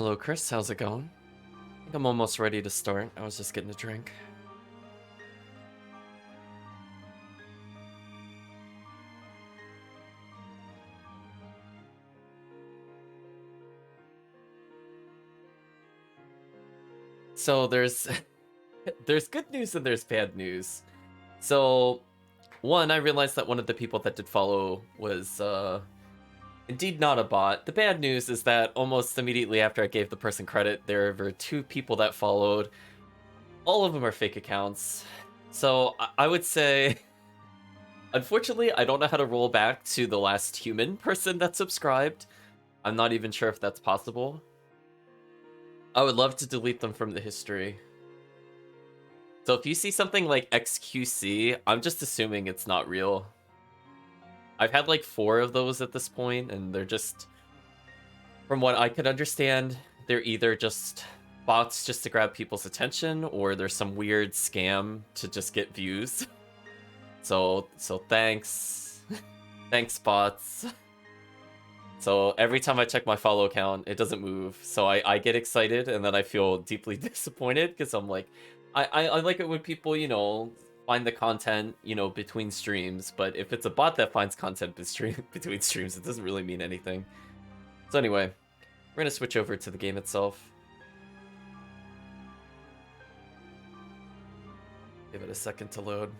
Hello, Chris. How's it going? I think I'm almost ready to start. I was just getting a drink. So there's there's good news and there's bad news. So one, I realized that one of the people that did follow was indeed not a bot. The bad news is that almost immediately after I gave the person credit, there were two people that followed. All of them are fake accounts. So I would say, unfortunately, I don't know how to roll back to the last human person that subscribed. I'm not even sure if that's possible. I would love to delete them from the history. So if you see something like XQC, I'm just assuming it's not real. I've had like 4 of those at this point, and they're just, from what I could understand, they're either just bots just to grab people's attention, or there's some weird scam to just get views. So thanks. Thanks, bots. So every time I check my follow count, it doesn't move. So I get excited, and then I feel deeply disappointed, because I'm like, I like it when people, you know, find the content, you know, between streams. But if it's a bot that finds content between streams, it doesn't really mean anything. So anyway, we're going to switch over to the game itself. Give it a second to load.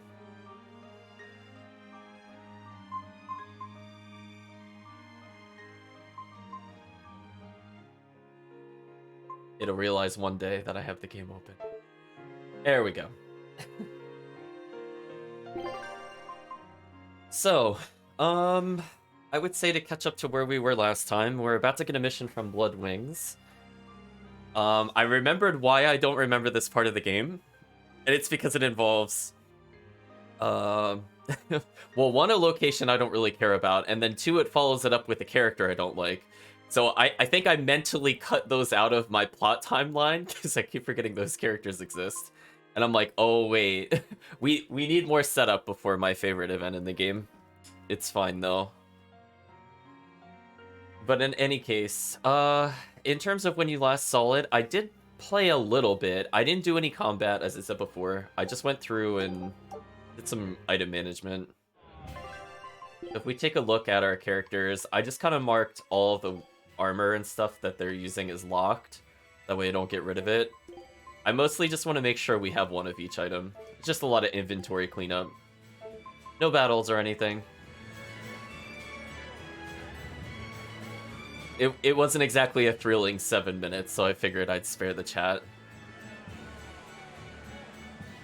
It'll realize one day that I have the game open. There we go. So, I would say to catch up to where we were last time, we're about to get a mission from Bloodwings. I remembered why I don't remember this part of the game, and it's because it involves, well, one, a location I don't really care about, and then 2, it follows it up with a character I don't like. So I think I mentally cut those out of my plot timeline, because I keep forgetting those characters exist. And I'm like, oh wait, we need more setup before my favorite event in the game. It's fine though. But in any case, in terms of when you last saw it, I did play a little bit. I didn't do any combat, as I said before. I just went through and did some item management. If we take a look at our characters, I just kind of marked all the armor and stuff that they're using is locked. That way I don't get rid of it. I mostly just want to make sure we have one of each item. It's just a lot of inventory cleanup. No battles or anything. It wasn't exactly a thrilling 7 minutes, so I figured I'd spare the chat.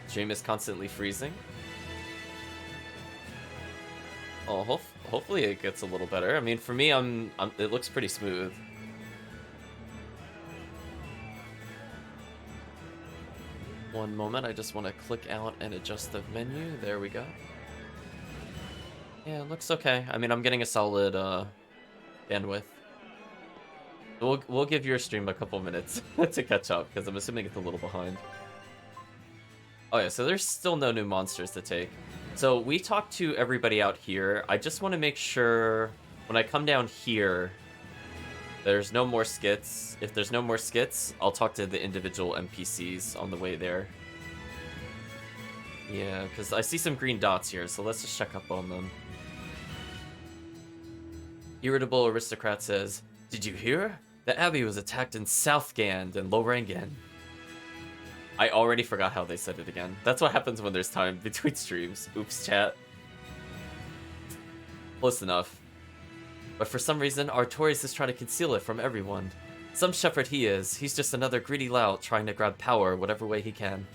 Stream is constantly freezing. Oh, hopefully it gets a little better. I mean, for me, it looks pretty smooth. One moment, I just want to click out and adjust the menu. There we go. Yeah, it looks okay. I mean, I'm getting a solid bandwidth. We'll give your stream a couple minutes to catch up, because I'm assuming it's a little behind. Oh yeah, so there's still no new monsters to take. So we talked to everybody out here. I just want to make sure when I come down here, there's no more skits. If there's no more skits, I'll talk to the individual NPCs on the way there. Yeah, because I see some green dots here, so let's just check up on them. Irritable Aristocrat says, "Did you hear? The Abbey was attacked in Southgand and Lorangan." I already forgot how they said it again. That's what happens when there's time between streams. Oops, chat. Close enough. But for some reason, Artorias is trying to conceal it from everyone. Some shepherd he is. He's just another greedy lout trying to grab power whatever way he can.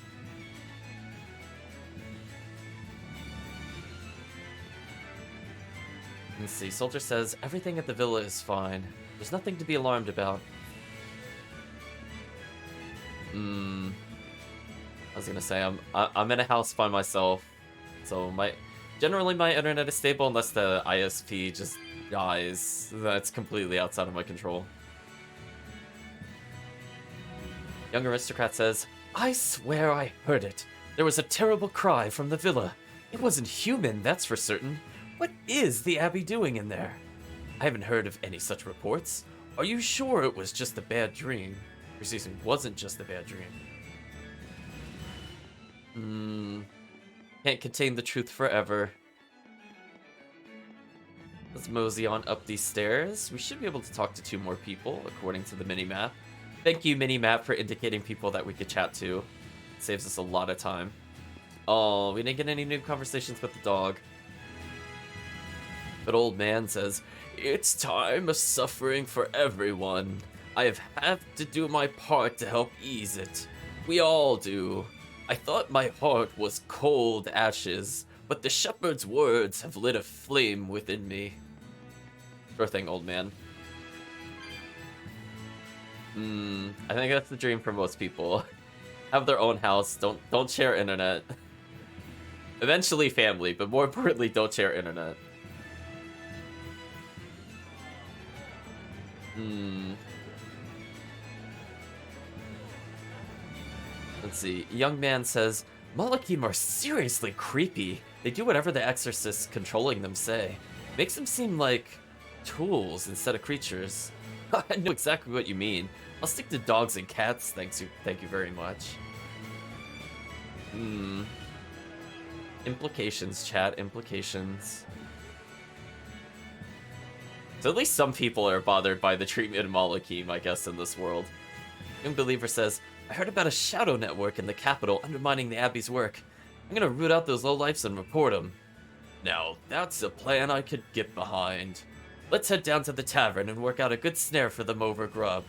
Let's see. Soldier says, everything at the villa is fine. There's nothing to be alarmed about. I was gonna say, I'm in a house by myself, so generally my internet is stable unless the ISP just dies. That's completely outside of my control. Young Aristocrat says, I swear I heard it. There was a terrible cry from the villa. It wasn't human, that's for certain. What is the Abbey doing in there? I haven't heard of any such reports. Are you sure it was just a bad dream? Excuse me, wasn't just a bad dream. Can't contain the truth forever. Let's mosey on up these stairs. We should be able to talk to 2 more people, according to the mini-map. Thank you, mini-map, for indicating people that we could chat to. It saves us a lot of time. Oh, we didn't get any new conversations with the dog. But old man says, "It's time of suffering for everyone. I have had to do my part to help ease it. We all do. I thought my heart was cold ashes, but the shepherd's words have lit a flame within me." Sure thing, old man. I think that's the dream for most people. Have their own house, don't share internet. Eventually family, but more importantly, don't share internet. Let's see. Young man says, "Malachim are seriously creepy. They do whatever the exorcists controlling them say. Makes them seem like tools instead of creatures." I know exactly what you mean. I'll stick to dogs and cats, thank you very much. Implications, chat, implications. So at least some people are bothered by the treatment of Malachim, I guess, in this world. Young Believer says, "I heard about a shadow network in the capital undermining the Abbey's work. I'm gonna root out those lowlifes and report them." Now, that's a plan I could get behind. Let's head down to the tavern and work out a good snare for them over grub.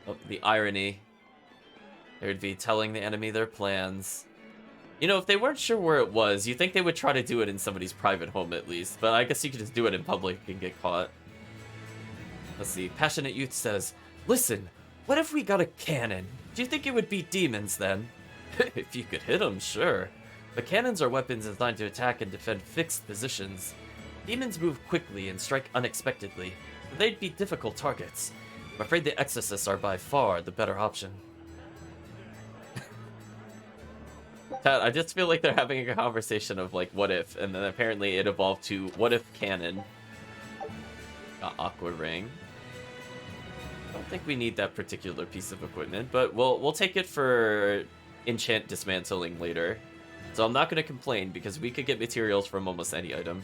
Oh, the irony. They would be telling the enemy their plans. You know, if they weren't sure where it was, you'd think they would try to do it in somebody's private home at least, but I guess you could just do it in public and get caught. Let's see. Passionate Youth says, "Listen, what if we got a cannon? Do you think it would beat demons then?" If you could hit them, sure. But cannons are weapons designed to attack and defend fixed positions. Demons move quickly and strike unexpectedly, so they'd be difficult targets. I'm afraid the exorcists are by far the better option. Tad, I just feel like they're having a conversation of like, what if, and then apparently it evolved to what if cannon. Got Aqua Ring. I don't think we need that particular piece of equipment, but we'll take it for enchant dismantling later. So I'm not going to complain because we could get materials from almost any item.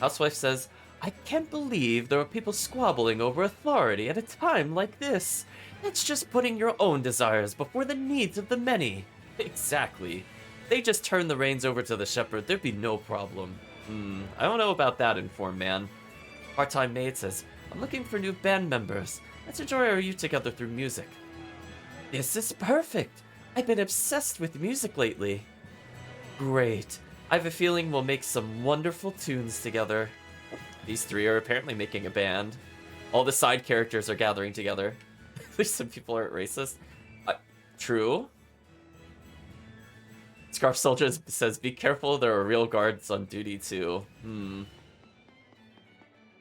Housewife says, "I can't believe there are people squabbling over authority at a time like this. It's just putting your own desires before the needs of the many." Exactly. They just turn the reins over to the shepherd, there'd be no problem. I don't know about that, informed man. Part-time maid says, "I'm looking for new band members. Let's enjoy our youth together through music." This is perfect. I've been obsessed with music lately. Great. I have a feeling we'll make some wonderful tunes together. These 3 are apparently making a band. All the side characters are gathering together. At least some people aren't racist. True. Scarf Soldier says, "Be careful, there are real guards on duty too."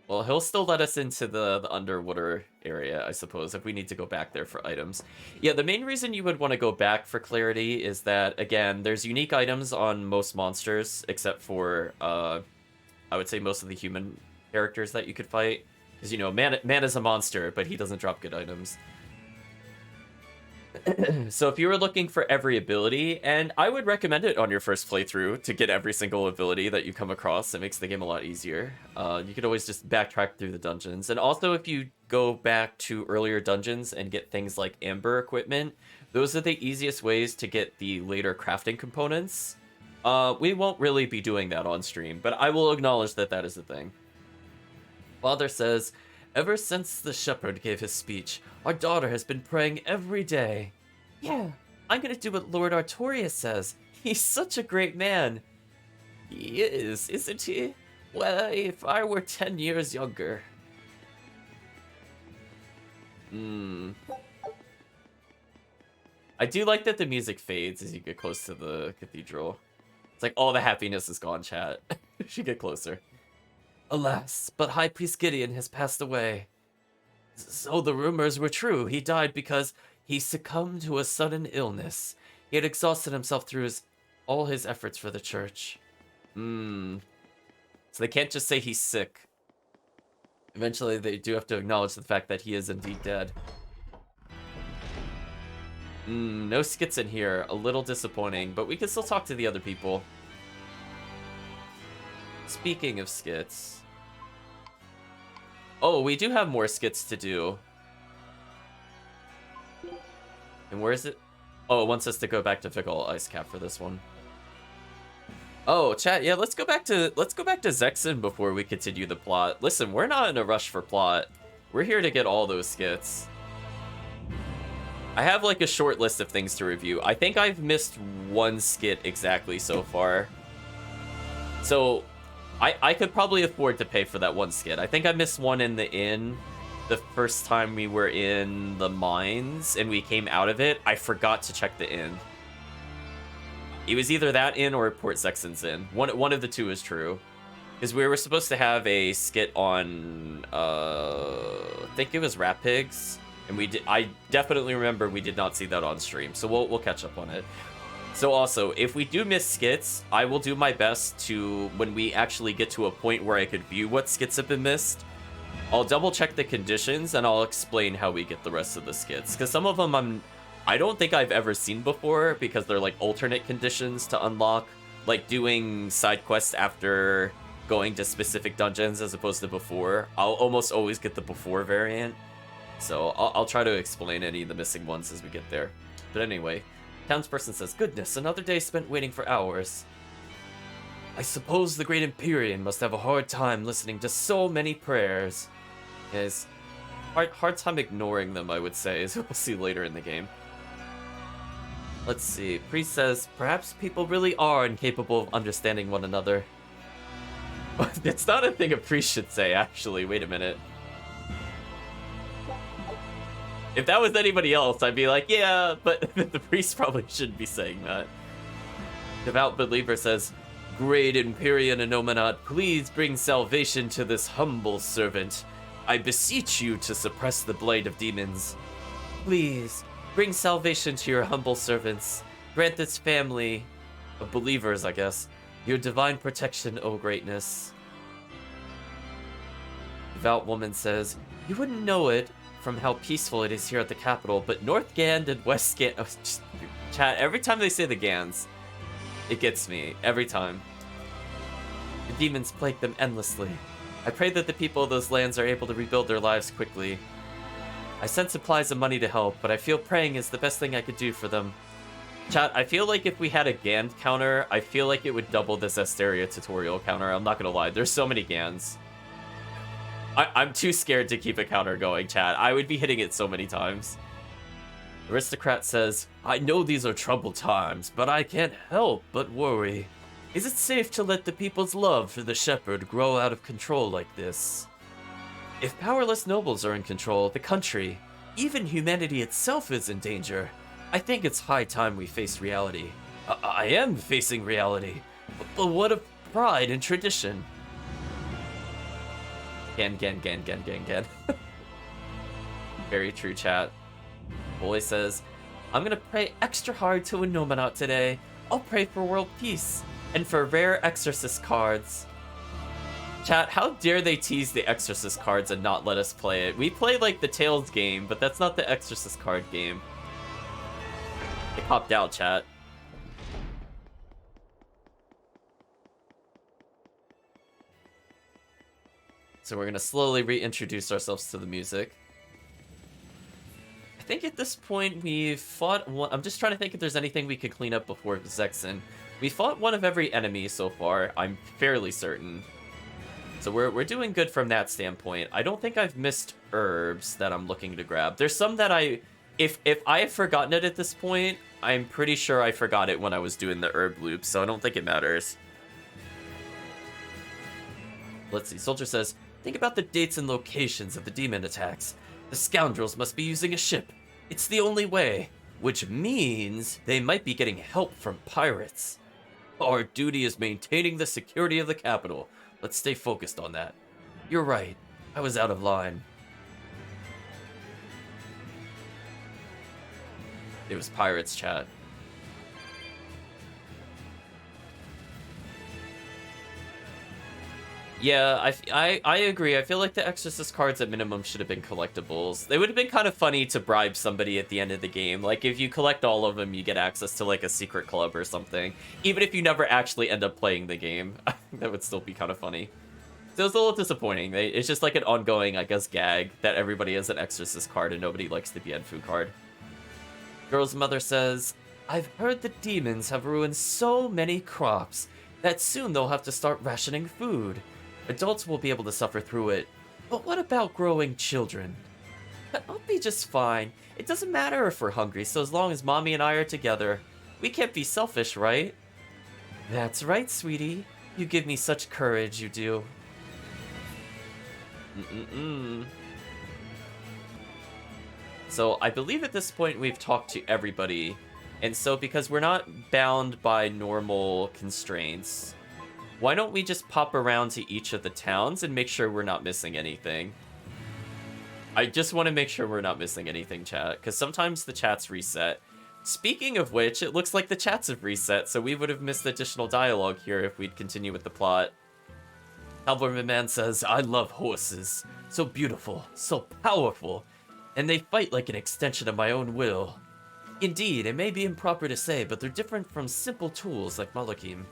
Well, he'll still let us into the underwater area, I suppose, if we need to go back there for items. Yeah, the main reason you would want to go back for clarity is that, again, there's unique items on most monsters, except for, I would say most of the human characters that you could fight. Because, you know, man is a monster, but he doesn't drop good items. So if you were looking for every ability, and I would recommend it on your first playthrough to get every single ability that you come across, it makes the game a lot easier. You could always just backtrack through the dungeons. And also if you go back to earlier dungeons and get things like amber equipment, those are the easiest ways to get the later crafting components. We won't really be doing that on stream, but I will acknowledge that that is a thing. Father says, "Ever since the shepherd gave his speech, our daughter has been praying every day." Yeah, I'm gonna do what Lord Artorias says. He's such a great man. He is, isn't he? Well, if I were 10 years younger. I do like that the music fades as you get close to the cathedral. It's like all the happiness is gone, chat. You should get closer. Alas, but High Priest Gideon has passed away. So the rumors were true. He died because he succumbed to a sudden illness. He had exhausted himself through all his efforts for the church. So they can't just say he's sick. Eventually, they do have to acknowledge the fact that he is indeed dead. No skits in here. A little disappointing, but we can still talk to the other people. Speaking of skits... Oh, we do have more skits to do. And where is it? Oh, it wants us to go back to Fickle Ice Cap for this one. Oh, chat, yeah, let's go back to Zexen before we continue the plot. Listen, we're not in a rush for plot. We're here to get all those skits. I have like a short list of things to review. I think I've missed one skit exactly so far. So I could probably afford to pay for that one skit. I think I missed one in the inn the first time we were in the mines and we came out of it. I forgot to check the inn. It was either that inn or Port Zexen's inn. One of the two is true. Because we were supposed to have a skit on, I think it was Rat Pigs. And I definitely remember we did not see that on stream. So we'll catch up on it. So also, if we do miss skits, I will do my best to, when we actually get to a point where I could view what skits have been missed, I'll double check the conditions and I'll explain how we get the rest of the skits. Because some of them I don't think I've ever seen before because they're like alternate conditions to unlock. Like doing side quests after going to specific dungeons as opposed to before. I'll almost always get the before variant. So I'll try to explain any of the missing ones as we get there. But anyway, townsperson says, "Goodness, another day spent waiting for hours. I suppose the great Empyrean must have a hard time listening to so many prayers." Yes, hard time ignoring them, I would say, as we'll see later in the game. Let's see. Priest says, "Perhaps people really are incapable of understanding one another." It's not a thing a priest should say, actually. Wait a minute. If that was anybody else, I'd be like, yeah, but the priest probably shouldn't be saying that. Devout believer says, "Great Empyrean Anomanat, please bring salvation to this humble servant. I beseech you to suppress the blight of demons. Please, bring salvation to your humble servants. Grant this family of believers, I guess, your divine protection, O greatness." Devout woman says, "You wouldn't know it from how peaceful it is here at the capital, but North Gand and West Gand..." Oh, chat, every time they say the Gands, it gets me. Every time. "The demons plague them endlessly. I pray that the people of those lands are able to rebuild their lives quickly. I sent supplies and money to help, but I feel praying is the best thing I could do for them." Chat, I feel like if we had a Gand counter, I feel like it would double this Asteria tutorial counter. I'm not gonna lie, there's so many Gands. I'm too scared to keep a counter going, chat. I would be hitting it so many times. Aristocrat says, "I know these are troubled times, but I can't help but worry. Is it safe to let the people's love for the shepherd grow out of control like this? If powerless nobles are in control, the country, even humanity itself is in danger. I think it's high time we face reality." I am facing reality, but what of pride and tradition? Gan. Very true, chat. Boy says, "I'm gonna pray extra hard to a Nomanot today. I'll pray for world peace and for rare exorcist cards." Chat, how dare they tease the exorcist cards and not let us play it? We play like the Tales game, but that's not the exorcist card game. It popped out, chat. So we're gonna slowly reintroduce ourselves to the music. I think at this point we've fought one. I'm just trying to think if there's anything we could clean up before Zexen. We fought one of every enemy so far, I'm fairly certain. So we're doing good from that standpoint. I don't think I've missed herbs that I'm looking to grab. There's some that if I have forgotten it at this point, I'm pretty sure I forgot it when I was doing the herb loop, so I don't think it matters. Let's see, Soldier says, "Think about the dates and locations of the demon attacks. The scoundrels must be using a ship. It's the only way, which means they might be getting help from pirates. Our duty is maintaining the security of the capital. Let's stay focused on that." You're right. I was out of line. It was pirates, chat. Yeah, I agree. I feel like the Exorcist cards at minimum should have been collectibles. They would have been kind of funny to bribe somebody at the end of the game. Like, if you collect all of them, you get access to, like, a secret club or something. Even if you never actually end up playing the game. I think that would still be kind of funny. So it's a little disappointing. It's just like an ongoing, I guess, gag that everybody has an Exorcist card and nobody likes the Bienfu card. Girl's mother says, I've heard the demons have ruined so many crops that soon they'll have to start rationing food. Adults will be able to suffer through it, but what about growing children? I'll be just fine. It doesn't matter if we're hungry, so as long as Mommy and I are together. We can't be selfish, right? That's right, sweetie. You give me such courage, you do. So I believe at this point we've talked to everybody, and so because we're not bound by normal constraints, why don't we just pop around to each of the towns and make sure we're not missing anything? I just want to make sure we're not missing anything, chat, because sometimes the chats reset. Speaking of which, it looks like the chats have reset, so we would have missed additional dialogue here if we'd continue with the plot. Halberman Man says, I love horses. So beautiful, so powerful, and they fight like an extension of my own will. Indeed, it may be improper to say, but they're different from simple tools like Malakim.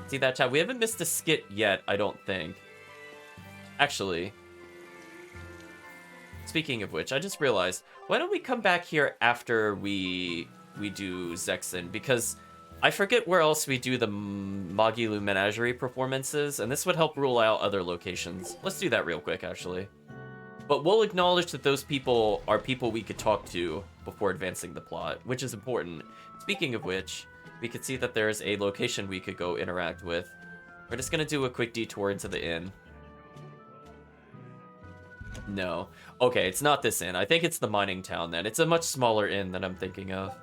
See that, chat? We haven't missed a skit yet, I don't think. Actually, speaking of which, I just realized, why don't we come back here after we do Zexen? Because I forget where else we do the Magilu Menagerie performances, and this would help rule out other locations. Let's do that real quick, actually. But we'll acknowledge that those people are people we could talk to before advancing the plot, which is important. Speaking of which, we could see that there's a location we could go interact with. We're just gonna do a quick detour into the inn. No. Okay, it's not this inn. I think it's the mining town then. It's a much smaller inn than I'm thinking of.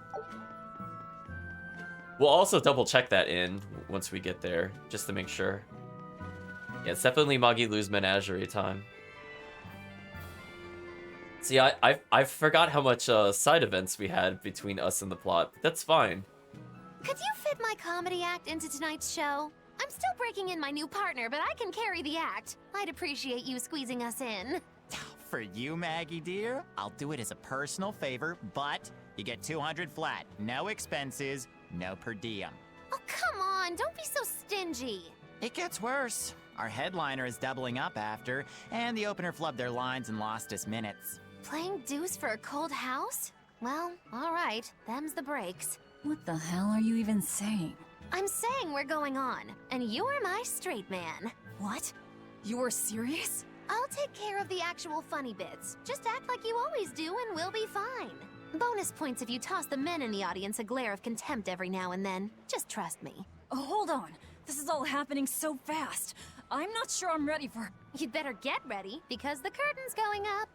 We'll also double check that inn once we get there, just to make sure. Yeah, it's definitely Magilu's Menagerie time. See, I forgot how much side events we had between us and the plot. That's fine. Could you fit my comedy act into tonight's show? I'm still breaking in my new partner, but I can carry the act. I'd appreciate you squeezing us in. For you, Maggie dear, I'll do it as a personal favor, but you get 200 flat. No expenses, no per diem. Oh, come on, don't be so stingy. It gets worse. Our headliner is doubling up after, and the opener flubbed their lines and lost us minutes. Playing deuce for a cold house? Well, all right, them's the breaks. What the hell are you even saying? I'm saying we're going on, and you're my straight man. What? You're serious? I'll take care of the actual funny bits. Just act like you always do and we'll be fine. Bonus points if you toss the men in the audience a glare of contempt every now and then. Just trust me. Oh, hold on. This is all happening so fast. I'm not sure I'm ready for... You'd better get ready, because the curtain's going up.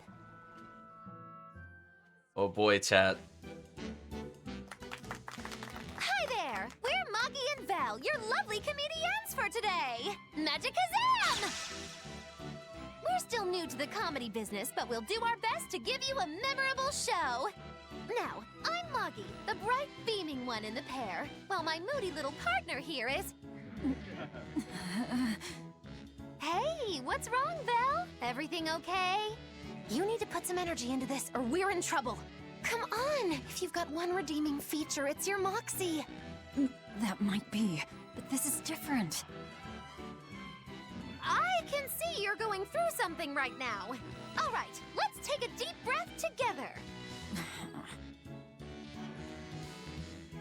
Oh boy, chat. Hi there! We're Moggy and Val, your lovely comedians for today! Magicazam! We're still new to the comedy business, but we'll do our best to give you a memorable show. Now, I'm Moggy, the bright, beaming one in the pair, while my moody little partner here is... Hey, what's wrong, Val? Everything okay? You need to put some energy into this, or we're in trouble. Come on! If you've got one redeeming feature, it's your moxie. That might be, but this is different. I can see you're going through something right now. All right, let's take a deep breath together.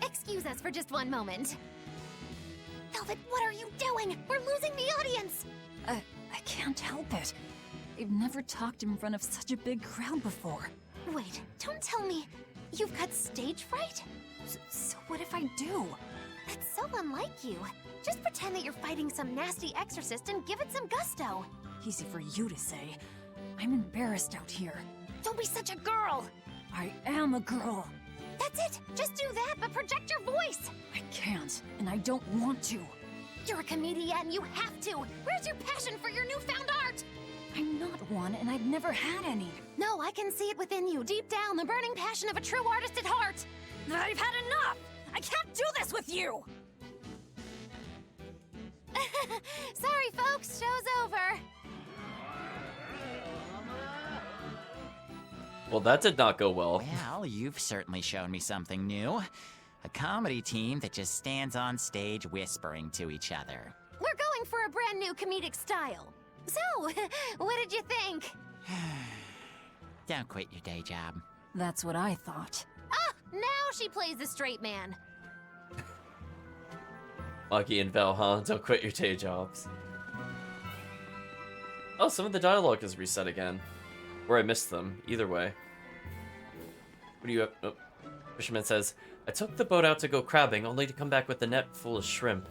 Excuse us for just one moment. Velvet, what are you doing? We're losing the audience. I can't help it. I've never talked in front of such a big crowd before. Wait, don't tell me you've got stage fright? So what if I do? That's so unlike you. Just pretend that you're fighting some nasty exorcist and give it some gusto. Easy for you to say. I'm embarrassed out here. Don't be such a girl. I am a girl. That's it. Just do that, but project your voice. I can't, and I don't want to. You're a comedian, you have to. Where's your passion for your newfound art? I'm not one, and I've never had any. No, I can see it within you, deep down, the burning passion of a true artist at heart. I've had enough! I can't do this with you! Sorry, folks, show's over. Well, that did not go well. Well, you've certainly shown me something new. A comedy team that just stands on stage whispering to each other. We're going for a brand new comedic style. So, what did you think? Don't quit your day job. That's what I thought. Ah, now she plays the straight man. Lucky and Val, huh? Don't quit your day jobs. Oh, some of the dialogue is reset again. Or I missed them. Either way. What do you have? Oh. Fisherman says, I took the boat out to go crabbing, only to come back with a net full of shrimp.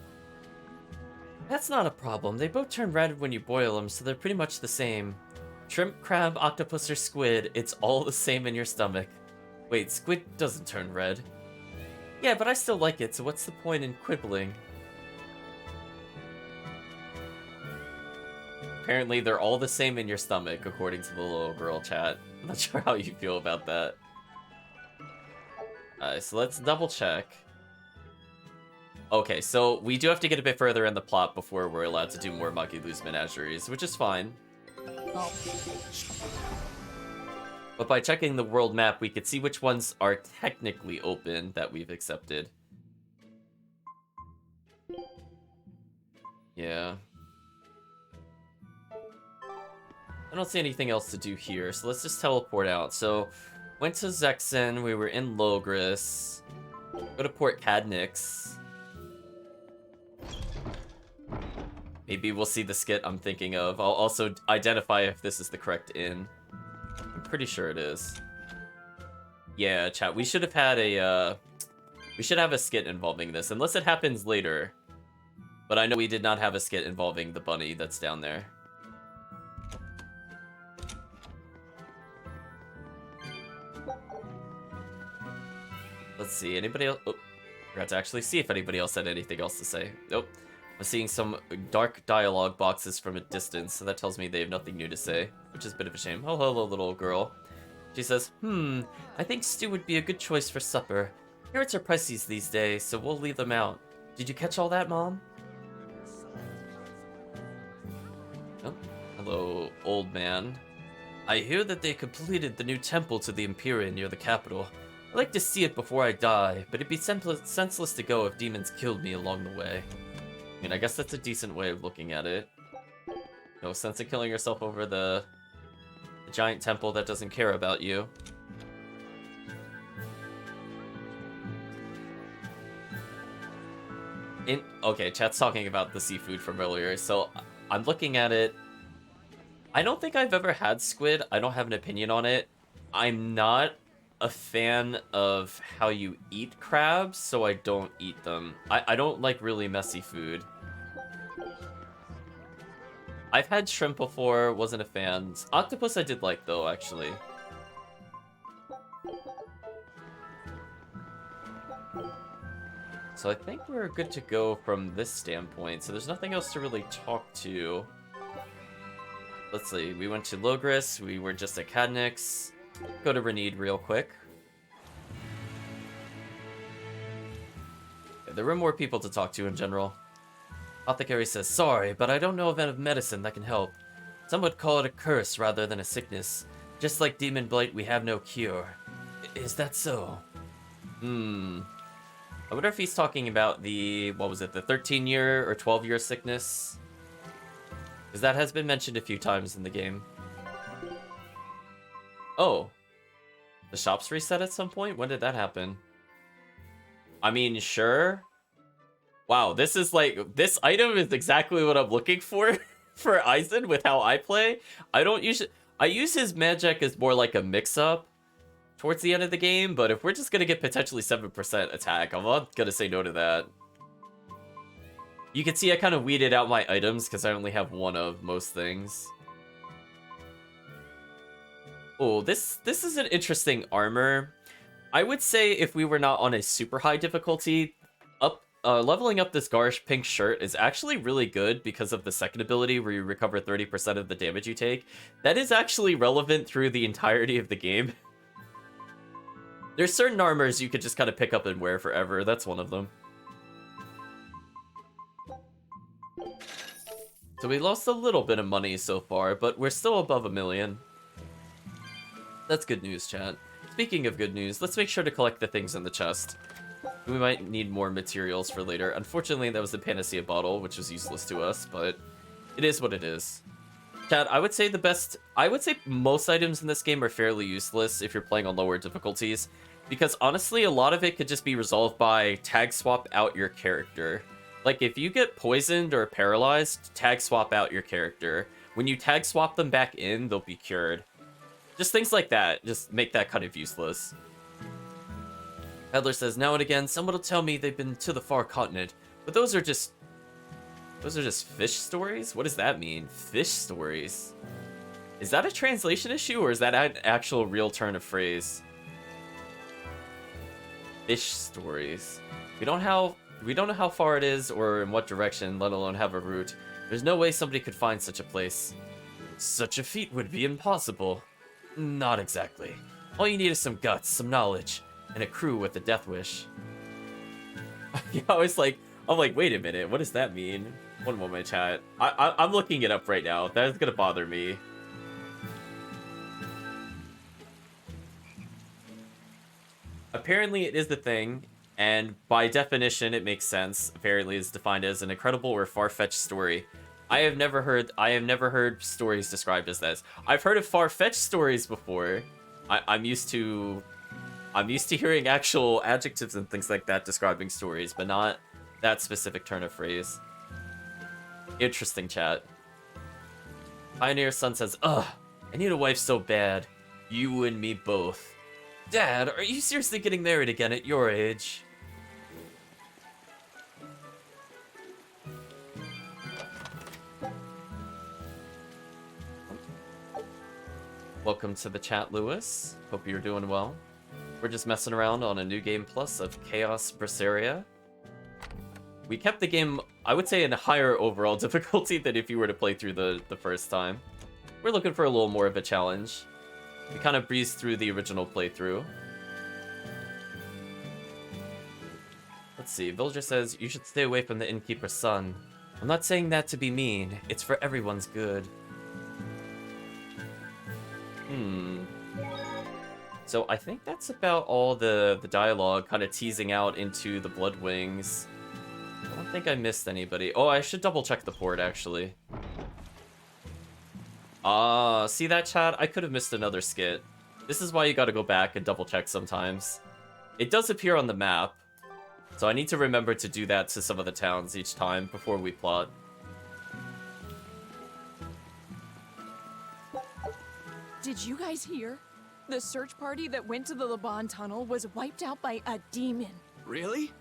That's not a problem. They both turn red when you boil them, so they're pretty much the same. Shrimp, crab, octopus, or squid, it's all the same in your stomach. Wait, squid doesn't turn red. Yeah, but I still like it, so what's the point in quibbling? Apparently, they're all the same in your stomach, according to the little girl chat. I'm not sure how you feel about that. So let's double check. Okay, so we do have to get a bit further in the plot before we're allowed to do more Muggy Lou's menageries, which is fine. Oh. But by checking the world map, we could see which ones are technically open that we've accepted. Yeah. I don't see anything else to do here, so let's just teleport out. So, went to Zexen, we were in Logris. Go to Port Cadnix. Maybe we'll see the skit I'm thinking of. I'll also identify if this is the correct inn. I'm pretty sure it is. Yeah, chat, we should have had a, we should have a skit involving this, unless it happens later. But I know we did not have a skit involving the bunny that's down there. Let's see, anybody else? Oh, forgot to actually see if anybody else had anything else to say. Nope. I'm seeing some dark dialogue boxes from a distance, so that tells me they have nothing new to say, which is a bit of a shame. Oh, hello, little girl. She says, I think stew would be a good choice for supper. Carrots are pricey these days, so we'll leave them out. Did you catch all that, Mom? Oh, hello, old man. I hear that they completed the new temple to the Empyrean near the capital. I'd like to see it before I die, but it'd be senseless to go if demons killed me along the way. I mean, I guess that's a decent way of looking at it. No sense in killing yourself over the giant temple that doesn't care about you. Okay, chat's talking about the seafood from earlier, so I'm looking at it. I don't think I've ever had squid. I don't have an opinion on it. I'm not a fan of how you eat crabs, so I don't eat them. I don't like really messy food. I've had shrimp before, wasn't a fan. Octopus I did like though, actually. So I think we're good to go from this standpoint, so there's nothing else to really talk to. Let's see, we went to Logris, we were just at Cadnix. Go to Renede real quick. Yeah, there were more people to talk to in general. Apothecary says, sorry, but I don't know of any medicine that can help. Some would call it a curse rather than a sickness. Just like demon blight, we have no cure. Is that so? I wonder if he's talking about the, what was it, the 13-year or 12-year sickness? Because that has been mentioned a few times in the game. Oh. The shops reset at some point? When did that happen? I mean, sure. Wow, this is like, this item is exactly what I'm looking for Aizen with how I play. I don't usually, I use his magic as more like a mix-up towards the end of the game, but if we're just gonna get potentially 7% attack, I'm not gonna say no to that. You can see I kind of weeded out my items because I only have one of most things. Oh, this is an interesting armor. I would say if we were not on a super high difficulty, leveling up this garish pink shirt is actually really good because of the second ability where you recover 30% of the damage you take. That is actually relevant through the entirety of the game. There's certain armors you could just kind of pick up and wear forever. That's one of them. So we lost a little bit of money so far, but we're still above 1 million. That's good news, chat. Speaking of good news, let's make sure to collect the things in the chest. We might need more materials for later. Unfortunately, that was the Panacea bottle, which was useless to us, but it is what it is. Chat, I would say most items in this game are fairly useless if you're playing on lower difficulties, because honestly, a lot of it could just be resolved by tag swap out your character. Like, if you get poisoned or paralyzed, tag swap out your character. When you tag swap them back in, they'll be cured. Just things like that, just make that kind of useless. Peddler says, now and again, someone will tell me they've been to the far continent, but those are just fish stories? What does that mean? Fish stories? Is that a translation issue, or is that an actual real turn of phrase? Fish stories. We don't know how far it is or in what direction, let alone have a route. There's no way somebody could find such a place. Such a feat would be impossible. Not exactly. All you need is some guts, some knowledge, and a crew with a death wish. I'm like, wait a minute, what does that mean? One moment, chat. I'm looking it up right now. That is gonna bother me. Apparently it is the thing, and by definition it makes sense. Apparently it's defined as an incredible or far-fetched story. I have never heard stories described as this. I've heard of far-fetched stories before. I'm used to hearing actual adjectives and things like that describing stories, but not that specific turn of phrase. Interesting, chat. Pioneer's son says, ugh, I need a wife so bad. You and me both. Dad, are you seriously getting married again at your age? Welcome to the chat, Lewis. Hope you're doing well. We're just messing around on a new game plus of Chaos Berseria. We kept the game, I would say, in a higher overall difficulty than if you were to play through the first time. We're looking for a little more of a challenge. We kind of breezed through the original playthrough. Let's see, Villager says, you should stay away from the innkeeper's son. I'm not saying that to be mean, it's for everyone's good. So I think that's about all the dialogue kind of teasing out into the Bloodwings. I don't think I missed anybody. Oh, I should double check the port, actually. See that, chat? I could have missed another skit. This is why you gotta go back and double check sometimes. It does appear on the map, so I need to remember to do that to some of the towns each time before we plot. Did you guys hear? The search party that went to the Laban tunnel was wiped out by a demon. Really?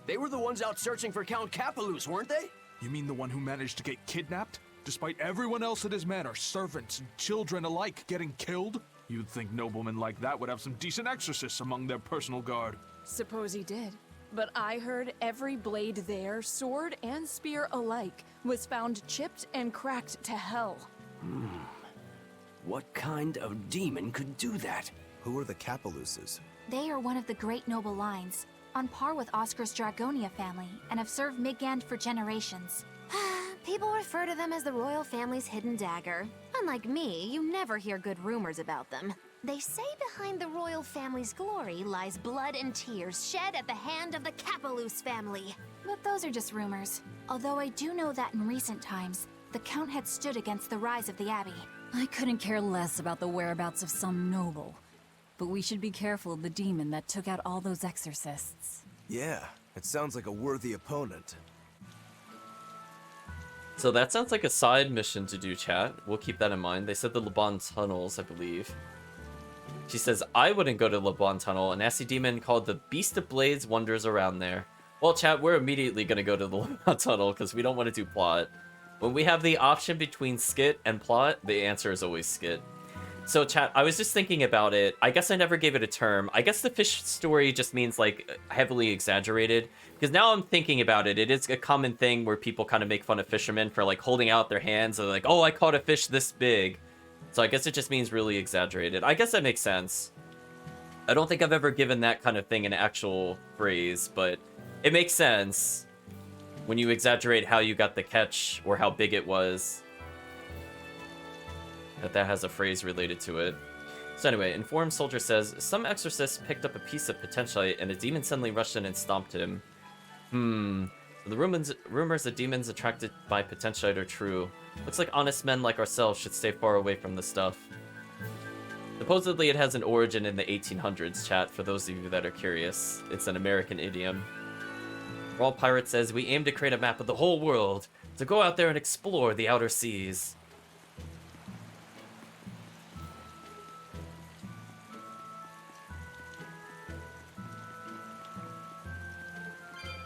They were the ones out searching for Count Capelus, weren't they? You mean the one who managed to get kidnapped? Despite everyone else at his manor, servants and children alike, getting killed? You'd think noblemen like that would have some decent exorcists among their personal guard. Suppose he did. But I heard every blade there, sword and spear alike, was found chipped and cracked to hell. What kind of demon could do that? Who are the Capeluses? They are one of the great noble lines, on par with Oscar's Dragonia family, and have served Midgand for generations. People refer to them as the royal family's hidden dagger. Unlike me, you never hear good rumors about them. They say behind the royal family's glory lies blood and tears shed at the hand of the Capelus family. But those are just rumors. Although I do know that in recent times, the Count had stood against the rise of the Abbey. I couldn't care less about the whereabouts of some noble. But we should be careful of the demon that took out all those exorcists. Yeah, it sounds like a worthy opponent. So that sounds like a side mission to do, chat. We'll keep that in mind. They said the Laban tunnels, I believe. She says, I wouldn't go to Laban tunnel. A nasty demon called the Beast of Blades wanders around there. Well, chat, we're immediately going to go to the Laban tunnel because we don't want to do plot. When we have the option between skit and plot, the answer is always skit. So, chat, I was just thinking about it. I guess I never gave it a term. I guess the fish story just means, like, heavily exaggerated. Because now I'm thinking about it, it is a common thing where people kind of make fun of fishermen for, like, holding out their hands and like, oh, I caught a fish this big. So I guess it just means really exaggerated. I guess that makes sense. I don't think I've ever given that kind of thing an actual phrase, but it makes sense. when you exaggerate how you got the catch or how big it was, that has a phrase related to it. So anyway, informed soldier says, some exorcist picked up a piece of potentialite and a demon suddenly rushed in and stomped him. So the rumors that demons attracted by potentialite are true. Looks like honest men like ourselves should stay far away from the stuff. Supposedly it has an origin in the 1800s, chat, for those of you that are curious. It's an American idiom. Raw Pirate says, we aim to create a map of the whole world, to go out there and explore the outer seas.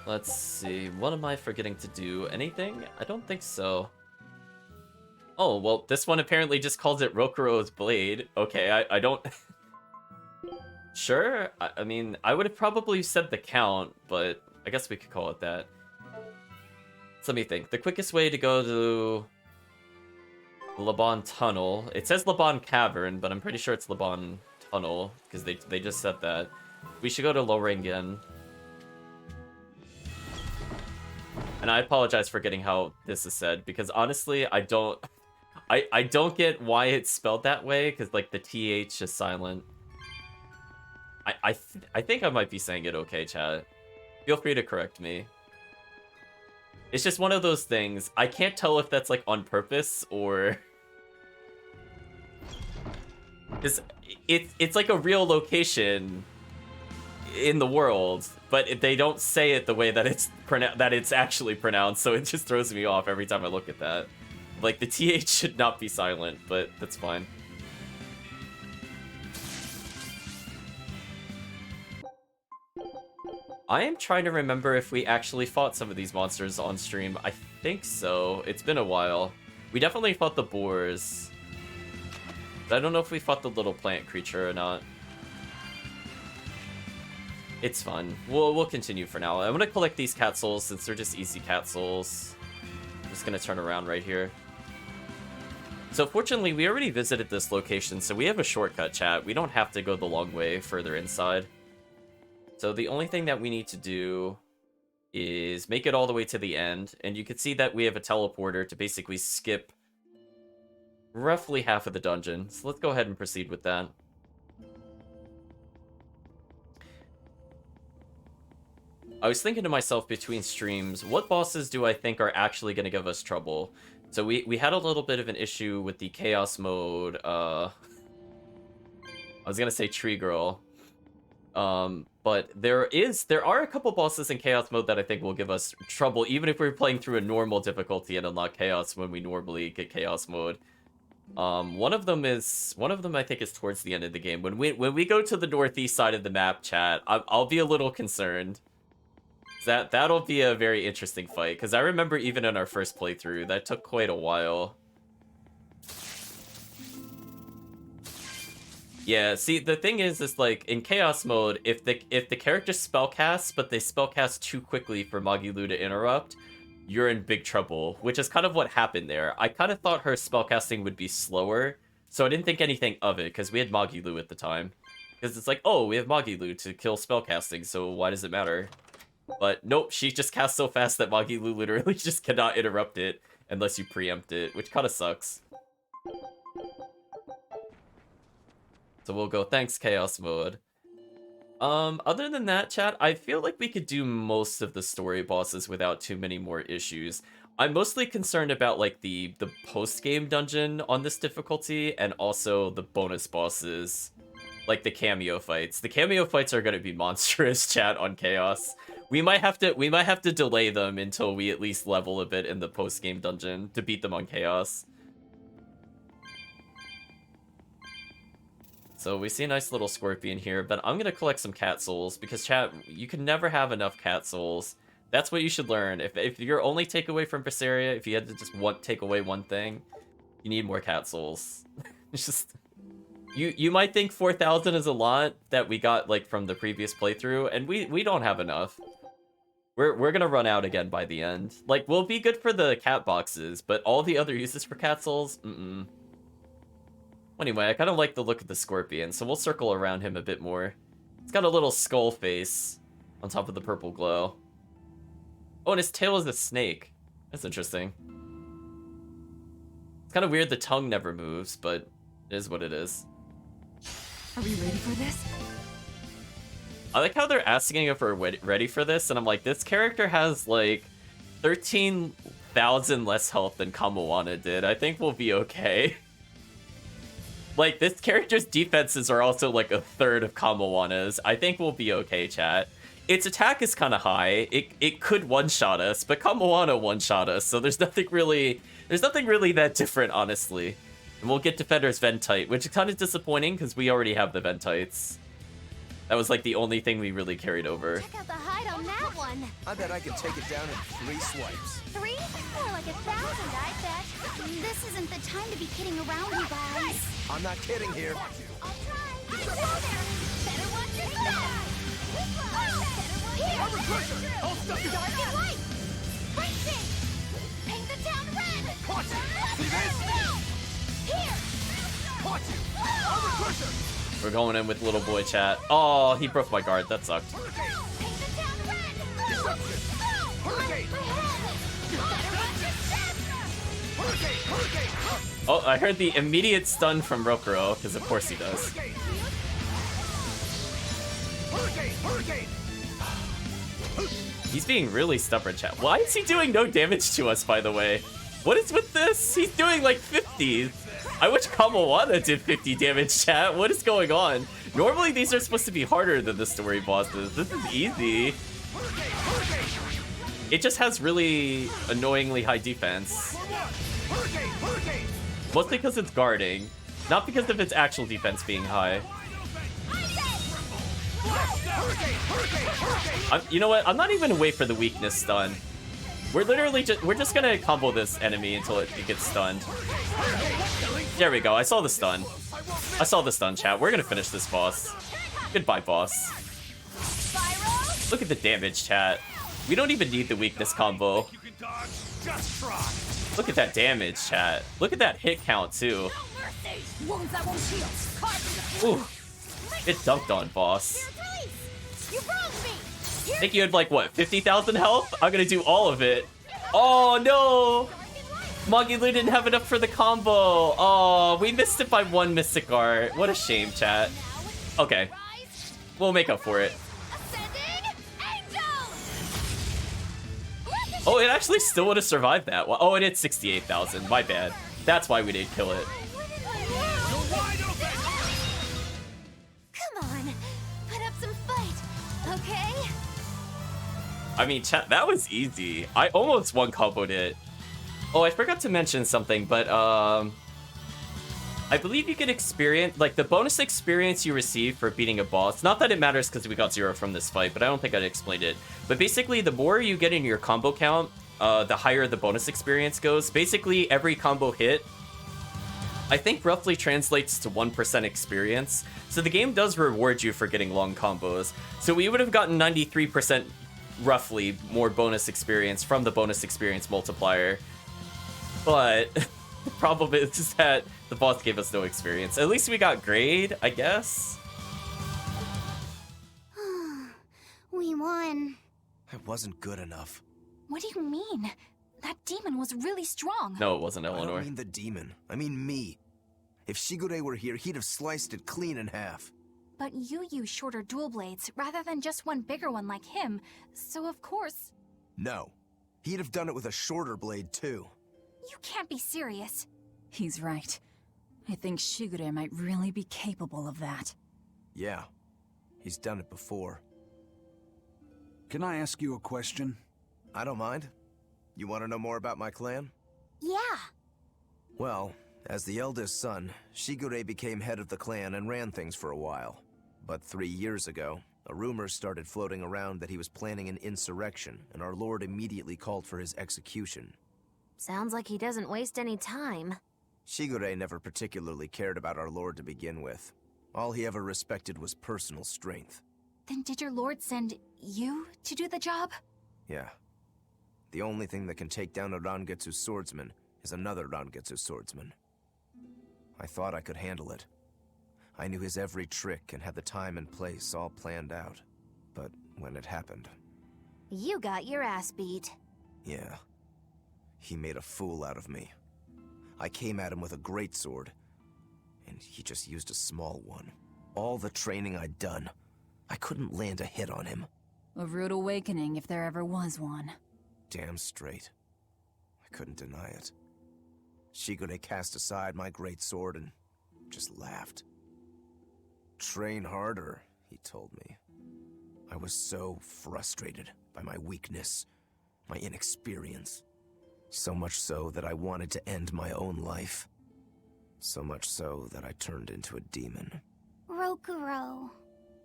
Let's see, what am I forgetting to do? Anything? I don't think so. Oh, well, this one apparently just calls it Rokuro's Blade. Okay, I don't... Sure, I mean, I would have probably said the count, but I guess we could call it that. So let me think. The quickest way to go to Laban Tunnel. It says Laban Cavern, but I'm pretty sure it's Laban Tunnel, because they just said that. We should go to Loringen. And I apologize for getting how this is said, because honestly, I don't get why it's spelled that way, because like the TH is silent. I think I might be saying it okay, chat. Feel free to correct me. It's just one of those things. I can't tell if that's like on purpose or... It's like a real location in the world, but they don't say it the way that it's actually pronounced, so it just throws me off every time I look at that. Like, the TH should not be silent, but that's fine. I am trying to remember if we actually fought some of these monsters on stream. I think so. It's been a while. We definitely fought the boars. But I don't know if we fought the little plant creature or not. It's fun. We'll continue for now. I'm gonna collect these cat souls since they're just easy cat souls. I'm just gonna turn around right here. So fortunately, we already visited this location, so we have a shortcut, chat. We don't have to go the long way further inside. So the only thing that we need to do is make it all the way to the end, and you can see that we have a teleporter to basically skip roughly half of the dungeon. So let's go ahead and proceed with that. I was thinking to myself between streams, what bosses do I think are actually going to give us trouble? So we had a little bit of an issue with the chaos mode, I was going to say Tree Girl. But there are a couple bosses in chaos mode that I think will give us trouble, even if we're playing through a normal difficulty and unlock chaos when we normally get chaos mode. One of them I think is towards the end of the game. When we go to the northeast side of the map, chat, I'll be a little concerned. That'll be a very interesting fight, because I remember even in our first playthrough, that took quite a while. Yeah, see, the thing is like, in Chaos mode, if the character spellcasts, but they spellcast too quickly for Magilu to interrupt, you're in big trouble, which is kind of what happened there. I kind of thought her spellcasting would be slower, so I didn't think anything of it, because we had Magilu at the time. Because it's like, oh, we have Magilu to kill spellcasting, so why does it matter? But nope, she just casts so fast that Magilu literally just cannot interrupt it unless you preempt it, which kind of sucks. So we'll go, thanks, Chaos Mode. Other than that, chat, I feel like we could do most of the story bosses without too many more issues. I'm mostly concerned about, like, the post-game dungeon on this difficulty, and also the bonus bosses, like the cameo fights. The cameo fights are gonna be monstrous, chat, on Chaos. We might have to delay them until we at least level a bit in the post-game dungeon to beat them on Chaos. So we see a nice little scorpion here, but I'm gonna collect some cat souls, because chat, you can never have enough cat souls. That's what you should learn. If your only takeaway from Berseria, if you had to just take away one thing, you need more cat souls. It's just... You might think 4,000 is a lot that we got, like, from the previous playthrough, and we don't have enough. We're gonna run out again by the end. Like, we'll be good for the cat boxes, but all the other uses for cat souls, Anyway, I kind of like the look of the scorpion, so we'll circle around him a bit more. It's got a little skull face on top of the purple glow. Oh, and his tail is a snake. That's interesting. It's kind of weird the tongue never moves, but it is what it is. Are we ready for this? I like how they're asking if we're ready for this, and I'm like, this character has like 13,000 less health than Kamoana did. I think we'll be okay. Like, this character's defenses are also like a third of Kamoana's. I think we'll be okay, chat. Its attack is kind of high. It could one-shot us, but Kamoana one-shot us, so there's nothing really that different, honestly. And we'll get Defender's Ventite, which is kind of disappointing because we already have the Ventites. That was like the only thing we really carried over. Check out the hide on that one. I bet I can take it down in 3 swipes. 3? More like 1,000, I bet. This isn't the time to be kidding around, you guys. I'm not kidding here. I'll try. Whoa there. Better watch your step. Here. Dark and light. Racing. Paint the town red. Watch it. See this? Here. Watch it. Overcrusher. We're going in with little boy chat. Oh, he broke my guard. That sucked. Paint the town red. Disruption. Hurricane. Hurricane. Hurricane. Oh, I heard the immediate stun from Rokuro, because of course he does. Hurricane. Hurricane. He's being really stubborn, chat. Why is he doing no damage to us, by the way? What is with this? He's doing like 50. I wish Kamoana did 50 damage, chat. What is going on? Normally these are supposed to be harder than the story bosses. This is easy. It just has really annoyingly high defense. Mostly because it's guarding, not because of its actual defense being high. You know what? I'm not even gonna wait for the weakness stun. We're just gonna combo this enemy until it gets stunned. There we go. I saw the stun. I saw the stun, chat. We're gonna finish this boss. Goodbye, boss. Look at the damage, chat. We don't even need the weakness combo. Look at that damage, chat. Look at that hit count, too. Ooh. It dunked on, boss. I think you had, like, what, 50,000 health? I'm gonna do all of it. Oh, no! Magilu didn't have enough for the combo. Oh, we missed it by 1 Mystic Art. What a shame, chat. Okay. We'll make up for it. Oh, it actually still would have survived that. Oh, it hit 68,000. My bad. That's why we didn't kill it. Come on, put up some fight, okay? I mean, chat, that was easy. I almost one-comboed it. Oh, I forgot to mention something, but I believe you get experience, like the bonus experience you receive for beating a boss. Not that it matters because we got 0 from this fight, but I don't think I'd explained it. But basically, the more you get in your combo count, the higher the bonus experience goes. Basically, every combo hit, I think roughly translates to 1% experience. So the game does reward you for getting long combos. So we would have gotten 93% roughly more bonus experience from the bonus experience multiplier. But the problem is just that the boss gave us no experience. At least we got grade, I guess. We won. I wasn't good enough. What do you mean? That demon was really strong. No, it wasn't I Eleanor. don't mean the demon. I mean me. If Shigure were here, he'd have sliced it clean in half. But you use shorter dual blades rather than just one bigger one like him, so of course... No. He'd have done it with a shorter blade, too. You can't be serious. He's right. I think Shigure might really be capable of that. Yeah. He's done it before. Can I ask you a question? I don't mind. You want to know more about my clan? Yeah. Well, as the eldest son, Shigure became head of the clan and ran things for a while. But 3 years ago, a rumor started floating around that he was planning an insurrection, and our lord immediately called for his execution. Sounds like he doesn't waste any time. Shigure never particularly cared about our lord to begin with. All he ever respected was personal strength. Then did your lord send you to do the job? Yeah. The only thing that can take down a Rangetsu swordsman is another Rangetsu swordsman. I thought I could handle it. I knew his every trick and had the time and place all planned out. But when it happened, You got your ass beat. Yeah. He made a fool out of me. I came at him with a greatsword, and he just used a small one. All the training I'd done, I couldn't land a hit on him. A rude awakening if there ever was one. Damn straight. I couldn't deny it. Shigure cast aside my greatsword and just laughed. Train harder, he told me. I was so frustrated by my weakness, my inexperience. So much so that I wanted to end my own life. So much so that I turned into a demon. Rokuro.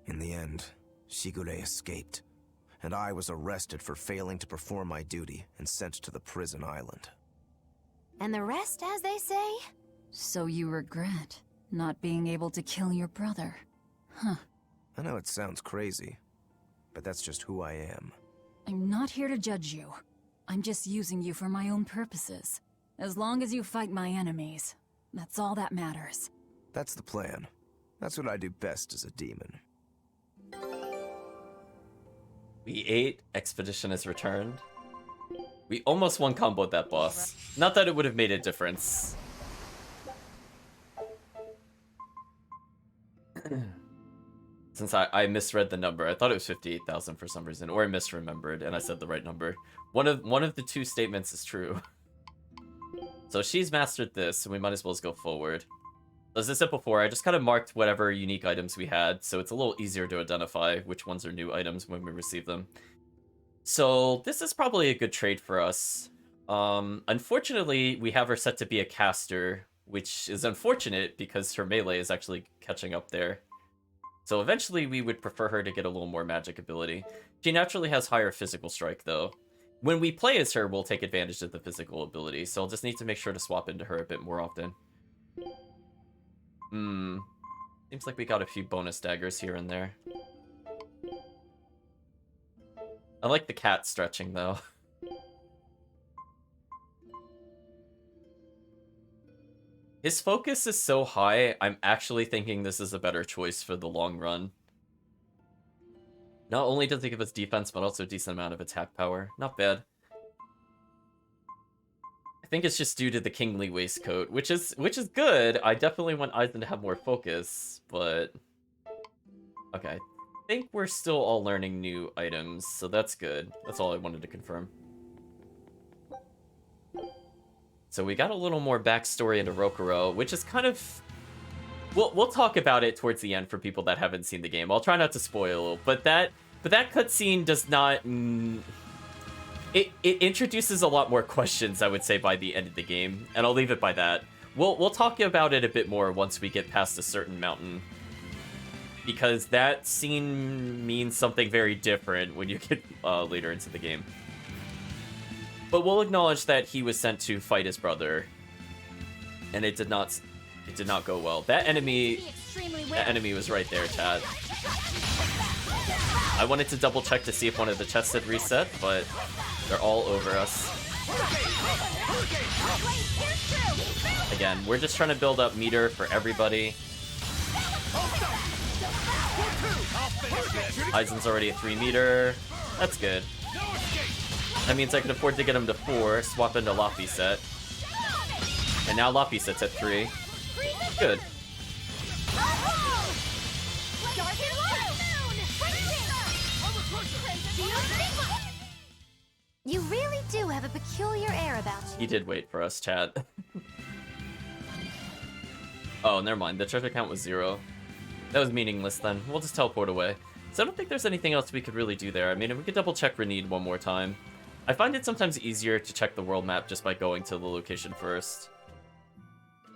In the end, Shigure escaped, and I was arrested for failing to perform my duty and sent to the prison island. And the rest, as they say? So you regret not being able to kill your brother. Huh. I know it sounds crazy, but that's just who I am. I'm not here to judge you. I'm just using you for my own purposes. As long as you fight my enemies, that's all that matters. That's the plan. That's what I do best as a demon. We ate. Expedition has returned. We almost one comboed that boss. Not that it would have made a difference. Since I misread the number. I thought it was 58,000 for some reason, or I misremembered and I said the right number. One of the two statements is true. So she's mastered this, so we might as well just go forward. As I said before, I just kind of marked whatever unique items we had, so it's a little easier to identify which ones are new items when we receive them. So this is probably a good trade for us. Unfortunately, we have her set to be a caster, which is unfortunate because her melee is actually catching up there. So eventually we would prefer her to get a little more magic ability. She naturally has higher physical strike, though. When we play as her, we'll take advantage of the physical ability, so I'll just need to make sure to swap into her a bit more often. Seems like we got a few bonus daggers here and there. I like the cat stretching, though. His focus is so high, I'm actually thinking this is a better choice for the long run. Not only does it give us defense, but also a decent amount of attack power. Not bad. I think it's just due to the kingly waistcoat, which is good. I definitely want Aizen to have more focus, but... Okay. I think we're still all learning new items, so that's good. That's all I wanted to confirm. So we got a little more backstory into Rokuro, which is kind of... We'll talk about it towards the end for people that haven't seen the game. I'll try not to spoil, but that cutscene does not... It introduces a lot more questions, I would say, by the end of the game, and I'll leave it by that. We'll talk about it a bit more once we get past a certain mountain, because that scene means something very different when you get later into the game. But we'll acknowledge that he was sent to fight his brother, and it did not go well. That enemy was right there, chat. I wanted to double check to see if one of the chests had reset, but they're all over us. Again, we're just trying to build up meter for everybody. Aizen's already at 3 meter. That's good. That means I can afford to get him to 4, swap into Lappy set. And now Lappy set's at 3. Good. You really do have a peculiar air about you. He did wait for us, chat. Oh, never mind. The treasure count was 0. That was meaningless then. We'll just teleport away. So I don't think there's anything else we could really do there. I mean, if we could double check Renede one more time. I find it sometimes easier to check the world map just by going to the location first.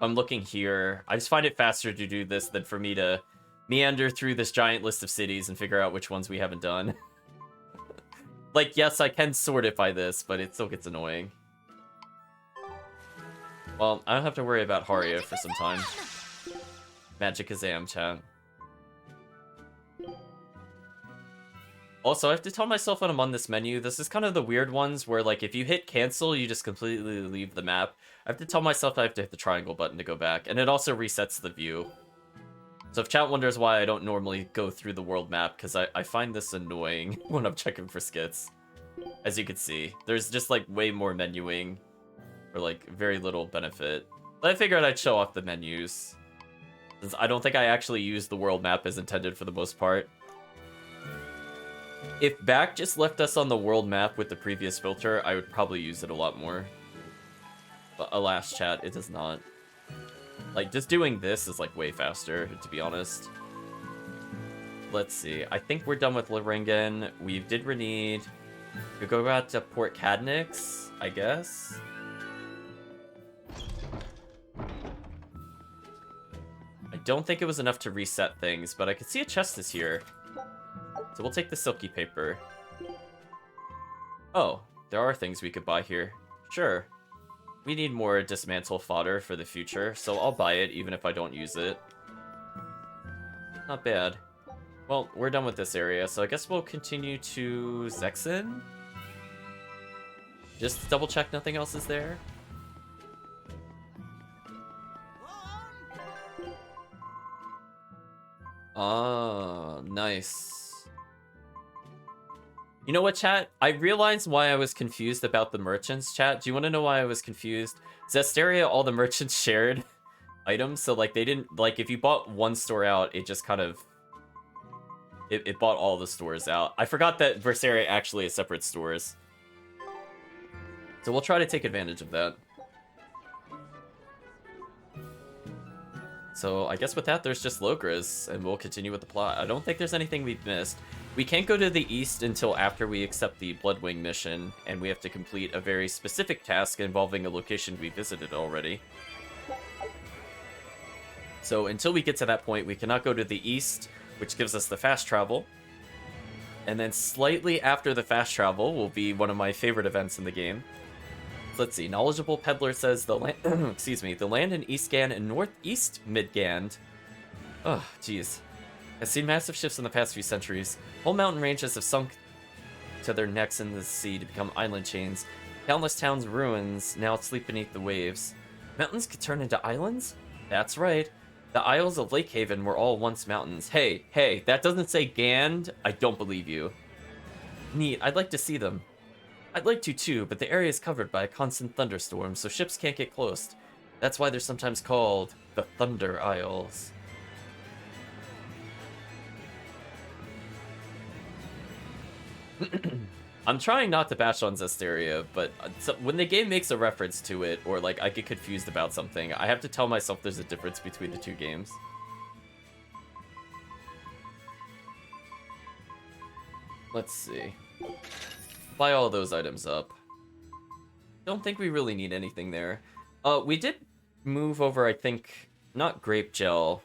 I'm looking here. I just find it faster to do this than for me to meander through this giant list of cities and figure out which ones we haven't done. Like, yes, I can sort it by this, but it still gets annoying. Well, I don't have to worry about Haria for some time. Magicazam, chat. Also, I have to tell myself when I'm on this menu, this is kind of the weird ones where, like, if you hit cancel, you just completely leave the map. I have to tell myself I have to hit the triangle button to go back, and it also resets the view. So if chat wonders why I don't normally go through the world map, because I find this annoying when I'm checking for skits. as you can see. There's just like way more menuing for like very little benefit. But I figured I'd show off the menus, since I don't think I actually use the world map as intended for the most part. If back just left us on the world map with the previous filter, I would probably use it a lot more. But alas, chat, it does not. Like, just doing this is like way faster, to be honest. Let's see. I think we're done with Laringen. We did need to go out to Port Cadnix, I guess. I don't think it was enough to reset things, but I could see a chest is here. So we'll take the silky paper. Oh, there are things we could buy here. Sure. We need more dismantle fodder for the future, so I'll buy it even if I don't use it. Not bad. Well, we're done with this area, so I guess we'll continue to Zexen? Just to double check nothing else is there. Ah, nice. You know what, chat? I realized why I was confused about the merchants, chat. Do you want to know why I was confused? Zesteria, all the merchants shared items, so like they didn't, like if you bought one store out, it just kind of, it bought all the stores out. I forgot that Berseria actually has separate stores. So we'll try to take advantage of that. So I guess with that, there's just Logras, and we'll continue with the plot. I don't think there's anything we've missed. We can't go to the east until after we accept the Bloodwing mission, and we have to complete a very specific task involving a location we visited already. So until we get to that point, we cannot go to the east, which gives us the fast travel. And then slightly after the fast travel will be one of my favorite events in the game. Let's see. Knowledgeable Peddler says the land, excuse me, the land in Eastgand and Northeast Midgand. Oh, jeez. Has seen massive shifts in the past few centuries. Whole mountain ranges have sunk to their necks in the sea to become island chains. Countless towns' ruins now sleep beneath the waves. Mountains could turn into islands? That's right. The Isles of Lake Haven were all once mountains. Hey, that doesn't say Gand. I don't believe you. Neat. I'd like to see them. I'd like to too, but the area is covered by a constant thunderstorm, so ships can't get close. That's why they're sometimes called the Thunder Isles. I'm trying not to bash on Zesteria, but when the game makes a reference to it, or like I get confused about something, I have to tell myself there's a difference between the two games. Let's see. Buy all those items up. Don't think we really need anything there. We did move over, I think, not grape gel.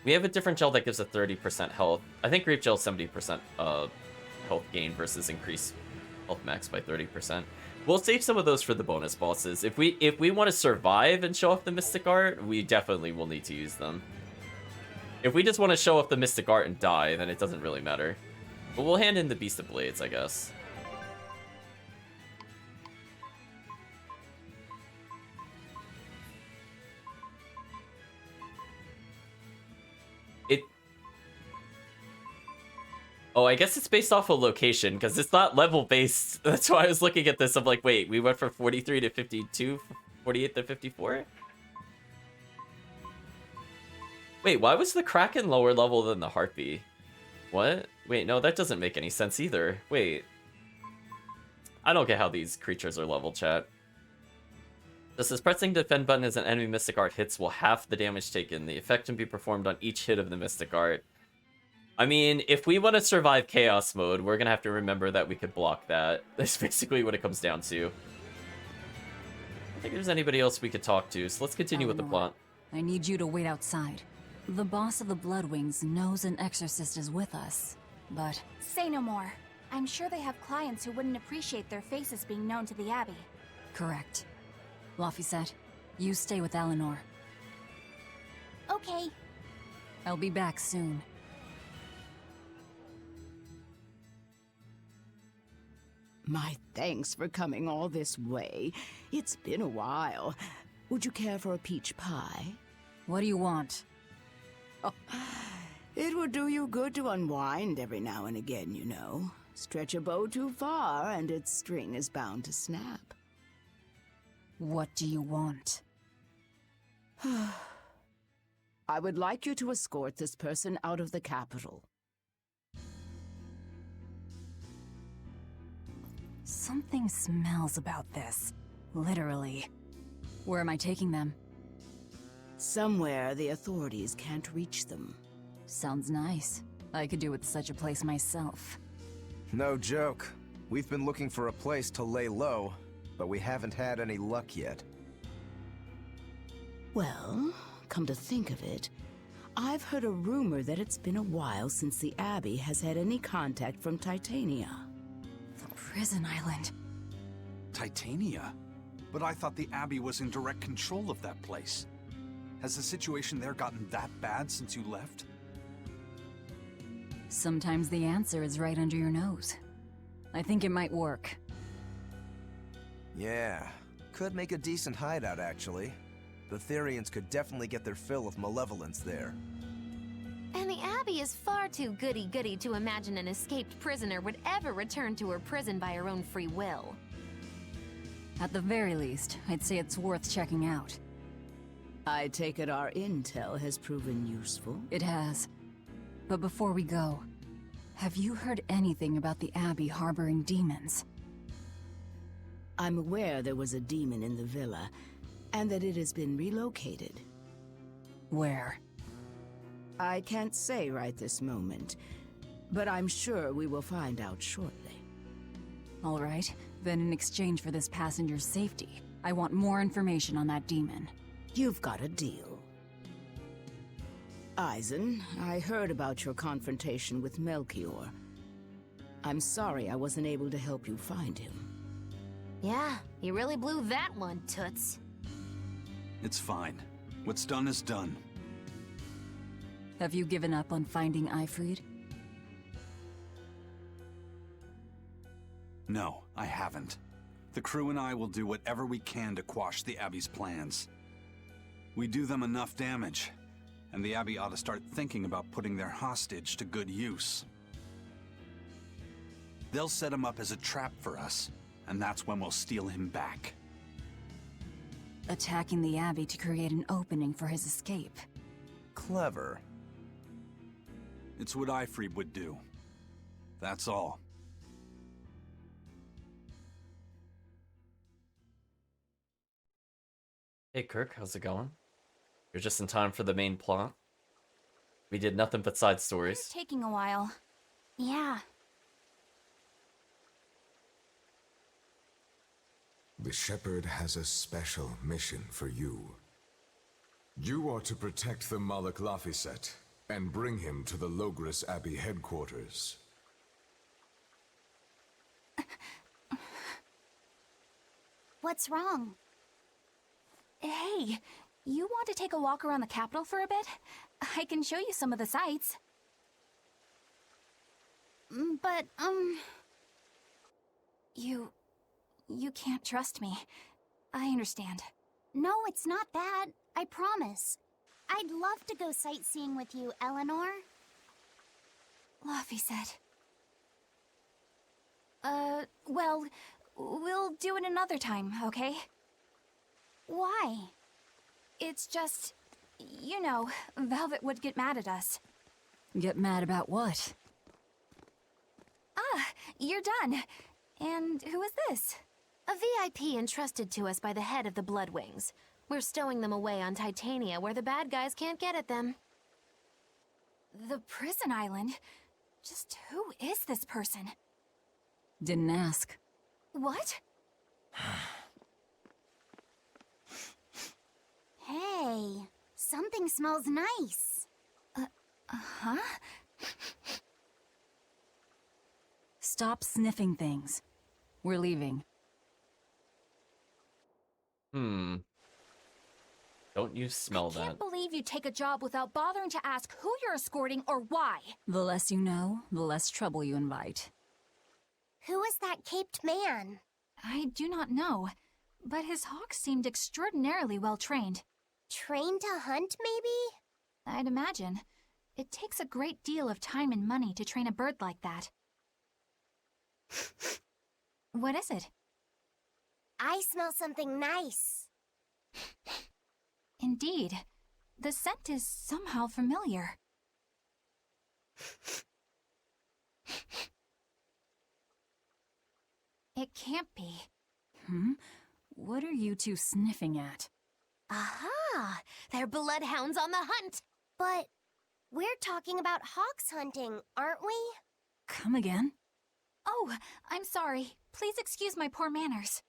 We have a different gel that gives a 30% health. I think grape gel is 70% health gain versus increased health max by 30%. We'll save some of those for the bonus bosses. If we want to survive and show off the Mystic Art, we definitely will need to use them. If we just want to show off the Mystic Art and die, then it doesn't really matter. But we'll hand in the Beast of Blades, I guess. Oh, I guess it's based off a location, because it's not level-based. That's why I was looking at this. I'm like, wait, we went from 43 to 52, 48 to 54? Wait, why was the Kraken lower level than the Harpy? What? Wait, no, that doesn't make any sense either. Wait. I don't get how these creatures are level, chat. Just as pressing the defend button as an enemy Mystic Art hits will half the damage taken. The effect can be performed on each hit of the Mystic Art. I mean, if we want to survive Chaos Mode, we're going to have to remember that we could block that. That's basically what it comes down to. I don't think there's anybody else we could talk to, so let's continue with the plot. I need you to wait outside. The boss of the Bloodwings knows an exorcist is with us, but... Say no more. I'm sure they have clients who wouldn't appreciate their faces being known to the Abbey. Correct. Laphicet, you stay with Eleanor. Okay. I'll be back soon. My thanks for coming all this way. It's been a while. Would you care for a peach pie? What do you want? Oh, it would do you good to unwind every now and again, you know. Stretch a bow too far, and its string is bound to snap. What do you want? I would like you to escort this person out of the capital. Something smells about this. Literally. Where am I taking them? Somewhere the authorities can't reach them. Sounds nice. I could do with such a place myself. No joke. We've been looking for a place to lay low, but we haven't had any luck yet. Well, come to think of it, I've heard a rumor that it's been a while since the Abbey has had any contact from Titania. The prison island. Titania? But I thought the Abbey was in direct control of that place. Has the situation there gotten that bad since you left? Sometimes the answer is right under your nose. I think it might work. Yeah, could make a decent hideout, actually. The Therians could definitely get their fill of malevolence there. And the Abbey is far too goody-goody to imagine an escaped prisoner would ever return to her prison by her own free will. At the very least, I'd say it's worth checking out. I take it our intel has proven useful. It has. But before we go, have you heard anything about the Abbey harboring demons? I'm aware there was a demon in the villa, and that it has been relocated. Where? I can't say right this moment, but I'm sure we will find out shortly. All right, then in exchange for this passenger's safety, I want more information on that demon. You've got a deal. Eisen, I heard about your confrontation with Melchior. I'm sorry I wasn't able to help you find him. Yeah, you really blew that one, Toots. It's fine. What's done is done. Have you given up on finding Eifried? No, I haven't. The crew and I will do whatever we can to quash the Abbey's plans. We do them enough damage, and the Abbey ought to start thinking about putting their hostage to good use. They'll set him up as a trap for us, and that's when we'll steal him back. Attacking the Abbey to create an opening for his escape. Clever. It's what Eifried would do. That's all. Hey Kirk, how's it going? You're just in time for the main plot. We did nothing but side stories. It's taking a while. Yeah. The Shepherd has a special mission for you. You are to protect the Malak Laphicet and bring him to the Logris Abbey headquarters. What's wrong? Hey, you want to take a walk around the capital for a bit? I can show you some of the sights. But, You can't trust me. I understand. No, it's not that. I promise. I'd love to go sightseeing with you, Eleanor. Laphicet. Well, we'll do it another time, okay? Why? It's just, you know, Velvet would get mad at us. Get mad about what? Ah, you're done. And who is this? A VIP entrusted to us by the head of the Bloodwings. We're stowing them away on Titania where the bad guys can't get at them. The prison island? Just who is this person? Didn't ask. What? Hey, something smells nice. Huh? Stop sniffing things. We're leaving. Don't you smell I can't that? believe you take a job without bothering to ask who you're escorting or why. The less you know, the less trouble you invite. Who is that caped man? I do not know, but his hawk seemed extraordinarily well trained. Trained to hunt, maybe? I'd imagine. It takes a great deal of time and money to train a bird like that. What is it? I smell something nice. Indeed. The scent is somehow familiar. It can't be. What are you two sniffing at? Aha! They're bloodhounds on the hunt! But we're talking about hawks hunting, aren't we? Come again? Oh, I'm sorry. Please excuse my poor manners.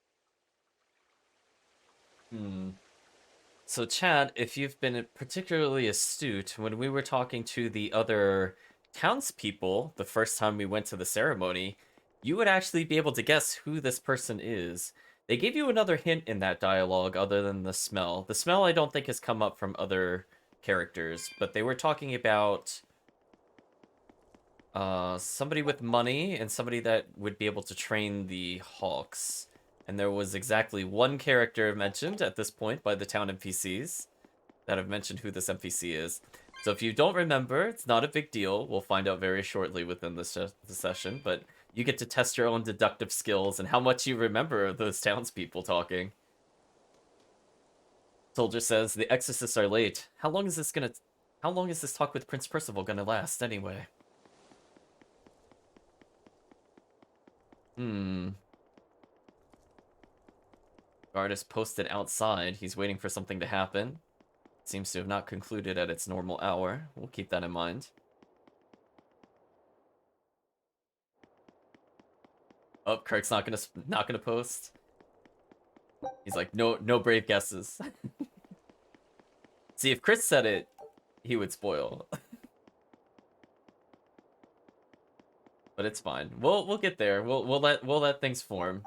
So, Chad, if you've been particularly astute, when we were talking to the other townspeople the first time we went to the ceremony, you would actually be able to guess who this person is. They gave you another hint in that dialogue other than the smell. The smell I don't think has come up from other characters, but they were talking about somebody with money and somebody that would be able to train the hawks. And there was exactly one character mentioned at this point by the town NPCs that have mentioned who this NPC is. So if you don't remember, it's not a big deal. We'll find out very shortly within the session, but you get to test your own deductive skills and how much you remember of those townspeople talking. Soldier says, the exorcists are late. How long is this talk with Prince Percival gonna last anyway? Guard is posted outside. He's waiting for something to happen. Seems to have not concluded at its normal hour. We'll keep that in mind. Oh, Kirk's not gonna post. He's like, no brave guesses. See, if Chris said it, he would spoil. But it's fine. We'll get there. We'll let things form.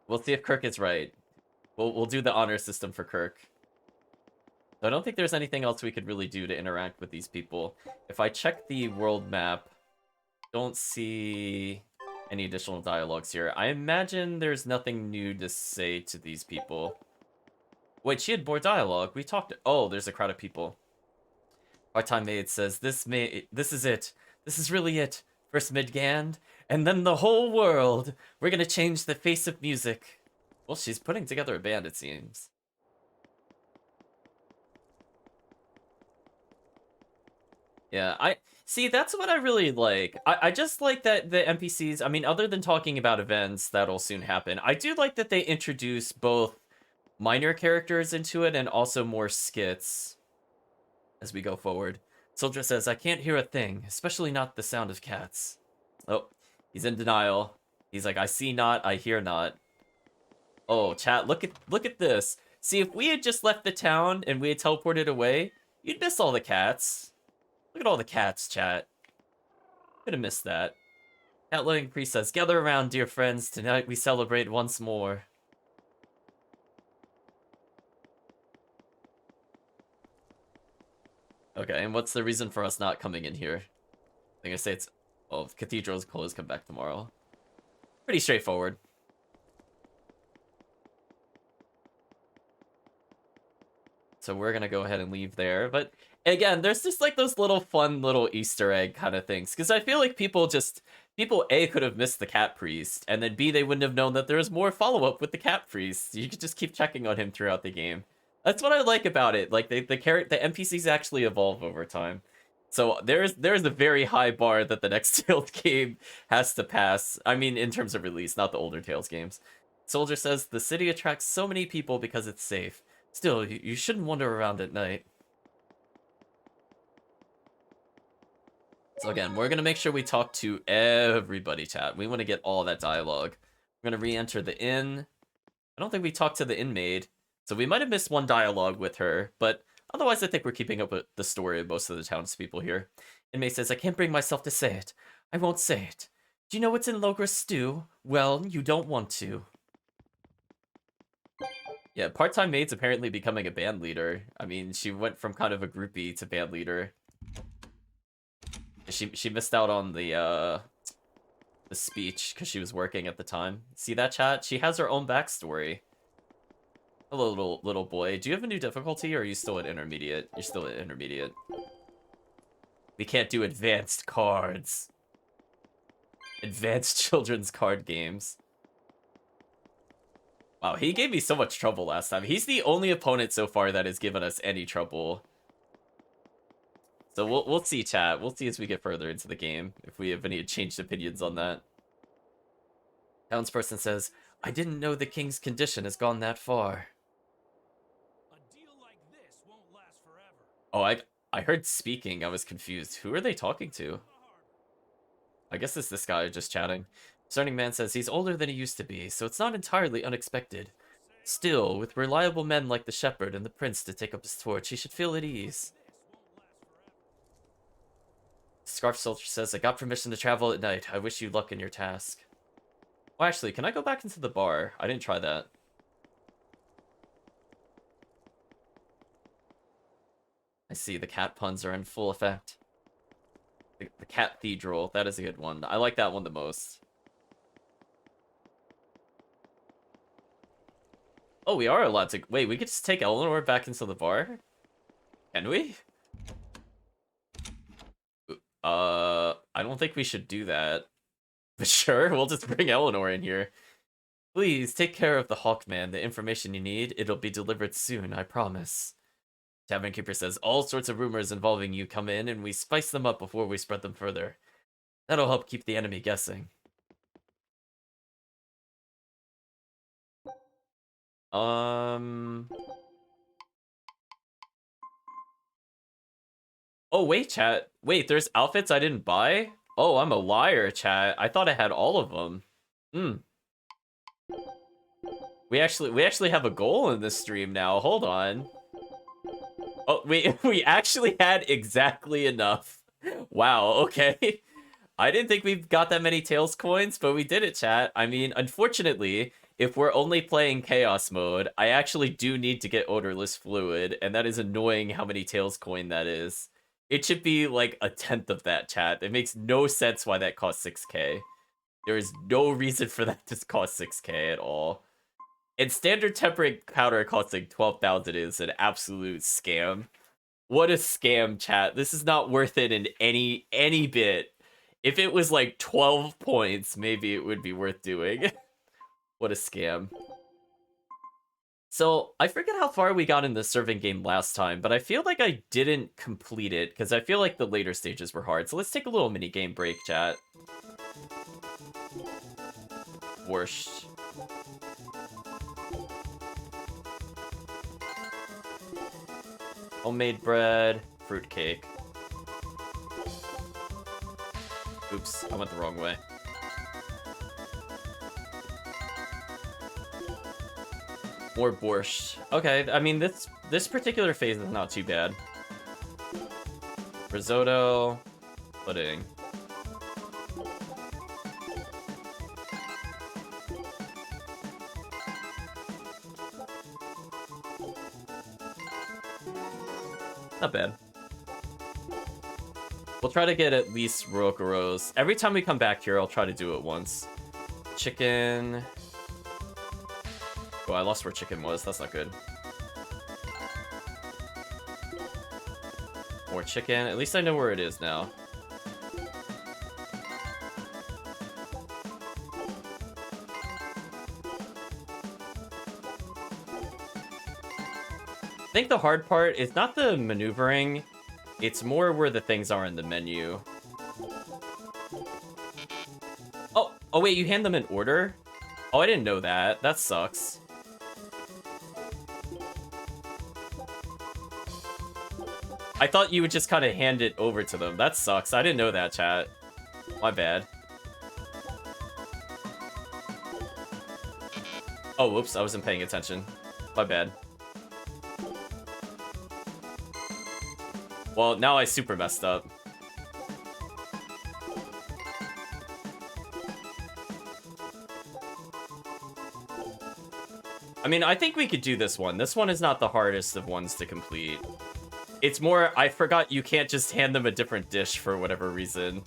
We'll see if Kirk is right. We'll do the honor system for Kirk. So I don't think there's anything else we could really do to interact with these people. If I check the world map, don't see any additional dialogues here. I imagine there's nothing new to say to these people. Wait, she had more dialogue. We talked. Oh, there's a crowd of people. Part-time maid says, this is it. This is really it. First Midgand, and then the whole world. We're gonna change the face of music. Well, she's putting together a band, it seems. Yeah, see, that's what I really like. I just like that the NPCs, I mean, other than talking about events that'll soon happen, I do like that they introduce both minor characters into it and also more skits as we go forward. Soldier says, I can't hear a thing, especially not the sound of cats. Oh, he's in denial. He's like, I see not, I hear not. Oh, chat, look at this. See, if we had just left the town and we had teleported away, you'd miss all the cats. Look at all the cats, chat. Could have missed that. Cat Loving Priest says, gather around, dear friends. Tonight we celebrate once more. Okay, and what's the reason for us not coming in here? I think I say it's... Oh, the cathedral's closed, come back tomorrow. Pretty straightforward. So we're gonna go ahead and leave there, but again, there's just like those little fun little Easter egg kind of things, because I feel like people A, could have missed the cat priest, and then B, they wouldn't have known that there was more follow-up with the cat priest. You could just keep checking on him throughout the game. That's what I like about it. Like the NPCs actually evolve over time. So there's a very high bar that the next Tales game has to pass. I mean, in terms of release, not the older Tales games. Soldier says, the city attracts so many people because it's safe. Still, you shouldn't wander around at night. So again, we're going to make sure we talk to everybody, chat. We want to get all that dialogue. We're going to re-enter the inn. I don't think we talked to the inn maid, so we might have missed one dialogue with her, but otherwise I think we're keeping up with the story of most of the townspeople here. Inmate says, I can't bring myself to say it. I won't say it. Do you know what's in Logres stew? Well, you don't want to. Yeah, part-time maid's apparently becoming a band leader. I mean, she went from kind of a groupie to band leader. She missed out on the speech because she was working at the time. See that, chat? She has her own backstory. Hello, little boy. Do you have a new difficulty, or are you still at intermediate? You're still at intermediate. We can't do advanced cards. Advanced children's card games. Wow, he gave me so much trouble last time. He's the only opponent so far that has given us any trouble. So we'll see, chat. We'll see as we get further into the game if we have any changed opinions on that. Townsperson says, I didn't know the king's condition has gone that far. A deal like this won't last forever. Oh, I heard speaking. I was confused. Who are they talking to? I guess it's this guy just chatting. Starting Man says he's older than he used to be, so it's not entirely unexpected. Still, with reliable men like the Shepherd and the Prince to take up his torch, he should feel at ease. Scarf Soldier says, I got permission to travel at night. I wish you luck in your task. Well, actually, can I go back into the bar? I didn't try that. I see the cat puns are in full effect. The Cathedral, that is a good one. I like that one the most. Oh, we are allowed to... Wait, we could just take Eleanor back into the bar? Can we? I don't think we should do that. But sure, we'll just bring Eleanor in here. Please, take care of the Hawkman. The information you need, it'll be delivered soon, I promise. Tavern Keeper says, all sorts of rumors involving you come in, and we spice them up before we spread them further. That'll help keep the enemy guessing. Oh, wait, chat. Wait, there's outfits I didn't buy? Oh, I'm a liar, chat. I thought I had all of them. We actually have a goal in this stream now. Hold on. Oh, we actually had exactly enough. Wow, okay. I didn't think we've got that many Tails coins, but we did it, chat. I mean, unfortunately, if we're only playing Chaos mode, I actually do need to get Odorless Fluid, and that is annoying how many Tails coin that is. It should be like a tenth of that, chat. It makes no sense why that costs 6k. There is no reason for that to cost 6k at all. And standard temperate powder costing 12,000 is an absolute scam. What a scam, chat. This is not worth it in any bit. If it was like 12 points, maybe it would be worth doing. What a scam. So, I forget how far we got in the serving game last time, but I feel like I didn't complete it, because I feel like the later stages were hard. So let's take a little mini game break, chat. Borscht. Homemade bread, fruitcake. Oops, I went the wrong way. More borscht. Okay, I mean, this particular phase is not too bad. Risotto, pudding. Not bad. We'll try to get at least Rokuros. Every time we come back here, I'll try to do it once. Chicken. Oh, I lost where chicken was. That's not good. More chicken. At least I know where it is now. I think the hard part is not the maneuvering, it's more where the things are in the menu. Oh wait, you hand them in order? Oh, I didn't know that. That sucks. I thought you would just kind of hand it over to them. That sucks. I didn't know that, chat. My bad. Oh, whoops. I wasn't paying attention. My bad. Well, now I super messed up. I mean, I think we could do this one. This one is not the hardest of ones to complete. It's more, I forgot you can't just hand them a different dish for whatever reason.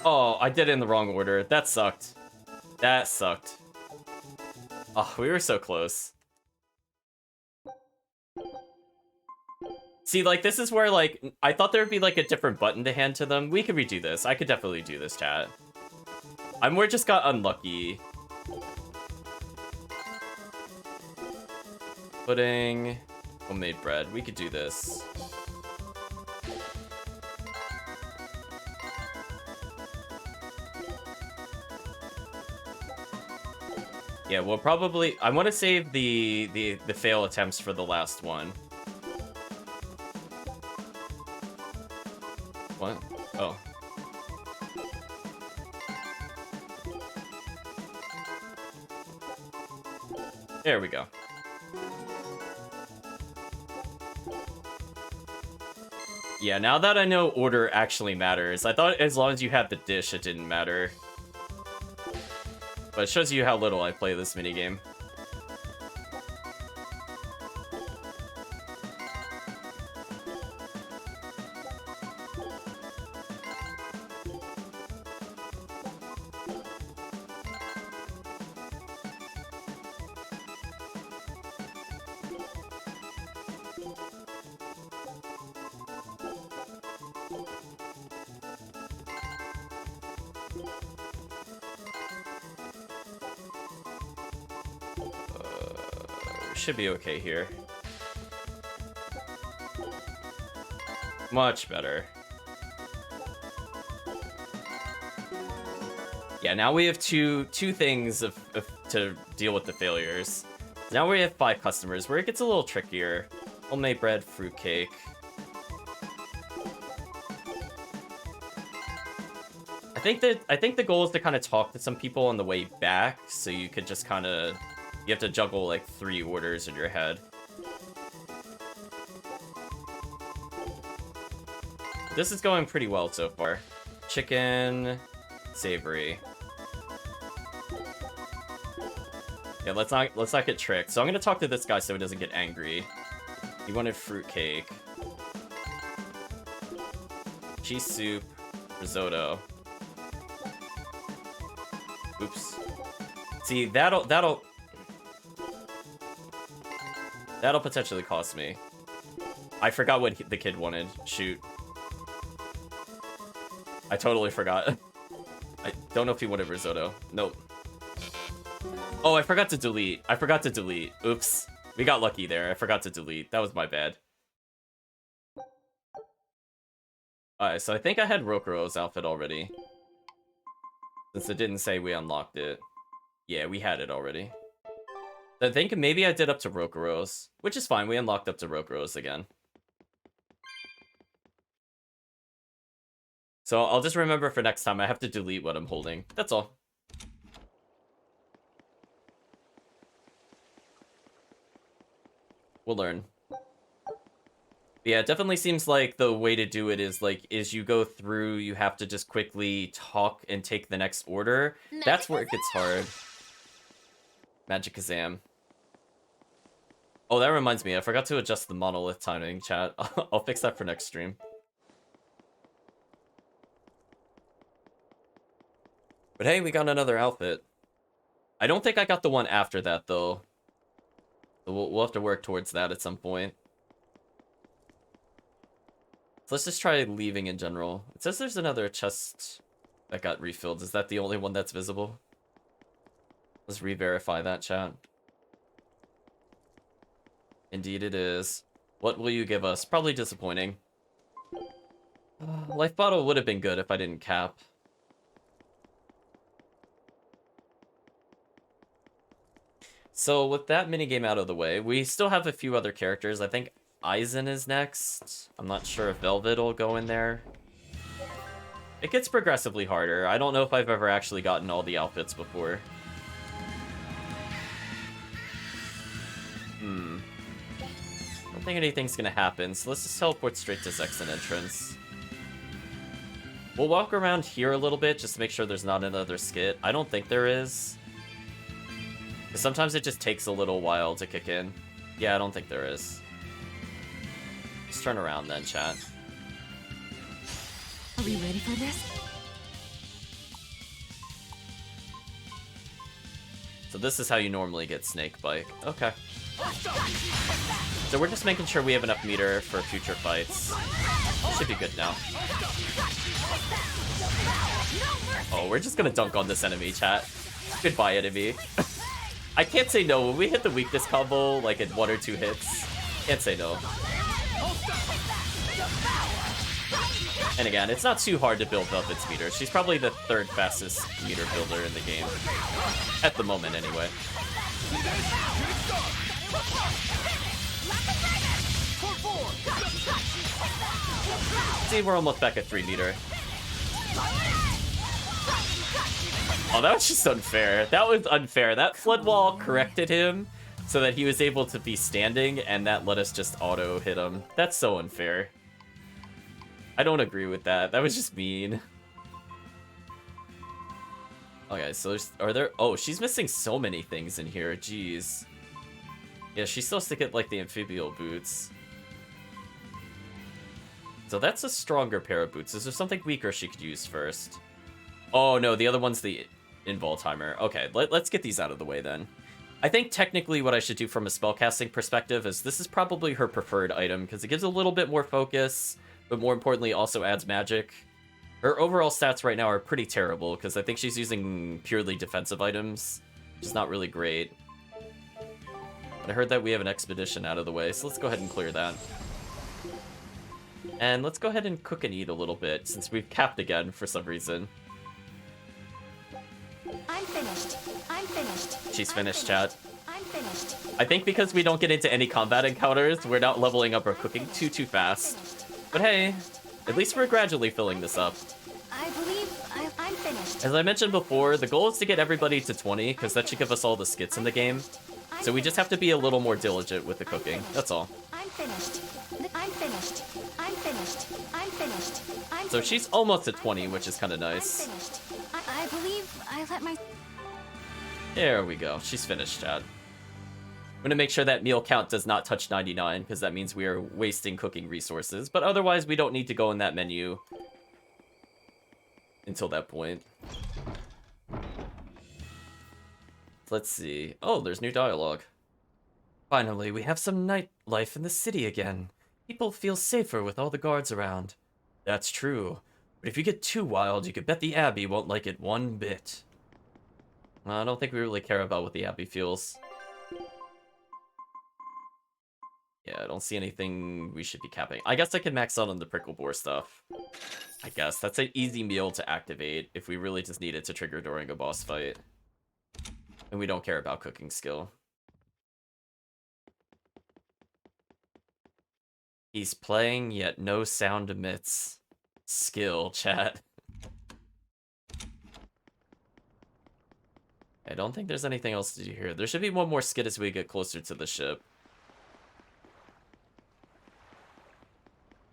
Oh, I did it in the wrong order. That sucked. That sucked. Oh, we were so close. See, like, this is where, like, I thought there would be, like, a different button to hand to them. We could redo this. I could definitely do this, chat. We just got unlucky. Pudding, homemade bread. We could do this. Yeah, we'll probably... I want to save the fail attempts for the last one. What? Oh. There we go. Yeah, now that I know order actually matters. I thought as long as you had the dish, it didn't matter. But it shows you how little I play this minigame. Should be okay here. Much better. Yeah, now we have two things to deal with the failures. Now we have 5 customers, where it gets a little trickier. Homemade bread, fruitcake. I think the goal is to kind of talk to some people on the way back, so you could just kind of... You have to juggle, like, 3 orders in your head. This is going pretty well so far. Chicken, savory. Yeah, let's not get tricked. So I'm gonna talk to this guy so he doesn't get angry. He wanted fruitcake. Cheese soup, risotto. Oops. See, that'll potentially cost me. I forgot what the kid wanted. Shoot. I totally forgot. I don't know if he wanted risotto. Nope. Oh, I forgot to delete. Oops. We got lucky there. I forgot to delete. That was my bad. Alright, so I think I had Rokuro's outfit already. Since it didn't say we unlocked it. Yeah, we had it already. I think maybe I did up to Rokuro's, which is fine. We unlocked up to Rokuro's again. So I'll just remember for next time I have to delete what I'm holding. That's all. We'll learn. Yeah, it definitely seems like the way to do it is you go through, you have to just quickly talk and take the next order. That's where it gets hard. Magicazam. Oh, that reminds me. I forgot to adjust the monolith timing, chat. I'll fix that for next stream. But hey, we got another outfit. I don't think I got the one after that, though. So we'll have to work towards that at some point. So let's just try leaving in general. It says there's another chest that got refilled. Is that the only one that's visible? Let's re-verify that, chat. Indeed it is. What will you give us? Probably disappointing. Life bottle would have been good if I didn't cap. So with that minigame out of the way, we still have a few other characters. I think Aizen is next. I'm not sure if Velvet will go in there. It gets progressively harder. I don't know if I've ever actually gotten all the outfits before. I don't think anything's gonna happen, so let's just teleport straight to Zexan entrance. We'll walk around here a little bit just to make sure there's not another skit. I don't think there is. Because sometimes it just takes a little while to kick in. Yeah, I don't think there is. Let's turn around then, chat. Are we ready for this? So this is how you normally get Snake Bike. Okay. So we're just making sure we have enough meter for future fights. Should be good now. Oh, we're just gonna dunk on this enemy, chat. Goodbye, enemy. I can't say no. When we hit the weakness combo, like in 1 or 2 hits, can't say no. And again, it's not too hard to build up its meter. She's probably the 3rd fastest meter builder in the game. At the moment, anyway. See, we're almost back at 3 meter. Oh, that was just unfair. That was unfair. That flood wall corrected him so that he was able to be standing, and that let us just auto hit him. That's so unfair. I don't agree with that. That was just mean. Okay, so are there... Oh, she's missing so many things in here. Jeez. Yeah, she's supposed to get, like, the amphibial boots. So that's a stronger pair of boots. Is there something weaker she could use first? Oh, no, the other one's the invul timer. Okay, let's get these out of the way, then. I think technically what I should do from a spellcasting perspective is this is probably her preferred item, because it gives a little bit more focus, but more importantly also adds magic. Her overall stats right now are pretty terrible, because I think she's using purely defensive items, which is not really great. But I heard that we have an expedition out of the way, so let's go ahead and clear that. And let's go ahead and cook and eat a little bit, since we've capped again for some reason. I'm finished. I'm finished. She's finished, chat. I'm finished. I think because we don't get into any combat encounters, we're not leveling up our cooking too fast. But hey, at least we're gradually filling this up. I believe I'm finished. As I mentioned before, the goal is to get everybody to 20, because that should give us all the skits in the game. So we just have to be a little more diligent with the cooking, that's all. I'm finished. I'm finished. I'm finished. I'm finished. I'm So she's almost at 20, which is kind of nice. I believe I let my... There we go. She's finished, chat. I'm going to make sure that meal count does not touch 99, because that means we are wasting cooking resources. But otherwise, we don't need to go in that menu until that point. Let's see. Oh, there's new dialogue. Finally, we have some nightlife in the city again. People feel safer with all the guards around. That's true. But if you get too wild, you could bet the Abbey won't like it one bit. I don't think we really care about what the Abbey feels. Yeah, I don't see anything we should be capping. I guess I can max out on the prickle boar stuff. I guess that's an easy meal to activate if we really just need it to trigger during a boss fight. And we don't care about cooking skill. He's playing, yet no sound emits. Skill, chat. I don't think there's anything else to do here. There should be one more skit as we get closer to the ship.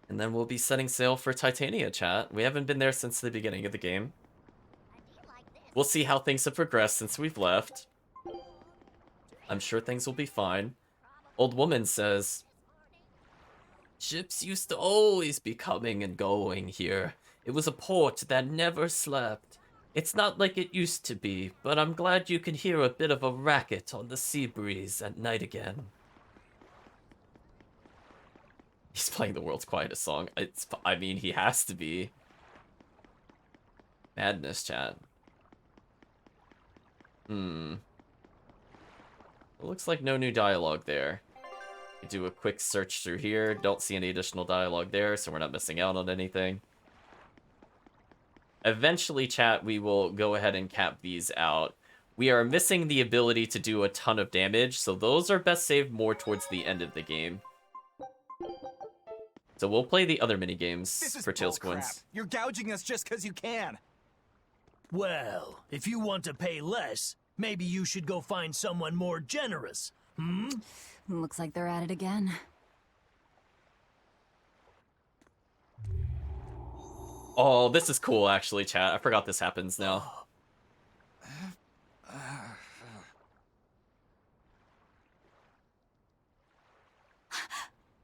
And then we'll be setting sail for Titania, chat. We haven't been there since the beginning of the game. We'll see how things have progressed since we've left. I'm sure things will be fine. Old woman says, ships used to always be coming and going here. It was a port that never slept. It's not like it used to be, but I'm glad you can hear a bit of a racket on the sea breeze at night again. He's playing the world's quietest song. I mean, he has to be. Madness, chat. It looks like no new dialogue there. We do a quick search through here. Don't see any additional dialogue there, so we're not missing out on anything. Eventually, chat, we will go ahead and cap these out. We are missing the ability to do a ton of damage, so those are best saved more towards the end of the game. So we'll play the other minigames for Tails Coins. You're gouging us just because you can. Well, if you want to pay less, maybe you should go find someone more generous. Looks like they're at it again. Oh, this is cool, actually, chat. I forgot this happens now.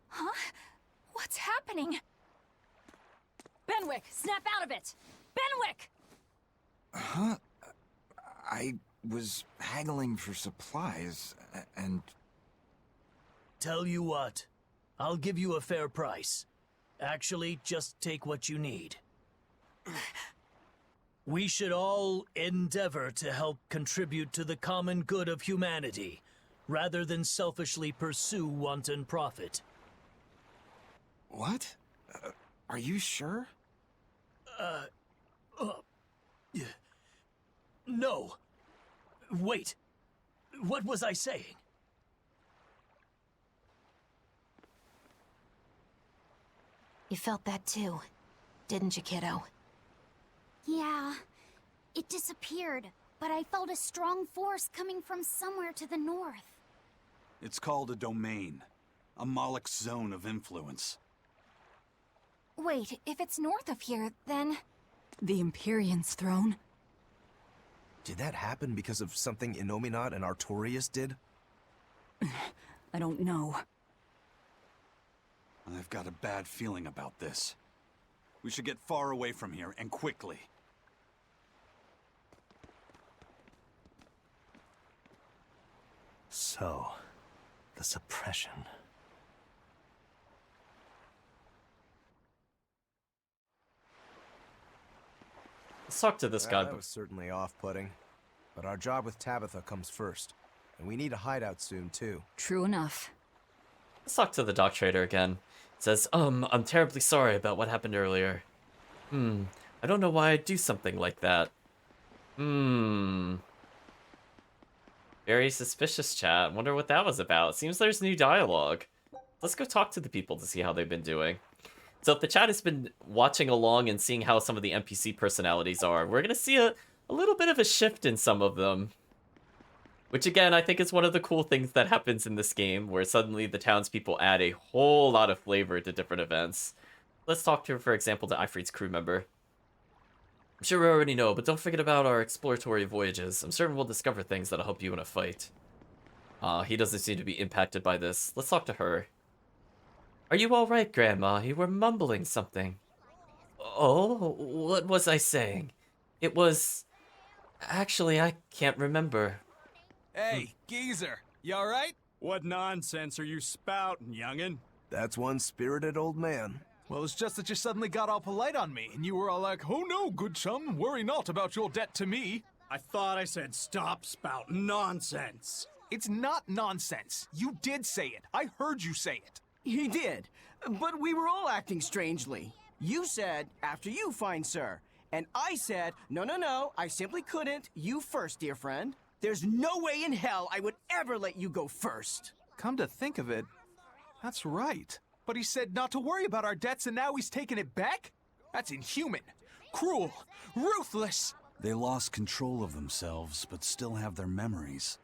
Huh? What's happening? Benwick, snap out of it! Benwick! Huh? was haggling for supplies, and... Tell you what, I'll give you a fair price. Actually, just take what you need. We should all endeavor to help contribute to the common good of humanity, rather than selfishly pursue wanton profit. What? Are you sure? No. Wait. What was I saying? You felt that too, didn't you, kiddo? Yeah, it disappeared, but I felt a strong force coming from somewhere to the north. It's called a domain. A Moloch's zone of influence. Wait, if it's north of here, then... The Empyrean's throne? Did that happen because of something Innominat and Artorias did? I don't know. I've got a bad feeling about this. We should get far away from here, and quickly. So, the suppression. Let's talk to this guy. That was certainly off-putting. But our job with Tabitha comes first. And we need a hideout soon, too. True enough. Let's talk to the dock trader again. It says, I'm terribly sorry about what happened earlier. I don't know why I'd do something like that. Very suspicious, chat. Wonder what that was about. Seems there's new dialogue. Let's go talk to the people to see how they've been doing. So if the chat has been watching along and seeing how some of the NPC personalities are, we're going to see a little bit of a shift in some of them. Which again, I think is one of the cool things that happens in this game, where suddenly the townspeople add a whole lot of flavor to different events. Let's talk to, for example, to Ifrit's crew member. I'm sure we already know, but don't forget about our exploratory voyages. I'm certain we'll discover things that'll help you in a fight. He doesn't seem to be impacted by this. Let's talk to her. Are you alright, Grandma? You were mumbling something. Oh, what was I saying? It was... Actually, I can't remember. Hey, geezer, you alright? What nonsense are you spouting, youngin'? That's one spirited old man. Well, it's just that you suddenly got all polite on me, and you were all like, oh no, good chum, worry not about your debt to me. I thought I said stop spouting nonsense. It's not nonsense. You did say it. I heard you say it. He did, but we were all acting strangely. You said, after you, fine sir. And I said, no, I simply couldn't. You first, dear friend. There's no way in hell I would ever let you go first. Come to think of it, that's right. But he said not to worry about our debts, and now he's taking it back? That's inhuman, cruel, ruthless. They lost control of themselves, but still have their memories.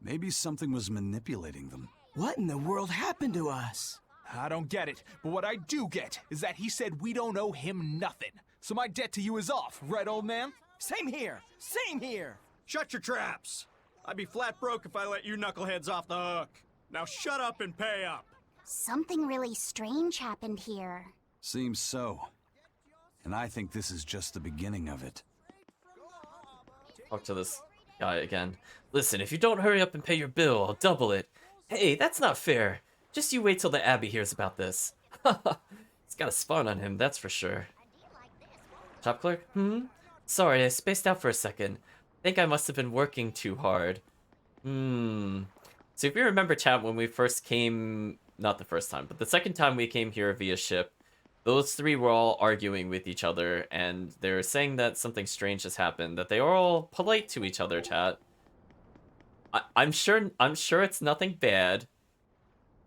Maybe something was manipulating them. What in the world happened to us? I don't get it, but what I do get is that he said we don't owe him nothing. So my debt to you is off, right, old man? Same here, same here. Shut your traps. I'd be flat broke if I let you knuckleheads off the hook. Now shut up and pay up. Something really strange happened here. Seems so. And I think this is just the beginning of it. Talk to this guy again. Listen, if you don't hurry up and pay your bill, I'll double it. Hey, that's not fair. Just you wait till the Abbey hears about this. It's got a spawn on him, that's for sure. Shop clerk? Sorry, I spaced out for a second. Think I must have been working too hard. So if you remember, chat, when we first came, not the first time, but the second time we came here via ship, those three were all arguing with each other, and they're saying that something strange has happened, that they are all polite to each other, chat. I'm sure it's nothing bad.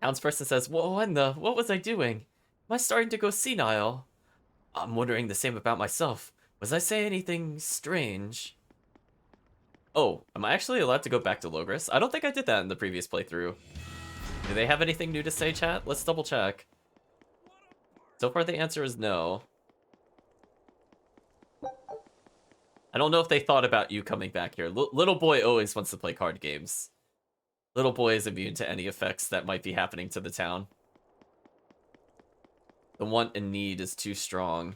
Townsperson says, what was I doing? Am I starting to go senile? I'm wondering the same about myself. Was I saying anything strange? Oh, am I actually allowed to go back to Logris? I don't think I did that in the previous playthrough. Do they have anything new to say, chat? Let's double check. So far the answer is no. I don't know if they thought about you coming back here. Little boy always wants to play card games. Little boy is immune to any effects that might be happening to the town. The want and need is too strong.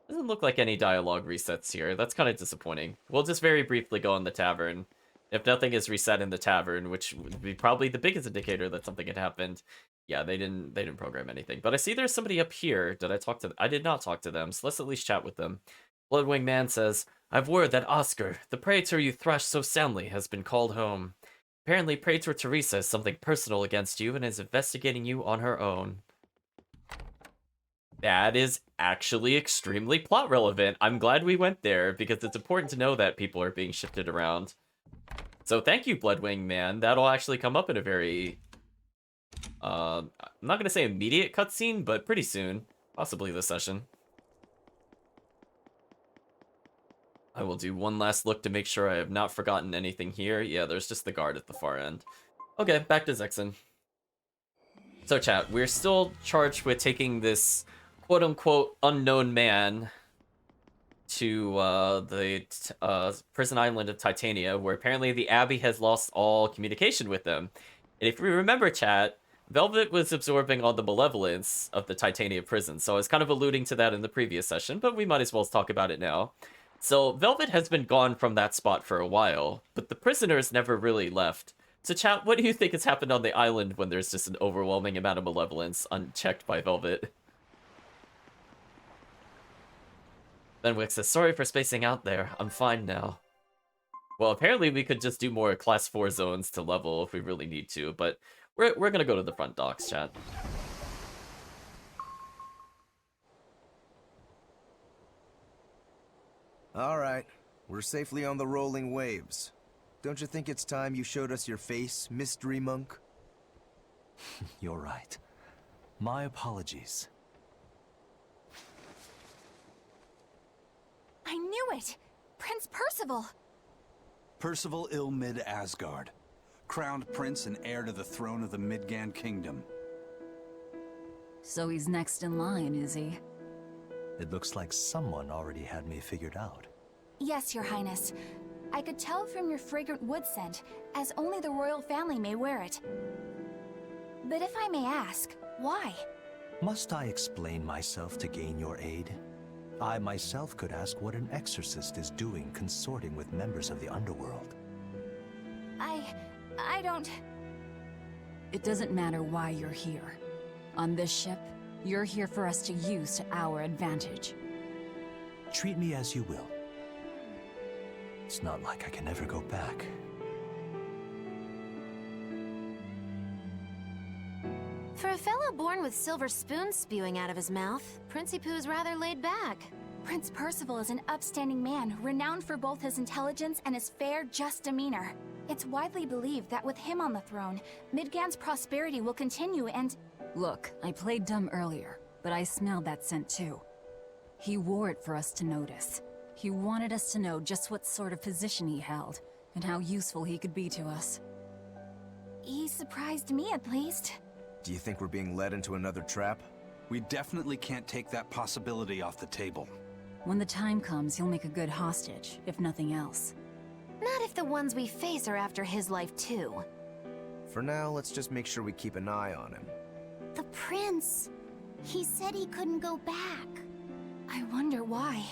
Doesn't look like any dialogue resets here. That's kind of disappointing. We'll just very briefly go in the tavern. If nothing is reset in the tavern, which would be probably the biggest indicator that something had happened, yeah, they didn't program anything. But I see there's somebody up here. Did I talk to them? I did not talk to them, so let's at least chat with them. Bloodwing Man says, I've word that Oscar, the praetor you thrashed so soundly, has been called home. Apparently, Praetor Teresa has something personal against you and is investigating you on her own. That is actually extremely plot relevant. I'm glad we went there, because it's important to know that people are being shifted around. So thank you, Bloodwing Man. That'll actually come up in a very... I'm not going to say immediate cutscene, but pretty soon. Possibly this session. I will do one last look to make sure I have not forgotten anything here. Yeah, there's just the guard at the far end. Okay, back to Zexen. So chat, we're still charged with taking this quote-unquote unknown man to the prison island of Titania, where apparently the Abbey has lost all communication with them. And if we remember, chat, Velvet was absorbing all the malevolence of the Titania prison, so I was kind of alluding to that in the previous session, but we might as well talk about it now. So Velvet has been gone from that spot for a while, but the prisoners never really left. So chat, what do you think has happened on the island when there's just an overwhelming amount of malevolence unchecked by Velvet? Benwick says, sorry for spacing out there. I'm fine now. Well, apparently we could just do more class 4 zones to level if we really need to, but we're gonna go to the front docks, chat. All right, we're safely on the rolling waves. Don't you think it's time you showed us your face, Mystery Monk? You're right. My apologies. I knew it! Prince Percival! Percival Ilmid Asgard, crowned prince and heir to the throne of the Midgand Kingdom. So he's next in line, is he? It looks like someone already had me figured out. Yes, Your Highness. I could tell from your fragrant wood scent, as only the royal family may wear it. But if I may ask, why? Must I explain myself to gain your aid? I myself could ask what an exorcist is doing consorting with members of the underworld. I don't... It doesn't matter why you're here. On this ship, you're here for us to use to our advantage. Treat me as you will. It's not like I can ever go back. For a fellow born with silver spoons spewing out of his mouth, Princey Pooh's rather laid back. Prince Percival is an upstanding man, renowned for both his intelligence and his fair, just demeanor. It's widely believed that with him on the throne, Midgand's prosperity will continue and... Look, I played dumb earlier, but I smelled that scent too. He wore it for us to notice. He wanted us to know just what sort of position he held, and how useful he could be to us. He surprised me, at least. Do you think we're being led into another trap? We definitely can't take that possibility off the table. When the time comes, he'll make a good hostage, if nothing else. Not if the ones we face are after his life too. For now, let's just make sure we keep an eye on him. The prince. He said he couldn't go back. I wonder why.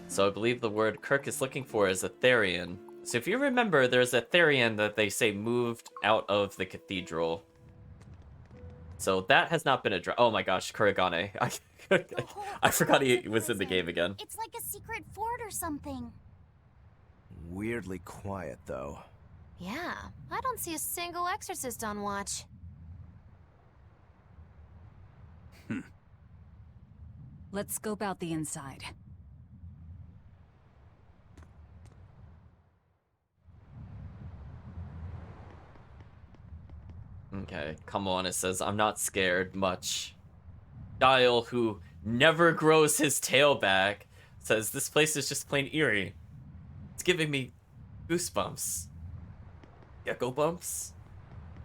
So I believe the word Kirk is looking for is Aetherian. So if you remember, there's a Aetherian that they say moved out of the cathedral. So that has not been addressed. Oh my gosh, Kuragane. I forgot he was in the game again. It's like a secret fort or something. Weirdly quiet, though. Yeah, I don't see a single exorcist on watch. Let's scope out the inside. Okay, come on, it says, I'm not scared much. Dial, who never grows his tail back, says, this place is just plain eerie. It's giving me goosebumps. Gecko bumps?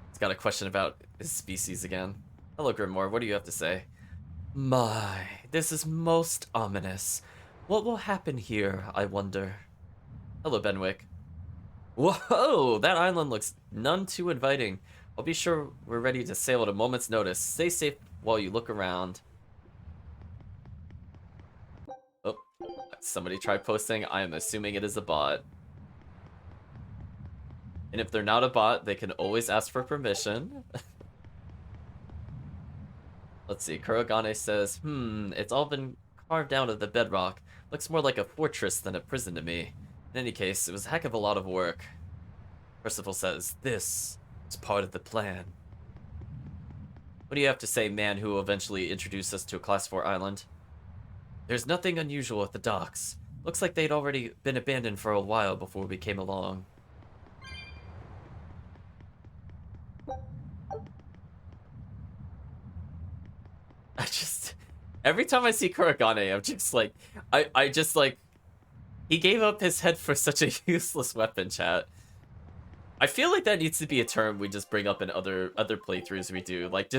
It's got a question about his species again. Hello, Grimoire, what do you have to say? My, this is most ominous. What will happen here, I wonder? Hello, Benwick. Whoa, that island looks none too inviting. I'll be sure we're ready to sail at a moment's notice. Stay safe while you look around. Oh, somebody tried posting. I am assuming it is a bot. And if they're not a bot, they can always ask for permission. Let's see, Kurogane says, it's all been carved out of the bedrock. Looks more like a fortress than a prison to me. In any case, it was a heck of a lot of work. Percival says, this is part of the plan. What do you have to say, man who will eventually introduce us to a Class 4 island? There's nothing unusual at the docks. Looks like they'd already been abandoned for a while before we came along. Every time I see Kurogane, I'm just like, I just like, he gave up his head for such a useless weapon, chat. I feel like that needs to be a term we just bring up in other playthroughs we do. Like,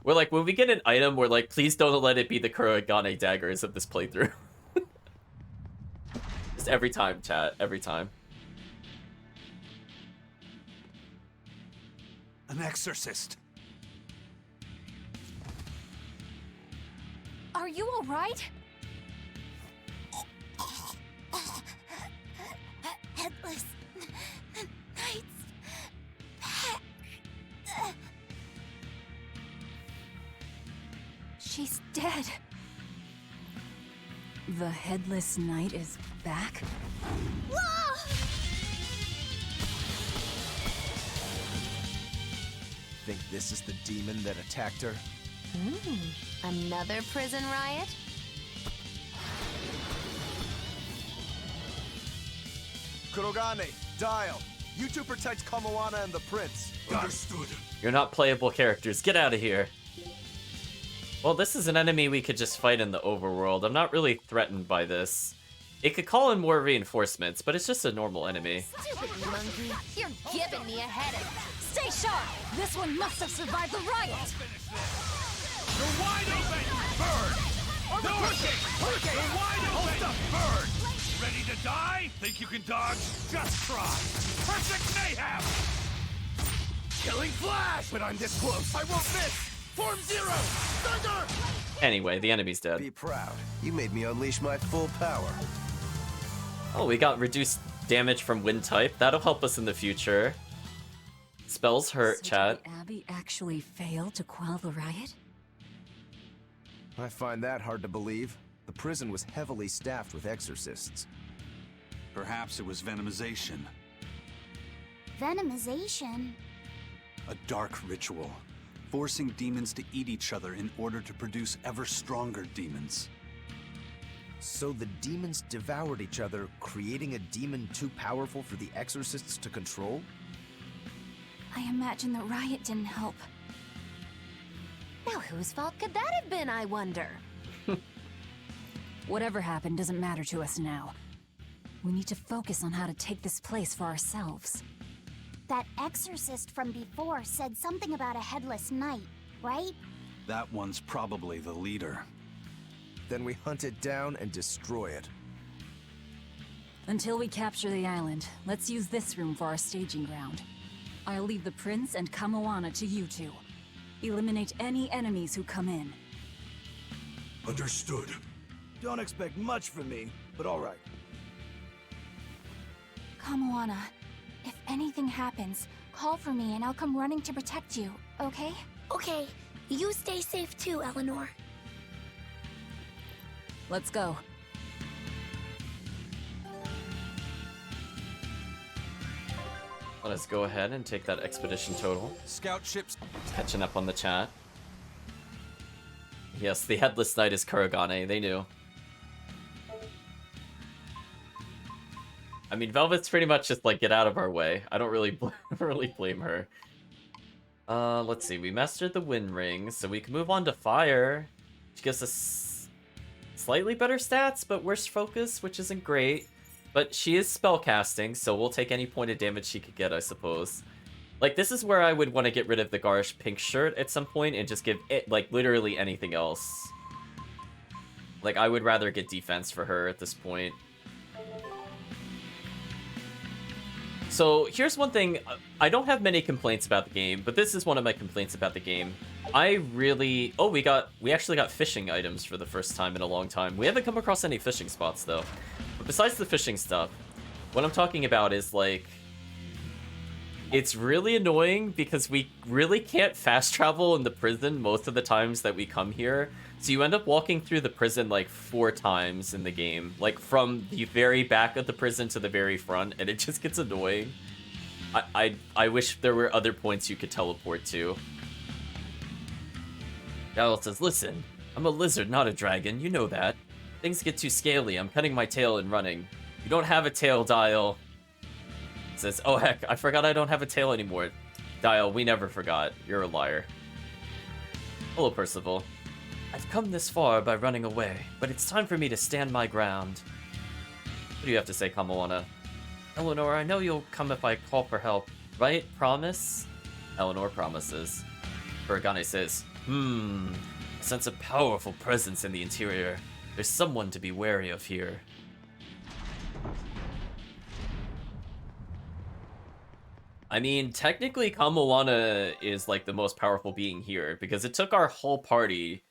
we're like, when we get an item, we're like, please don't let it be the Kurogane daggers of this playthrough. Just every time, chat, every time. An exorcist. Are you all right? Headless Knight's back. She's dead. The Headless Knight is back? Whoa! Think this is the demon that attacked her? Another prison riot? Kurogane, Dial. You two protect Kamoana and the prince. Understood. You're not playable characters. Get out of here. Well, this is an enemy we could just fight in the overworld. I'm not really threatened by this. It could call in more reinforcements, but it's just a normal enemy. Stupid monkey, you're giving me a headache. Stay sharp! This one must have survived the riot! You're wide open! Bird! Hurricane! You're wide open! Bird! Ready to die? Think you can dodge? Just try! Perfect mayhem! Killing flash! But I'm this close! I won't miss! Form zero! Thunder! Anyway, the enemy's dead. Be proud. You made me unleash my full power. Oh, we got reduced damage from wind type. That'll help us in the future. Spells hurt, chat. Did the Abbey actually fail to quell the riot? I find that hard to believe. The prison was heavily staffed with exorcists. Perhaps it was venomization. Venomization? A dark ritual, forcing demons to eat each other in order to produce ever stronger demons. So the demons devoured each other, creating a demon too powerful for the exorcists to control? I imagine the riot didn't help. Now whose fault could that have been, I wonder? Whatever happened doesn't matter to us now. We need to focus on how to take this place for ourselves. That exorcist from before said something about a headless knight, right? That one's probably the leader. Then we hunt it down and destroy it. Until we capture the island, let's use this room for our staging ground. I'll leave the prince and Kamoana to you two. Eliminate any enemies who come in. Understood. Don't expect much from me, but all right. Kamoana, if anything happens, call for me and I'll come running to protect you, okay? Okay, you stay safe too, Eleanor. Let's go. Let us go ahead and take that expedition total. Scout ships. Catching up on the chat. Yes, the Headless Knight is Kurogane. They knew. I mean, Velvet's pretty much just like, get out of our way. I don't really, really blame her. Let's see. We mastered the Wind Ring, so we can move on to Fire. Which gives us slightly better stats, but worse focus, which isn't great. But she is spellcasting, so we'll take any point of damage she could get, I suppose. Like, this is where I would want to get rid of the Garsh pink shirt at some point and just give it, like, literally anything else. Like, I would rather get defense for her at this point. So here's one thing. I don't have many complaints about the game, but this is one of my complaints about the game. I really... Oh, we actually got fishing items for the first time in a long time. We haven't come across any fishing spots, though. But besides the fishing stuff, what I'm talking about is, like... It's really annoying because we really can't fast travel in the prison most of the times that we come here. So you end up walking through the prison like 4 times in the game. Like from the very back of the prison to the very front, and it just gets annoying. I wish there were other points you could teleport to. Dial says, listen, I'm a lizard, not a dragon, you know that. Things get too scaly, I'm cutting my tail and running. You don't have a tail, Dial. Says, oh heck, I forgot I don't have a tail anymore. Dial, we never forgot. You're a liar. Hello, Percival. I've come this far by running away, but it's time for me to stand my ground. What do you have to say, Kamawana? Eleanor, I know you'll come if I call for help, right? Promise? Eleanor promises. Burgane says, I sense a powerful presence in the interior. There's someone to be wary of here. I mean, technically Kamawana is like the most powerful being here because it took our whole party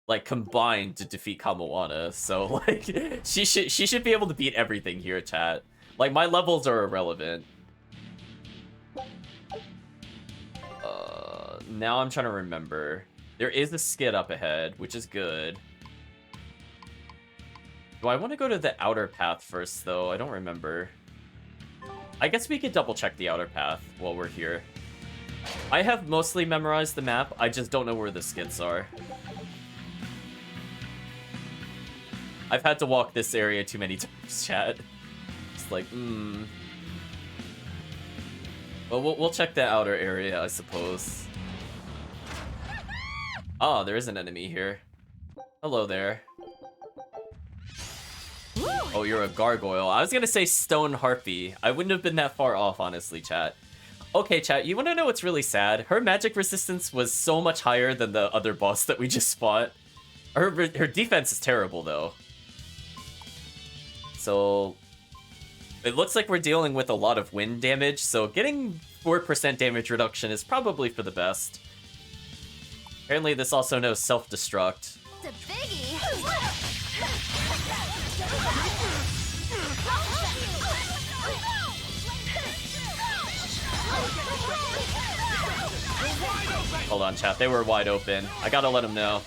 like combined to defeat Kamawana. So like she should be able to beat everything here, chat. Like my levels are irrelevant. Now I'm trying to remember. There is a skid up ahead, which is good. Do I want to go to the outer path first though? I don't remember. I guess we could double check the outer path while we're here. I have mostly memorized the map, I just don't know where the skids are. I've had to walk this area too many times, chat. It's like, Well, we'll check the outer area, I suppose. Oh, there is an enemy here. Hello there. Oh, you're a gargoyle. I was gonna say stone harpy. I wouldn't have been that far off, honestly, chat. Okay, chat, you wanna know what's really sad? Her magic resistance was so much higher than the other boss that we just fought. Her defense is terrible, though. So, it looks like we're dealing with a lot of wind damage, so getting 4% damage reduction is probably for the best. Apparently, this also knows self-destruct. It's a biggie. Hold on, chat. They were wide open. I gotta let them know.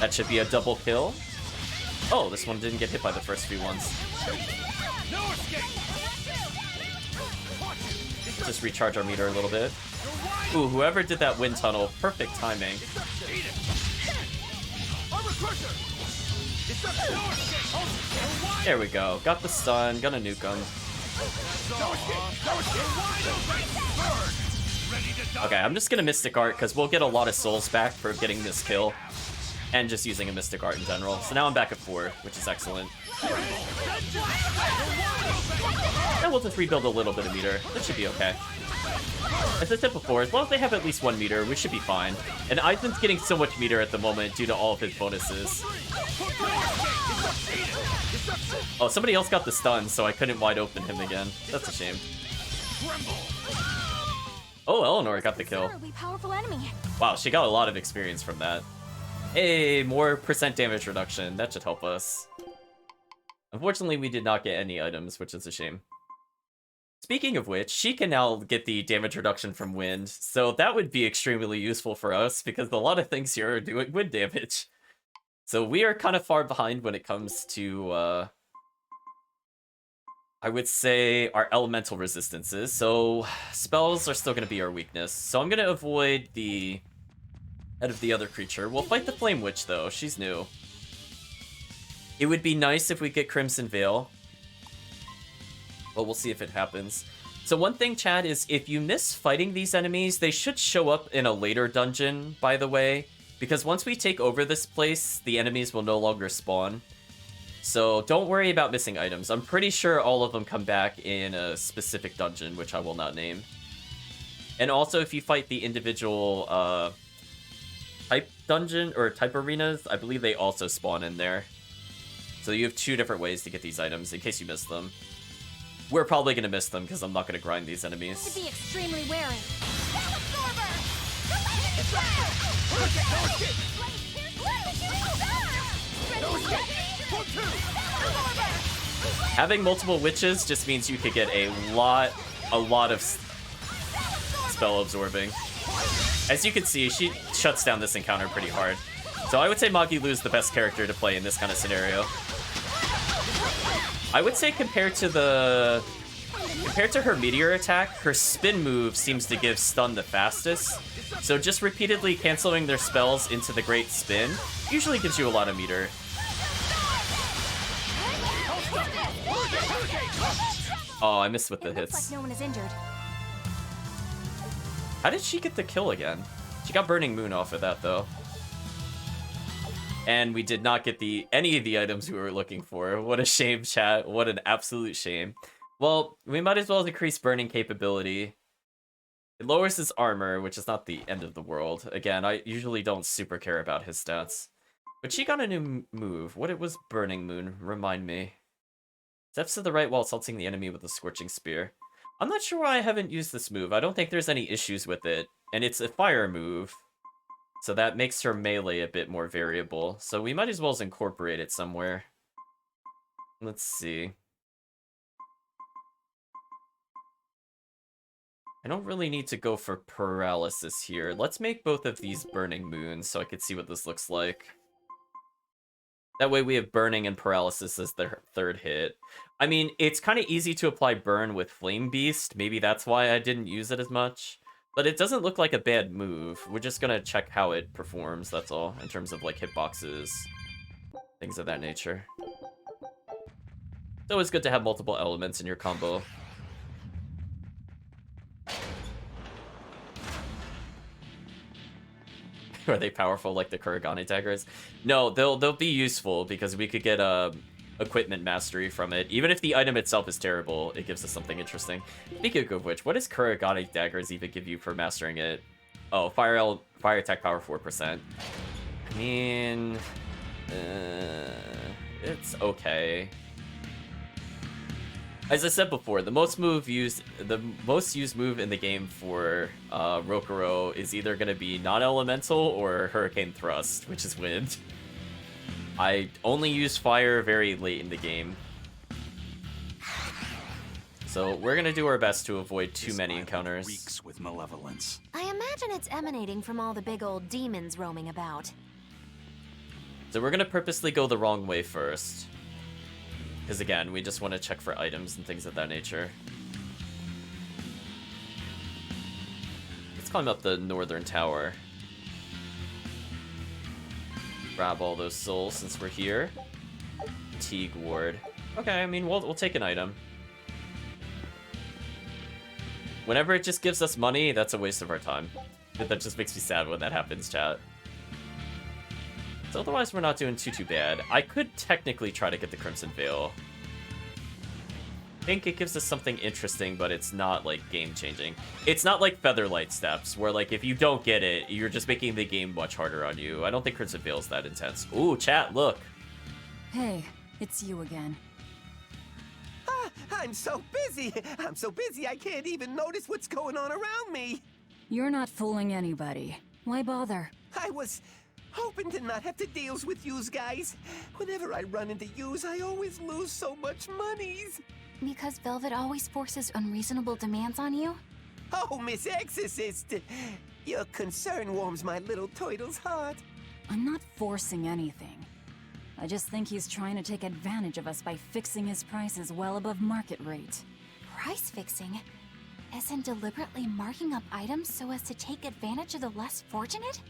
That should be a double kill. Oh, this one didn't get hit by the first few ones. Just recharge our meter a little bit. Ooh, whoever did that wind tunnel, perfect timing. There we go. Got the stun, gonna nuke him. Okay, I'm just gonna Mystic Art because we'll get a lot of souls back for getting this kill. And just using a Mystic Art in general. So now I'm back at 4, which is excellent. And we'll just rebuild a little bit of meter. That should be okay. As I said before, as long as they have at least 1 meter, we should be fine. And Aizen's getting so much meter at the moment due to all of his bonuses. Oh, somebody else got the stun, so I couldn't wide open him again. That's a shame. Oh, Eleanor got the kill. Wow, she got a lot of experience from that. Hey, more % damage reduction. That should help us. Unfortunately, we did not get any items, which is a shame. Speaking of which, she can now get the damage reduction from wind, so that would be extremely useful for us, because a lot of things here are doing wind damage. So we are kind of far behind when it comes to, I would say, our elemental resistances, so spells are still going to be our weakness. So I'm going to avoid the head of the other creature. We'll fight the Flame Witch, though. She's new. It would be nice if we get Crimson Veil, but we'll see if it happens. So one thing, chat, is if you miss fighting these enemies, they should show up in a later dungeon, by the way, because once we take over this place, the enemies will no longer spawn. So don't worry about missing items. I'm pretty sure all of them come back in a specific dungeon, which I will not name. And also, if you fight the individual type dungeon or type arenas, I believe they also spawn in there. So you have 2 different ways to get these items, in case you missed them. We're probably going to miss them, because I'm not going to grind these enemies. To be extremely wary. Having multiple witches just means you could get a lot of spell absorbing. As you can see, she shuts down this encounter pretty hard. So I would say Magilu is the best character to play in this kind of scenario. I would say compared to her meteor attack, her spin move seems to give stun the fastest. So just repeatedly canceling their spells into the great spin usually gives you a lot of meter. Oh, I missed with the hits. Looks like no one is injured. How did she get the kill again? She got Burning Moon off of that, though. And we did not get any of the items we were looking for. What a shame, chat. What an absolute shame. Well, we might as well decrease burning capability. It lowers his armor, which is not the end of the world. Again, I usually don't super care about his stats. But she got a new move. What it was Burning Moon? Remind me. Steps to the right while assaulting the enemy with a Scorching Spear. I'm not sure why I haven't used this move. I don't think there's any issues with it. And it's a fire move. So that makes her melee a bit more variable. So we might as well incorporate it somewhere. Let's see. I don't really need to go for paralysis here. Let's make both of these Burning Moons so I can see what this looks like. That way we have Burning and Paralysis as their 3rd hit. I mean, it's kind of easy to apply Burn with Flame Beast. Maybe that's why I didn't use it as much. But it doesn't look like a bad move. We're just gonna check how it performs, that's all, in terms of like hitboxes, things of that nature. It's always good to have multiple elements in your combo. Are they powerful like the Kuragane daggers? No, they'll be useful because we could get equipment mastery from it. Even if the item itself is terrible, it gives us something interesting. Speaking of which, what does Kuragane daggers even give you for mastering it? Oh, fire attack power 4%. I mean, it's okay. As I said before, the most used move in the game for Rokuro is either going to be non-elemental or Hurricane Thrust, which is wind. I only use fire very late in the game. So we're going to do our best to avoid too many encounters. Reeks with malevolence. I imagine it's emanating from all the big old demons roaming about. So we're going to purposely go the wrong way first. Because again, we just want to check for items and things of that nature. Let's climb up the northern tower. Grab all those souls since we're here. Teague Ward. Okay, I mean, we'll take an item. Whenever it just gives us money, that's a waste of our time. That just makes me sad when that happens, chat. So otherwise, we're not doing too bad. I could technically try to get the Crimson Veil. I think it gives us something interesting, but it's not, like, game-changing. It's not like Featherlight Steps, where, like, if you don't get it, you're just making the game much harder on you. I don't think Crimson Veil's that intense. Ooh, chat, look! Hey, it's you again. I'm so busy! I'm so busy I can't even notice what's going on around me! You're not fooling anybody. Why bother? I was hoping to not have to deal with yous guys. Whenever I run into yous, I always lose so much monies. Because Velvet always forces unreasonable demands on you? Oh, Miss Exorcist! Your concern warms my little turtle's heart. I'm not forcing anything. I just think he's trying to take advantage of us by fixing his prices well above market rate. Price fixing? As in deliberately marking up items so as to take advantage of the less fortunate?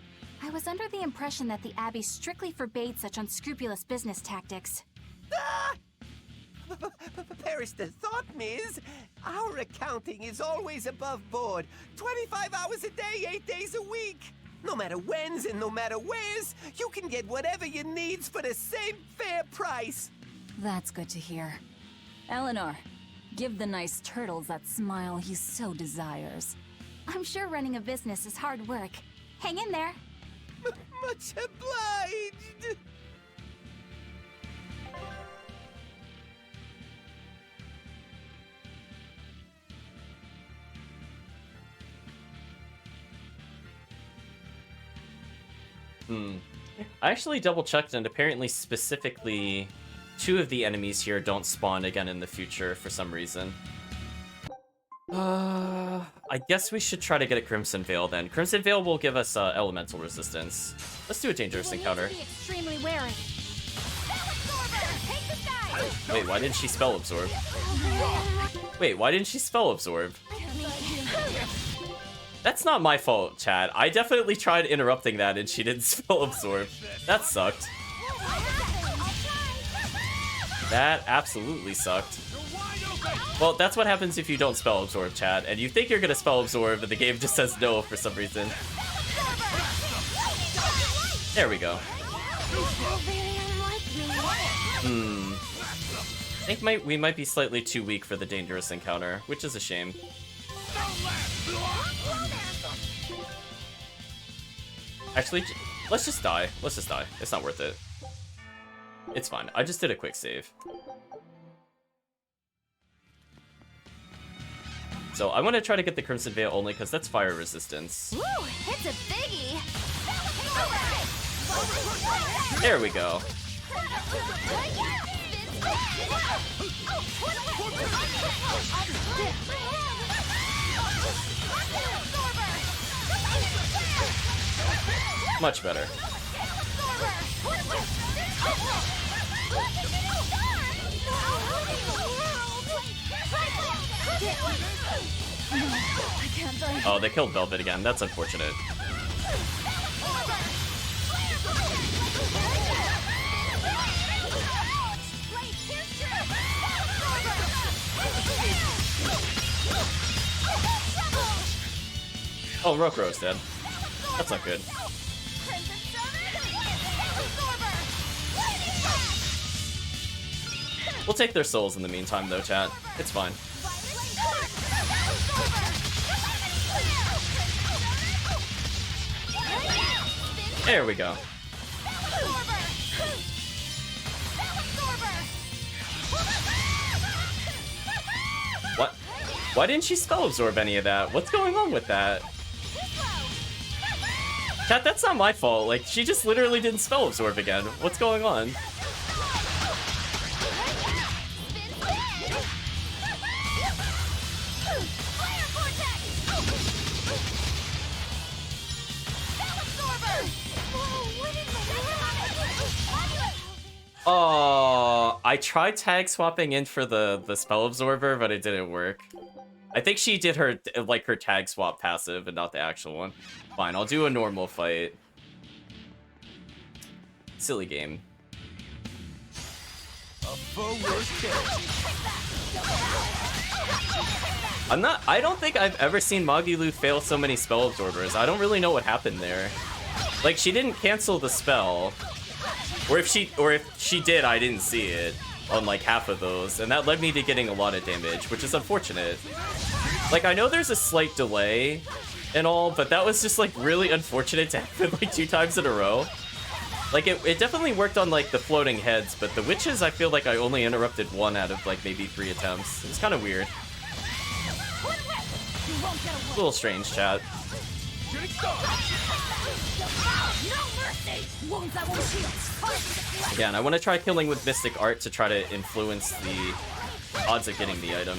I was under the impression that the Abbey strictly forbade such unscrupulous business tactics. Ah! Perish the thought, Miss. Our accounting is always above board. 25 hours a day, 8 days a week. No matter when's and no matter where's, you can get whatever you needs for the same fair price. That's good to hear. Eleanor, give the nice turtles that smile he so desires. I'm sure running a business is hard work. Hang in there. Much obliged. I actually double-checked, and apparently specifically 2 of the enemies here don't spawn again in the future for some reason. I guess we should try to get a Crimson Veil then. Crimson Veil will give us elemental resistance. Let's do a dangerous encounter. Extremely wary. Wait, why didn't she spell absorb? Wait, why didn't she spell absorb? That's not my fault, chat. I definitely tried interrupting that and she didn't spell absorb. That sucked. That absolutely sucked. Well, that's what happens if you don't spell absorb, chat, and you think you're gonna spell absorb, and the game just says no for some reason. There we go. I think we might be slightly too weak for the dangerous encounter, which is a shame. Actually, let's just die. Let's just die. It's not worth it. It's fine. I just did a quick save. So I want to try to get the Crimson Veil only because that's fire resistance. Woo, it's a biggie. There we go. Much better. Oh, they killed Velvet again. That's unfortunate. Oh, Rokuro's dead. That's not good. We'll take their souls in the meantime, though, chat. It's fine. There we go. What? Why didn't she spell absorb any of that? What's going on with that? Chat, that's not my fault. Like, she just literally didn't spell absorb again. What's going on? Oh, I tried tag swapping in for the spell absorber, but it didn't work. I think she did her tag swap passive and not the actual one. Fine, I'll do a normal fight. Silly game. I don't think I've ever seen Magilu fail so many spell absorbers. I don't really know what happened there. Like, she didn't cancel the spell. Or if she did, I didn't see it on like half of those, and that led me to getting a lot of damage, which is unfortunate. Like, I know there's a slight delay and all, but that was just like really unfortunate to happen like 2 times in a row. Like, it definitely worked on like the floating heads, but the witches, I feel like I only interrupted 1 out of like maybe 3 attempts. It's kind of weird. A little strange, chat. Again, I want to try killing with Mystic Art to try to influence the odds of getting the item.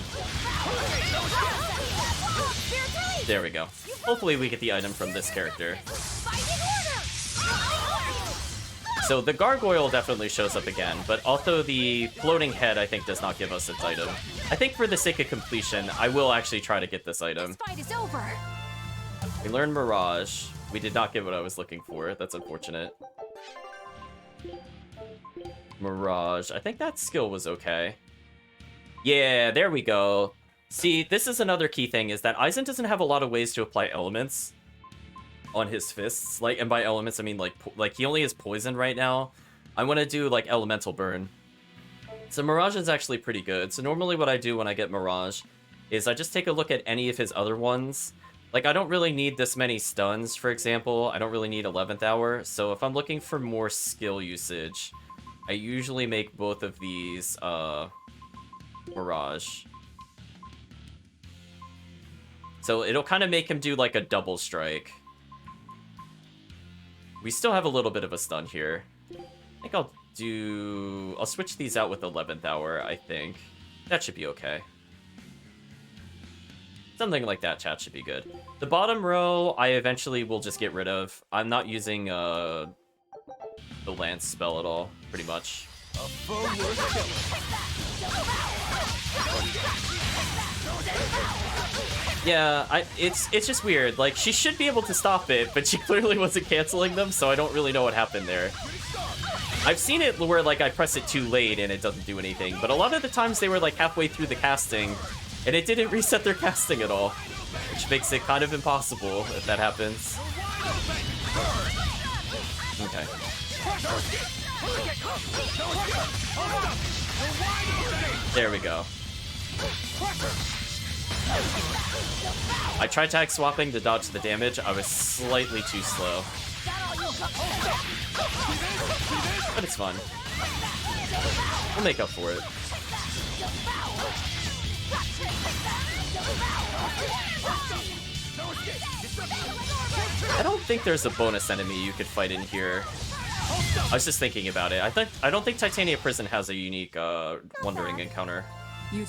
There we go. Hopefully we get the item from this character. So the Gargoyle definitely shows up again, but also the floating head I think does not give us its item. I think for the sake of completion, I will actually try to get this item. Fight is over. We learned Mirage. We did not get what I was looking for. That's unfortunate. Mirage. I think that skill was okay. Yeah, there we go. See, this is another key thing, is that Aizen doesn't have a lot of ways to apply elements on his fists. Like, and by elements, I mean, like he only has poison right now. I want to do, like, elemental burn. So Mirage is actually pretty good. So normally what I do when I get Mirage is I just take a look at any of his other ones. Like, I don't really need this many stuns, for example. I don't really need 11th hour. So if I'm looking for more skill usage, I usually make both of these Mirage. So it'll kind of make him do like a double strike. We still have a little bit of a stun here. I think I'll switch these out with 11th hour, I think. That should be okay. Something like that, chat, should be good. The bottom row, I eventually will just get rid of. I'm not using the Lance spell at all, pretty much. Yeah, it's just weird. Like, she should be able to stop it, but she clearly wasn't canceling them, so I don't really know what happened there. I've seen it where, like, I press it too late and it doesn't do anything, but a lot of the times they were, like, halfway through the casting, and it didn't reset their casting at all, which makes it kind of impossible if that happens. Okay. There we go. I tried tag swapping to dodge the damage. I was slightly too slow. But it's fun. We'll make up for it. I don't think there's a bonus enemy you could fight in here. I was just thinking about it. I don't think Titania Prison has a unique Wandering Encounter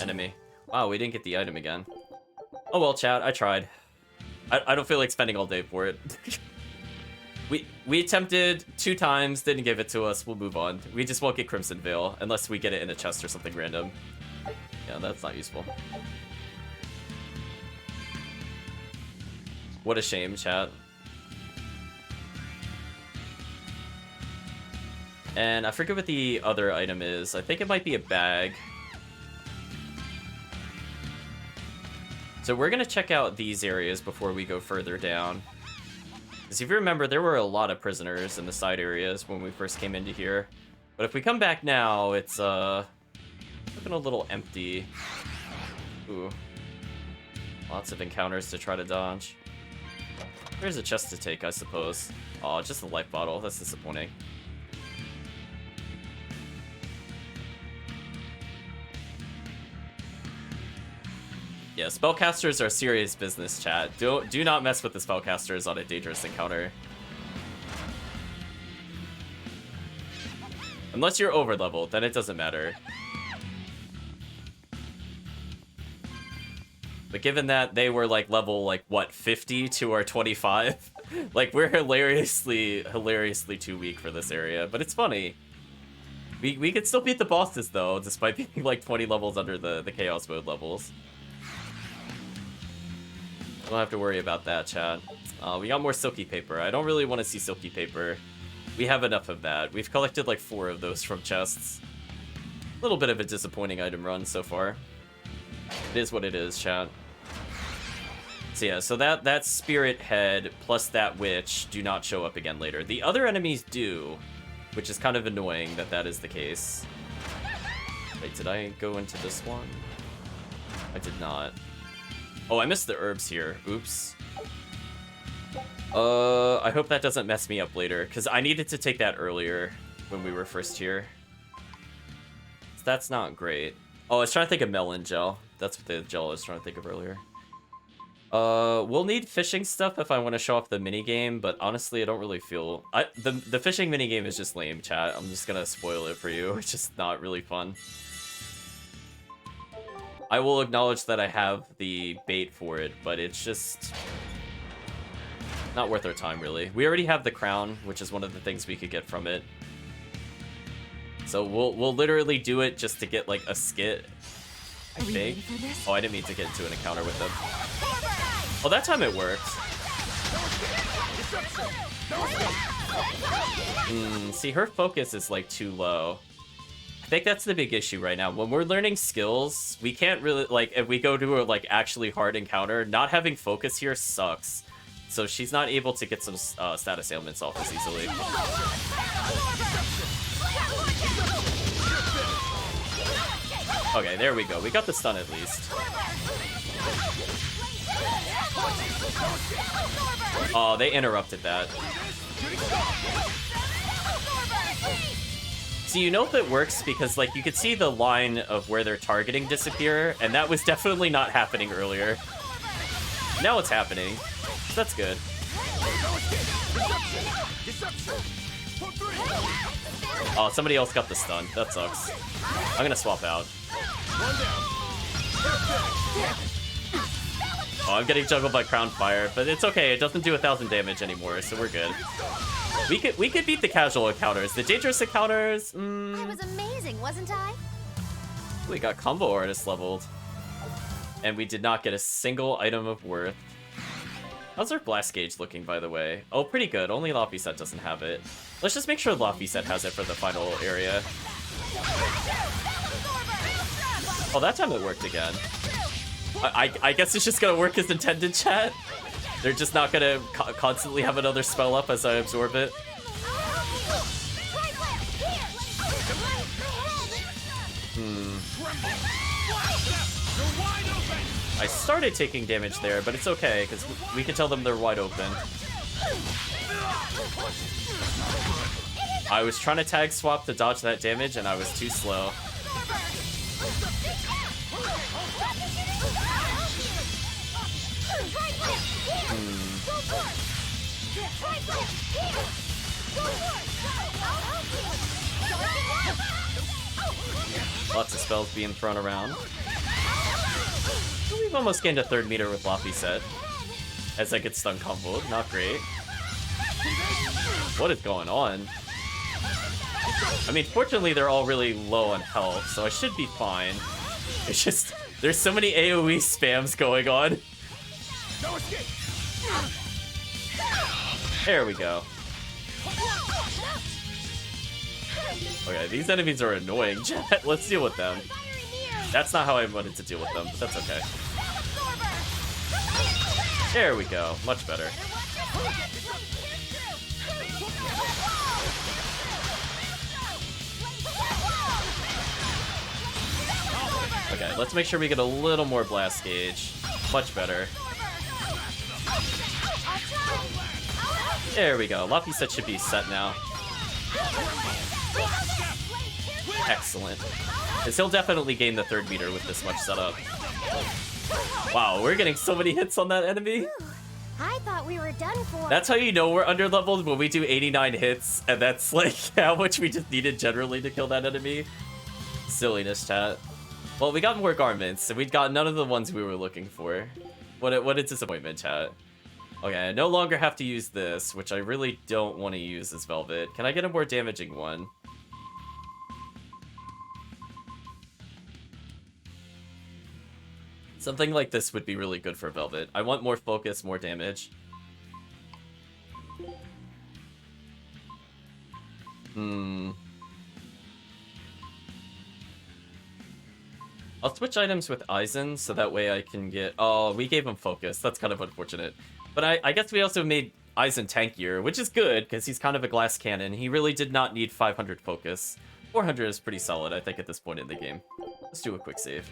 enemy. Wow, we didn't get the item again. Oh well, chat, I tried. I don't feel like spending all day for it. We attempted 2 times, didn't give it to us, we'll move on. We just won't get Crimson Veil, unless we get it in a chest or something random. Yeah, that's not useful. What a shame, chat. And I forget what the other item is. I think it might be a bag. So we're gonna check out these areas before we go further down. Because if you remember, there were a lot of prisoners in the side areas when we first came into here. But if we come back now, it's looking a little empty. Ooh. Lots of encounters to try to dodge. There's a chest to take, I suppose. Oh, just a life bottle. That's disappointing. Yeah, spellcasters are serious business, chat. Do not mess with the spellcasters on a dangerous encounter. Unless you're over leveled, then it doesn't matter. But given that they were like level like what 50 to our 25, like we're hilariously too weak for this area. But it's funny. We could still beat the bosses though, despite being like 20 levels under the chaos mode levels. Don't have to worry about that, chat. We got more silky paper. I don't really want to see silky paper. We have enough of that. We've collected like 4 of those from chests. A little bit of a disappointing item run so far. It is what it is, chat. So yeah, so that spirit head plus that witch do not show up again later. The other enemies do, which is kind of annoying that is the case. Wait, did I go into this one? I did not. Oh, I missed the herbs here. Oops. I hope that doesn't mess me up later, because I needed to take that earlier when we were first here. So that's not great. Oh, I was trying to think of melon gel. That's what the gel I was trying to think of earlier. We'll need fishing stuff if I want to show off the minigame, but honestly, I don't really feel... The fishing minigame is just lame, chat. I'm just gonna spoil it for you. It's just not really fun. I will acknowledge that I have the bait for it, but it's just not worth our time, really. We already have the crown, which is one of the things we could get from it. So we'll literally do it just to get, like, a skit, I think. Oh, I didn't mean to get into an encounter with them. Oh, that time it worked. See, her focus is, like, too low. I think that's the big issue right now. When we're learning skills, we can't really, like, if we go to a, like, actually hard encounter, not having focus here sucks. So she's not able to get some status ailments off as easily. Okay, there we go. We got the stun at least. Oh, they interrupted that. So you know if it works because, like, you could see the line of where they're targeting disappear, and that was definitely not happening earlier. Now it's happening. So that's good. Oh, somebody else got the stun. That sucks. I'm gonna swap out. Oh, I'm getting juggled by Crown Fire, but it's okay. It doesn't do 1,000 damage anymore, so we're good. We could beat the casual encounters. The dangerous encounters, I was amazing, wasn't I? we got combo artist leveled. And we did not get a single item of worth. How's our blast gauge looking, by the way? Oh, pretty good. Only Laphicet doesn't have it. Let's just make sure Laphicet has it for the final area. Oh, that time it worked again. I guess it's just gonna work as intended, chat. They're just not gonna constantly have another spell up as I absorb it. I started taking damage there, but it's okay, because we can tell them they're wide open. I was trying to tag swap to dodge that damage, and I was too slow. Lots of spells being thrown around. We've almost gained a 3rd meter with Laphicet. As I get stun comboed. Not great. What is going on? I mean, fortunately, they're all really low on health, so I should be fine. It's just, there's so many AoE spams going on. There we go. Okay, these enemies are annoying, chat. Let's deal with them. That's not how I wanted to deal with them, but that's okay. There we go. Much better. Okay, let's make sure we get a little more blast gauge. Much better. There we go. Laphicet should be set now. Excellent. Because he'll definitely gain the 3rd meter with this much setup. Wow, we're getting so many hits on that enemy. I thought we were done for. That's how you know we're underleveled, when we do 89 hits, and that's like how much we just needed generally to kill that enemy. Silliness, chat. Well, we got more garments, and we got none of the ones we were looking for. What a disappointment, chat. Okay, I no longer have to use this, which I really don't want to use as Velvet. Can I get a more damaging one? Something like this would be really good for Velvet. I want more focus, more damage. I'll switch items with Aizen, so that way I can get... Oh, we gave him focus. That's kind of unfortunate. But I guess we also made Aizen tankier, which is good, because he's kind of a glass cannon. He really did not need 500 focus. 400 is pretty solid, I think, at this point in the game. Let's do a quick save.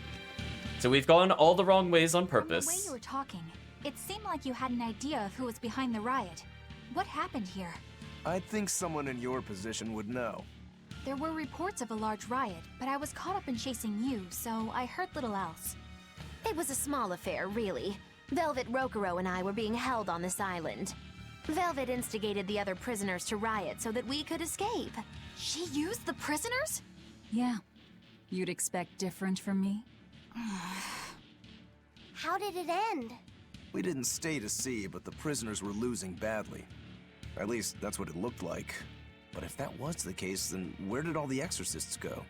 So we've gone all the wrong ways on purpose. The way you were talking, it seemed like you had an idea of who was behind the riot. What happened here? I think someone in your position would know. There were reports of a large riot, but I was caught up in chasing you, so I heard little else. It was a small affair, really. Velvet, Rokuro, and I were being held on this island. Velvet instigated the other prisoners to riot so that we could escape. She used the prisoners? Yeah. You'd expect different from me? How did it end? We didn't stay to see, but the prisoners were losing badly. At least, that's what it looked like. But if that was the case, then where did all the exorcists go?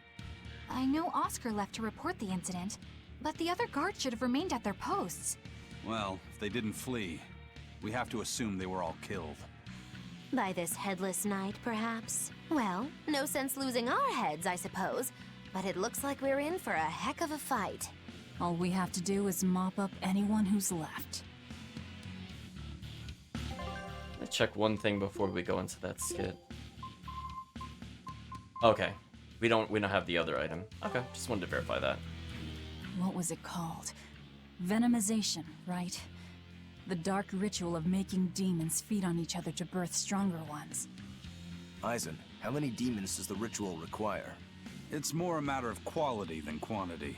I know Oscar left to report the incident, but the other guards should have remained at their posts. Well, if they didn't flee, we have to assume they were all killed. By this headless knight, perhaps? Well, no sense losing our heads, I suppose. But it looks like we're in for a heck of a fight. All we have to do is mop up anyone who's left. Let's check one thing before we go into that skit. Okay. We don't have the other item. Okay, just wanted to verify that. What was it called? Venomization, right? The dark ritual of making demons feed on each other to birth stronger ones. Aizen, how many demons does the ritual require? It's more a matter of quality than quantity.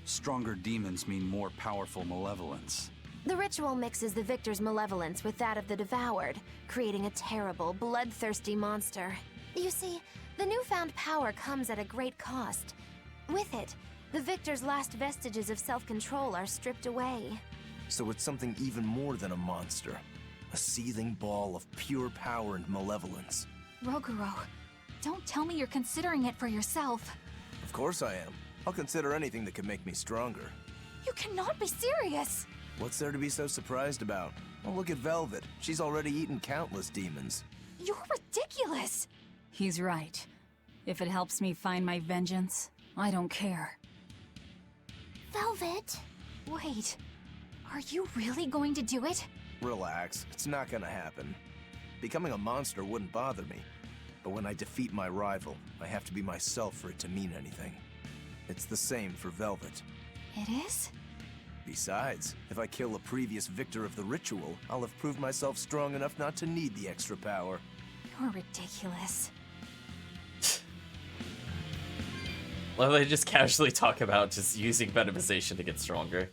Stronger demons mean more powerful malevolence. The ritual mixes the victor's malevolence with that of the devoured, creating a terrible, bloodthirsty monster. You see, the newfound power comes at a great cost. With it, the victor's last vestiges of self-control are stripped away. So it's something even more than a monster. A seething ball of pure power and malevolence. Roguro, don't tell me you're considering it for yourself. Of course I am. I'll consider anything that could make me stronger. You cannot be serious! What's there to be so surprised about? Oh, look at Velvet. She's already eaten countless demons. You're ridiculous! He's right. If it helps me find my vengeance, I don't care. Velvet? Wait, are you really going to do it? Relax, it's not gonna happen. Becoming a monster wouldn't bother me. But when I defeat my rival, I have to be myself for it to mean anything. It's the same for Velvet. It is? Besides, if I kill a previous victor of the ritual, I'll have proved myself strong enough not to need the extra power. You're ridiculous. Well, they just casually talk about just using venomization to get stronger.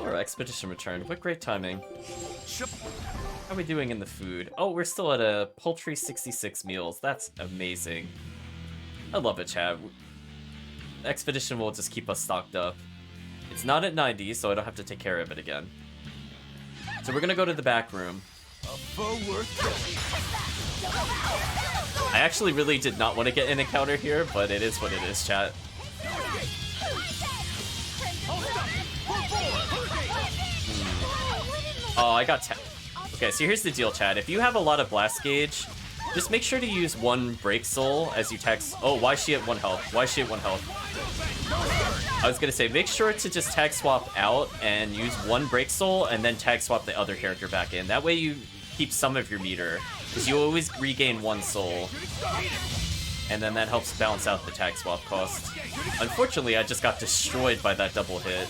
Or expedition returned. What great timing. How are we doing in the food? Oh, we're still at a paltry 66 meals. That's amazing. I love it, Chad. Expedition will just keep us stocked up. It's not at 90, so I don't have to take care of it again. So we're gonna go to the back room. I actually really did not want to get an encounter here, but it is what it is, chat. Oh, I got 10. Okay, so here's the deal, chat. If you have a lot of blast gauge, just make sure to use one break soul as you text. Oh, why is she at 1 health? Why is she at 1 health? I was gonna say, make sure to just tag swap out and use one break soul and then tag swap the other character back in. That way you keep some of your meter, because you always regain 1 soul. And then that helps balance out the tag swap cost. Unfortunately, I just got destroyed by that double hit.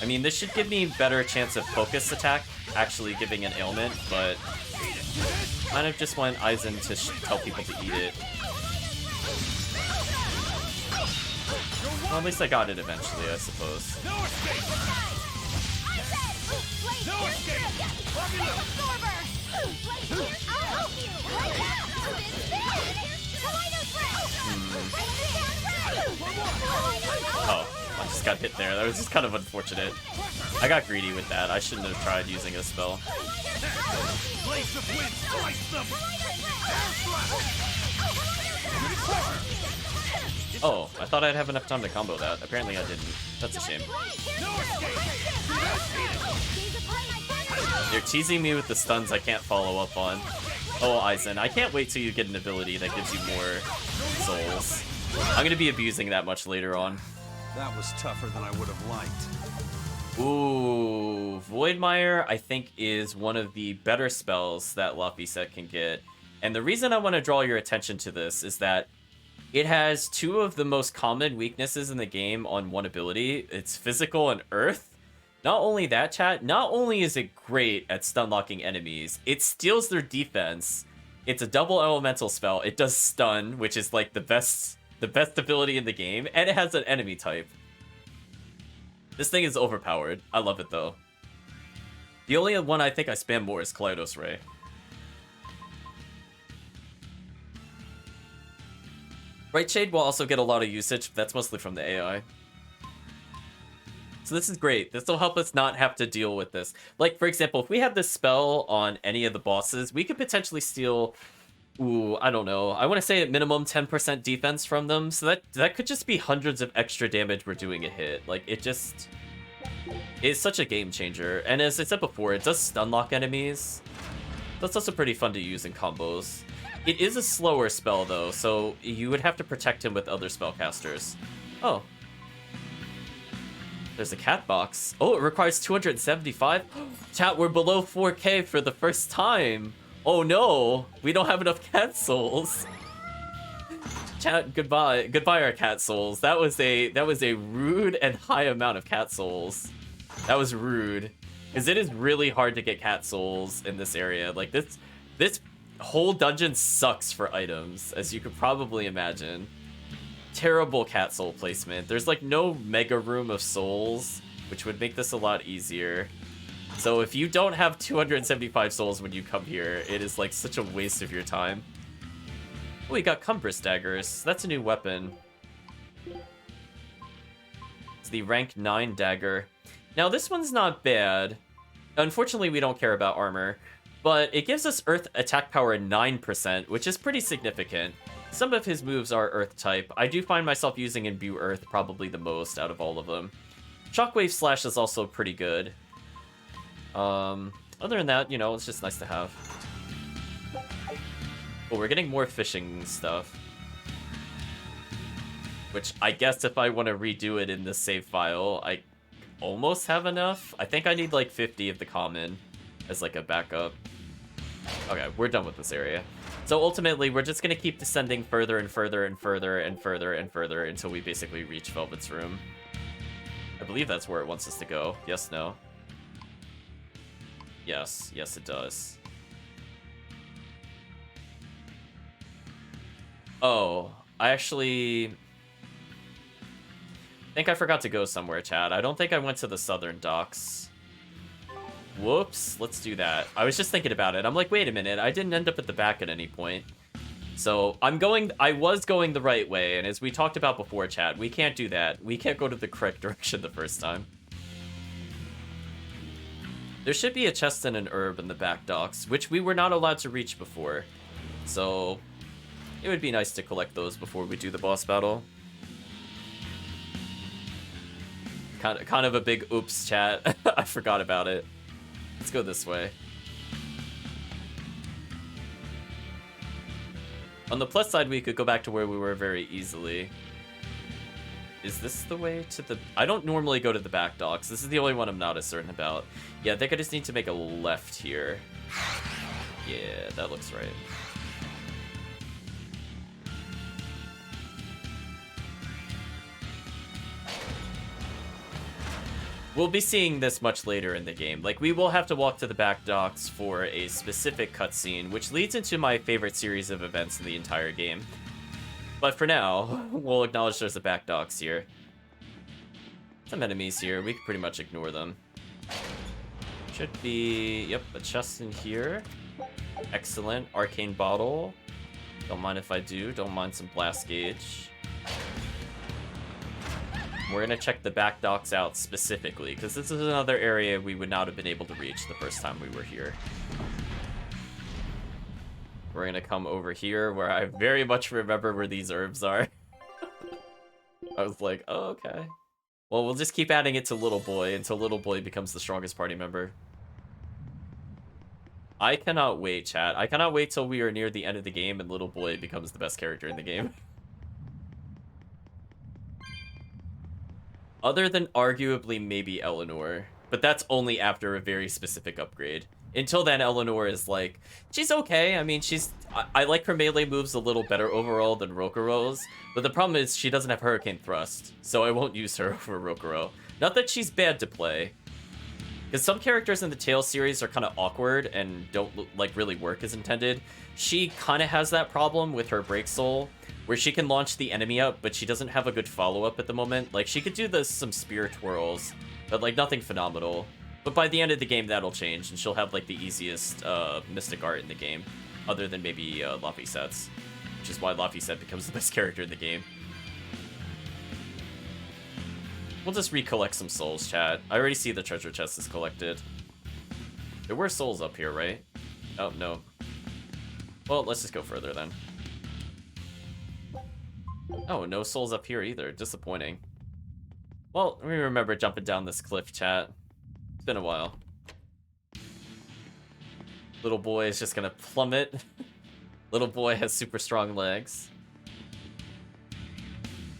I mean, this should give me better chance of focus attack, actually giving an ailment, but kind of just want Aizen to tell people to eat it. Well, at least I got it eventually, I suppose. Oh, I just got hit there. That was just kind of unfortunate. I got greedy with that. I shouldn't have tried using a spell. Oh, I thought I'd have enough time to combo that. Apparently I didn't. That's a shame. You're teasing me with the stuns I can't follow up on. Oh, Aizen, I can't wait till you get an ability that gives you more souls. I'm gonna be abusing that much later on. That was tougher than I would have liked. Ooh, Voidmire, I think, is one of the better spells that Laphicet can get. And the reason I want to draw your attention to this is that it has 2 of the most common weaknesses in the game on one ability. It's physical and earth. Not only that, chat, not only is it great at stun locking enemies, it steals their defense. It's a double elemental spell. It does stun, which is like the best ability in the game, and it has an enemy type. This thing is overpowered. I love it though. The only one I think I spam more is Kaleidos Ray. Right Shade will also get a lot of usage, but that's mostly from the AI. So this is great. This will help us not have to deal with this. Like, for example, if we had this spell on any of the bosses, we could potentially steal, ooh, I don't know. I want to say at minimum 10% defense from them. So that could just be hundreds of extra damage we're doing a hit. Like, it just is such a game changer. And as I said before, it does stun lock enemies. That's also pretty fun to use in combos. It is a slower spell, though, so you would have to protect him with other spellcasters. Oh. There's a cat box. Oh, it requires 275? Chat, we're below 4K for the first time. Oh no, we don't have enough cat souls. Chat, goodbye. Goodbye, our cat souls. That was a rude and high amount of cat souls. That was rude. Because it is really hard to get cat souls in this area. Like, this whole dungeon sucks for items, as you could probably imagine. terrible cat soul placement. There's like no mega room of souls, which would make this a lot easier. So if you don't have 275 souls when you come here, it is like such a waste of your time. Oh, we got Cumbrous Daggers. That's a new weapon. It's the rank 9 dagger. Now this one's not bad. Unfortunately, we don't care about armor, but it gives us Earth attack power 9%, which is pretty significant. Some of his moves are Earth type. I do find myself using Imbue Earth probably the most out of all of them. Shockwave Slash is also pretty good. Other than that, you know, it's just nice to have. But we're getting more fishing stuff. Which I guess if I want to redo it in the save file, I almost have enough. I think I need like 50 of the common as like a backup. Okay, we're done with this area. So ultimately, we're just going to keep descending further and further and further and further and further until we basically reach Velvet's room. I believe that's where it wants us to go. Yes, no? Yes, yes it does. Oh, I actually think I forgot to go somewhere, chat. I don't think I went to the southern docks. Whoops, let's do that. I was just thinking about it. I'm like, wait a minute, I didn't end up at the back at any point. So I was going the right way, and as we talked about before, chat, we can't do that. We can't go to the correct direction the first time. There should be a chest and an herb in the back docks, which we were not allowed to reach before. So it would be nice to collect those before we do the boss battle. Kind of a big oops, chat. I forgot about it. Let's go this way. On the plus side, we could go back to where we were very easily. Is this the way to the... I don't normally go to the back docks. This is the only one I'm not as certain about. Yeah, I think I just need to make a left here. Yeah, that looks right. We'll be seeing this much later in the game. Like, we will have to walk to the back docks for a specific cutscene, which leads into my favorite series of events in the entire game. But for now, we'll acknowledge there's a back docks here. Some enemies here, we can pretty much ignore them. Should be, yep, a chest in here. Excellent, arcane bottle. Don't mind if I do, don't mind some blast gauge. We're gonna check the back docks out specifically, because this is another area we would not have been able to reach the first time we were here. We're gonna come over here where I very much remember where these herbs are. I was like, oh, okay. Well, we'll just keep adding it to Little Boy until Little Boy becomes the strongest party member. I cannot wait, chat. I cannot wait till we are near the end of the game and Little Boy becomes the best character in the game. Other than arguably maybe Eleanor, but that's only after a very specific upgrade. Until then, Eleanor is like, she's okay. I mean, I like her melee moves a little better overall than Rokuro's, but the problem is she doesn't have Hurricane Thrust, so I won't use her over Rokuro. Not that she's bad to play, because some characters in the Tales series are kind of awkward and don't like really work as intended. She kind of has that problem with her Break Soul, where she can launch the enemy up, but she doesn't have a good follow-up at the moment. Like, she could do some spear twirls, but like nothing phenomenal. But by the end of the game, that'll change, and she'll have like the easiest Mystic Art in the game, other than maybe Laphicet's, which is why Laphicet becomes the best character in the game. We'll just recollect some souls, chat. I already see the treasure chest is collected. There were souls up here, right? Oh, no. Well, let's just go further then. Oh, no souls up here either. Disappointing. Well, we remember jumping down this cliff, chat. It's been a while. Little Boy is just gonna plummet. Little Boy has super strong legs.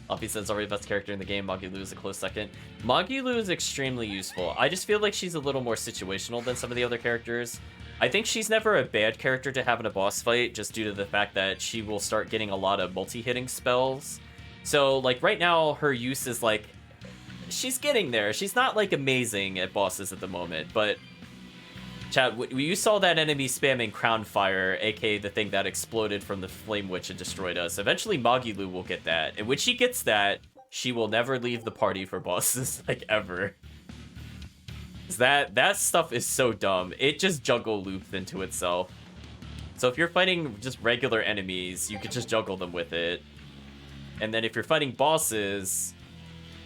Laphicet's already the best character in the game. Magilu is a close second. Magilu is extremely useful. I just feel like she's a little more situational than some of the other characters. I think she's never a bad character to have in a boss fight, just due to the fact that she will start getting a lot of multi-hitting spells. So, like, right now, her use is, like, she's getting there. She's not, like, amazing at bosses at the moment, but Chat, you saw that enemy spamming Crown Fire, aka the thing that exploded from the Flame Witch and destroyed us. Eventually, Magilu will get that. And when she gets that, she will never leave the party for bosses, like, ever. That stuff is so dumb. It just juggle loops into itself. So if you're fighting just regular enemies, you can just juggle them with it. And then if you're fighting bosses,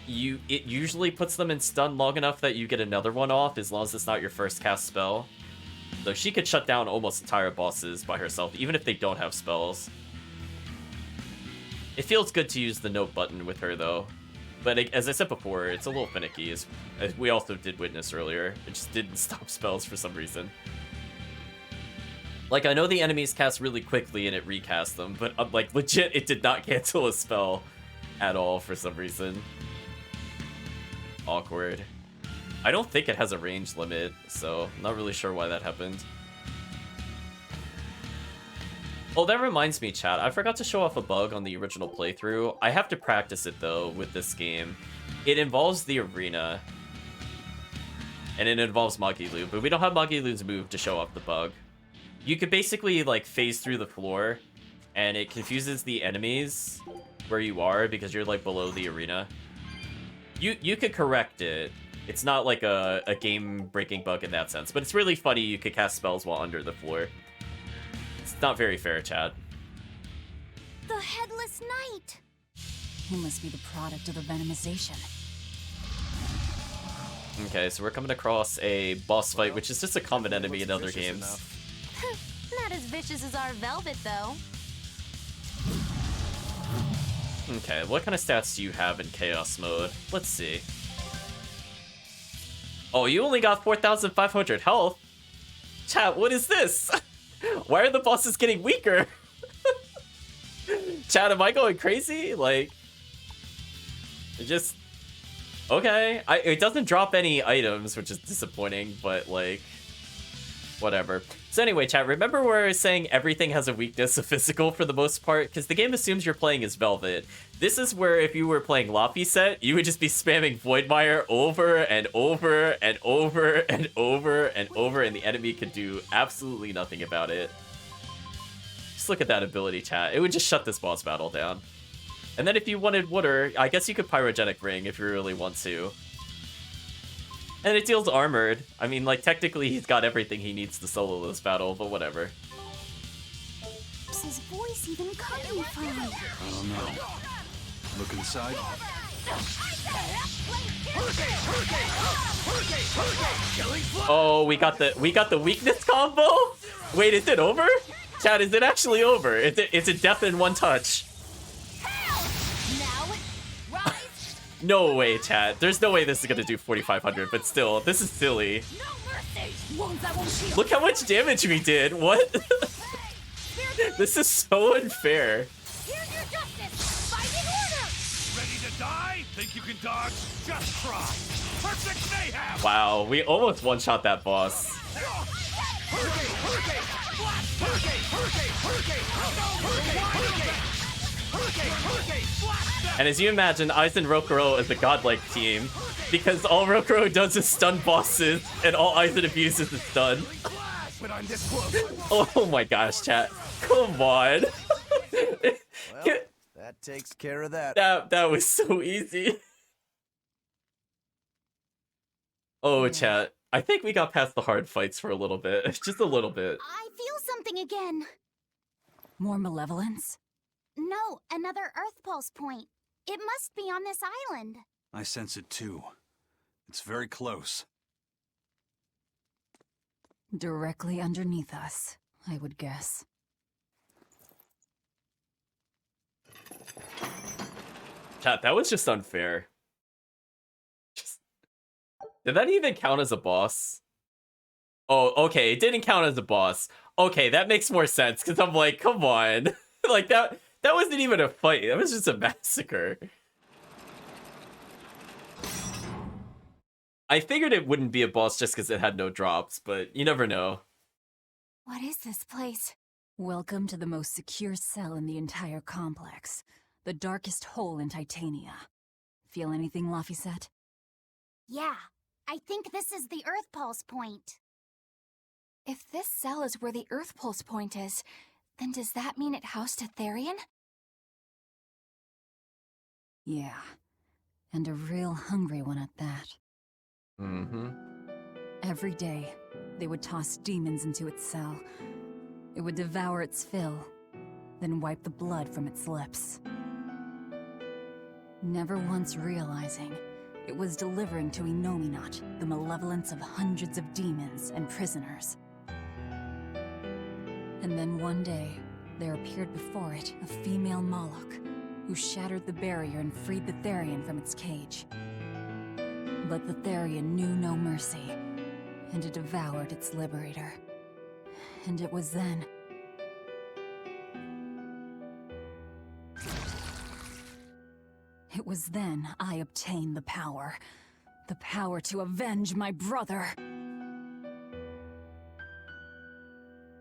it usually puts them in stun long enough that you get another one off, as long as it's not your first cast spell. So she could shut down almost entire bosses by herself, even if they don't have spells. It feels good to use the note button with her, though. But as I said before, it's a little finicky, as we also did witness earlier. It just didn't stop spells for some reason. Like, I know the enemies cast really quickly and it recast them, but, like, legit, it did not cancel a spell at all for some reason. Awkward. I don't think it has a range limit, so I'm not really sure why that happened. Oh, that reminds me, chat. I forgot to show off a bug on the original playthrough. I have to practice it, though, with this game. It involves the arena, and it involves Magilu, but we don't have Magilu's move to show off the bug. You could basically, like, phase through the floor, and it confuses the enemies where you are because you're, like, below the arena. You could correct it. It's not like a game-breaking bug in that sense, but it's really funny you could cast spells while under the floor. It's not very fair, Chad. The Headless Knight! He must be the product of the venomization. Okay, so we're coming across a boss fight, which is just a common enemy in other games. Not as vicious as our Velvet, though. Okay, what kind of stats do you have in Chaos Mode? Let's see. Oh, you only got 4,500 health? Chat, what is this? Why are the bosses getting weaker? Chat, am I going crazy? Like, it just... Okay, it doesn't drop any items, which is disappointing, but, like, whatever. So anyway, chat, remember where I was saying everything has a weakness of physical for the most part? Because the game assumes you're playing as Velvet. This is where if you were playing Laphicet, you would just be spamming Voidmire over and over and over and over and over, and the enemy could do absolutely nothing about it. Just look at that ability, chat. It would just shut this boss battle down. And then if you wanted water, I guess you could Pyrogenic Ring if you really want to. And it deals armored. I mean, like, technically he's got everything he needs to solo this battle, but whatever. Where's his voice even coming from? I don't know. Look inside. Oh, we got the weakness combo? Wait, is it over? Chat, is it actually over? Is it death in one touch? No way, chat. There's no way this is gonna do 4,500, but still, this is silly. Look how much damage we did. What? This is so unfair. Ready to die? Think you can dodge? Just try. Perfect mayhem. Wow, we almost one-shot that boss. And as you imagine, Aizen Rokuro is a godlike team, because all Rokuro does is stun bosses, and all Aizen abuses is stun. Oh my gosh, chat. Come on. Well, that takes care of that. That was so easy. Oh, chat. I think we got past the hard fights for a little bit. Just a little bit. I feel something again. More malevolence? No, another Earth Pulse point. It must be on this island. I sense it too. It's very close. Directly underneath us, I would guess. Chat, that was just unfair. Did that even count as a boss? Oh, okay, it didn't count as a boss. Okay, that makes more sense, because I'm like, come on. Like, that wasn't even a fight. That was just a massacre. I figured it wouldn't be a boss just because it had no drops, but you never know. What is this place? Welcome to the most secure cell in the entire complex. The darkest hole in Titania. Feel anything, Laphicet? Yeah, I think this is the Earth Pulse point. If this cell is where the Earth Pulse point is, then does that mean it housed a Therian? Yeah. And a real hungry one at that. Mm-hmm. Every day, they would toss demons into its cell. It would devour its fill, then wipe the blood from its lips. Never once realizing, it was delivering to Inominat the malevolence of hundreds of demons and prisoners. And then one day, there appeared before it a female Moloch, who shattered the barrier and freed the Therian from its cage. But the Therian knew no mercy, and it devoured its liberator. And it was then... It was then I obtained the power. The power to avenge my brother.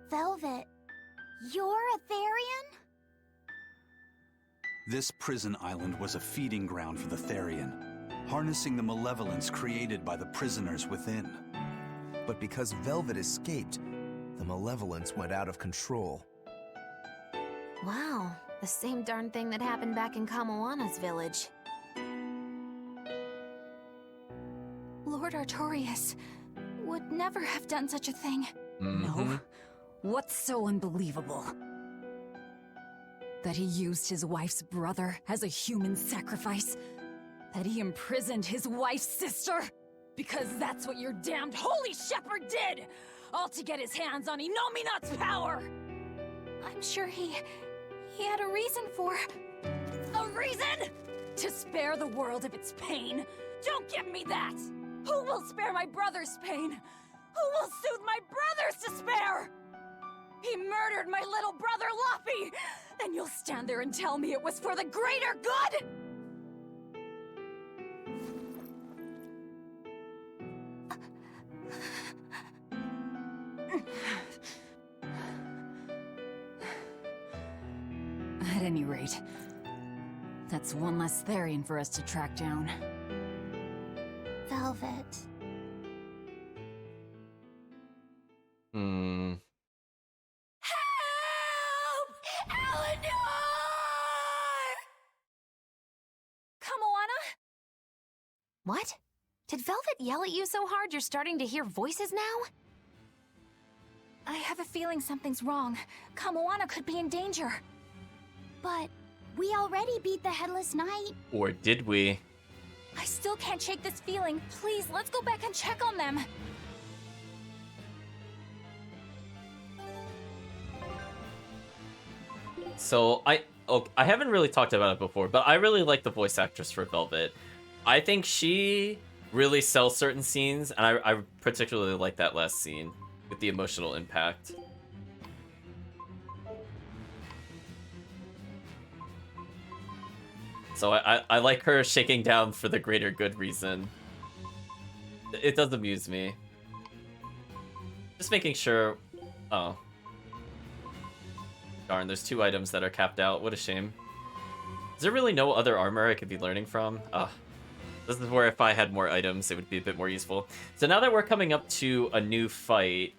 Velvet, you're a Therian? This prison island was a feeding ground for the Therian, harnessing the malevolence created by the prisoners within. But because Velvet escaped, the malevolence went out of control. Wow, the same darn thing that happened back in Kamawana's village. Lord Artorias would never have done such a thing. No? What's so unbelievable? That he used his wife's brother as a human sacrifice? That he imprisoned his wife's sister? Because that's what your damned holy shepherd did! All to get his hands on Inominat's power! I'm sure he had a reason for... A reason? To spare the world of its pain? Don't give me that! Who will spare my brother's pain? Who will soothe my brother's despair? He murdered my little brother Luffy! And you'll stand there and tell me it was for the greater good? At any rate, that's one less Therian for us to track down. Velvet. Kamawana's? What? Did Velvet yell at you so hard you're starting to hear voices now? I have a feeling something's wrong. Kamawana's could be in danger. But we already beat the Headless Knight. Or did we? I still can't shake this feeling. Please, let's go back and check on them. So I haven't really talked about it before, but I really like the voice actress for Velvet. I think she really sells certain scenes, and I particularly like that last scene with the emotional impact. So I like her shaking down for the greater good reason. It does amuse me. Just making sure... Oh. Darn, there's 2 items that are capped out. What a shame. Is there really no other armor I could be learning from? This is where if I had more items, it would be a bit more useful. So now that we're coming up to a new fight,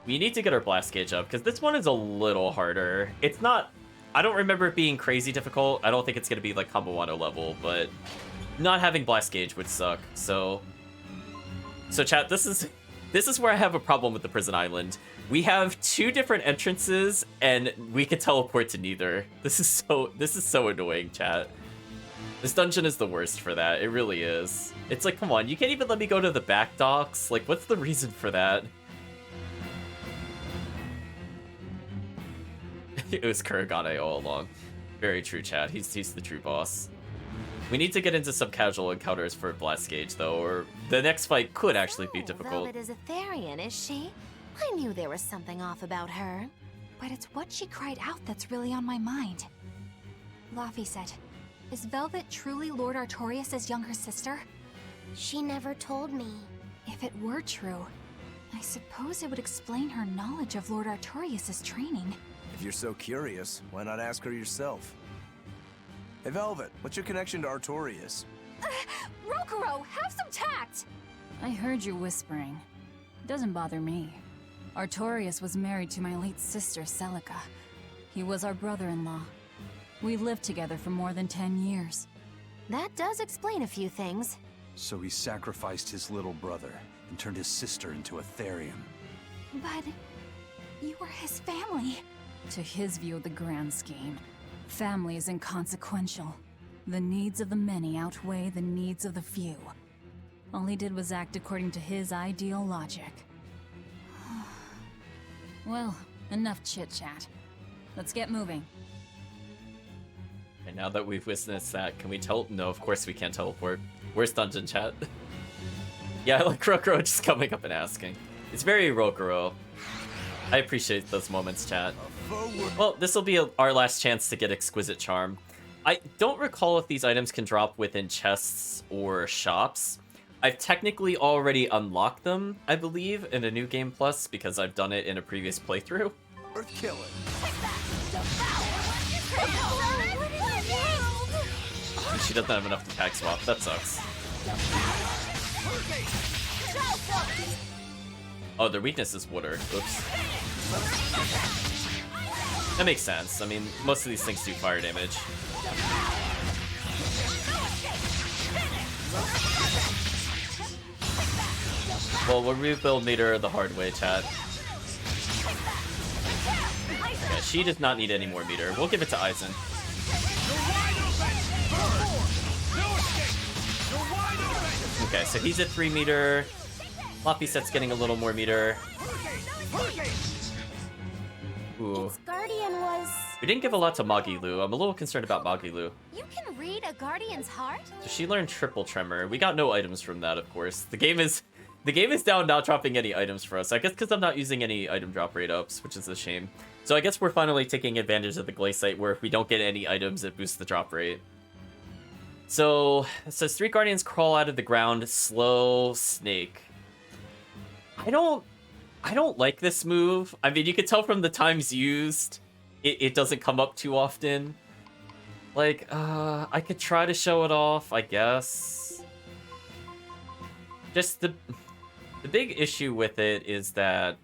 we need to get our blast gauge up, because this one is a little harder. It's not... I don't remember it being crazy difficult. I don't think it's going to be like Kamawano level, but not having blast gauge would suck. So chat, this is where I have a problem with the prison island. We have 2 different entrances, and we can teleport to neither. This is so annoying, chat. This dungeon is the worst for that. It really is. It's like, come on, you can't even let me go to the back docks. Like, what's the reason for that? It was Kuragane all along. Very true, chat. He's the true boss. We need to get into some casual encounters for Blast Gauge, though, or the next fight could actually be difficult. Velvet is a Therian, is she? I knew there was something off about her. But it's what she cried out that's really on my mind. Laphicet, is Velvet truly Lord Artorias' younger sister? She never told me. If it were true, I suppose it would explain her knowledge of Lord Artorias' training. If you're so curious, why not ask her yourself? Hey, Velvet, what's your connection to Artorias? Rokuro, have some tact! I heard you whispering. It doesn't bother me. Artorius was married to my late sister, Celica. He was our brother-in-law. We lived together for more than 10 years. That does explain a few things. So he sacrificed his little brother and turned his sister into a Therian. But you were his family. To his view of the grand scheme, family is inconsequential. The needs of the many outweigh the needs of the few. All he did was act according to his ideal logic. Well, enough chit-chat. Let's get moving. And now that we've witnessed that, can we No, of course we can't teleport. Where's dungeon chat? Yeah, I like Rokuro just coming up and asking. It's very Rokuro. I appreciate those moments, chat. Well, this will be our last chance to get Exquisite Charm. I don't recall if these items can drop within chests or shops. I've technically already unlocked them, I believe, in a New Game Plus, because I've done it in a previous playthrough. Worth killing. She doesn't have enough to tag swap. That sucks. Oh, their weakness is water. Oops. That makes sense. I mean, most of these things do fire damage. Well, we'll rebuild meter the hard way, chat. Yeah, she does not need any more meter. We'll give it to Aizen. Okay, so he's at 3 meter. Laphicet's getting a little more meter. Ooh. Its guardian was... We didn't give a lot to Magilu. I'm a little concerned about Magilu. You can read a guardian's heart? So she learned Triple Tremor. We got no items from that, of course. The game is down not dropping any items for us. I guess because I'm not using any item drop rate ups, which is a shame. So I guess we're finally taking advantage of the Glaciite where if we don't get any items, it boosts the drop rate. So it says 3 guardians crawl out of the ground, slow snake. I don't like this move. I mean, you could tell from the times used, it doesn't come up too often. Like, I could try to show it off, I guess. Just the big issue with it is that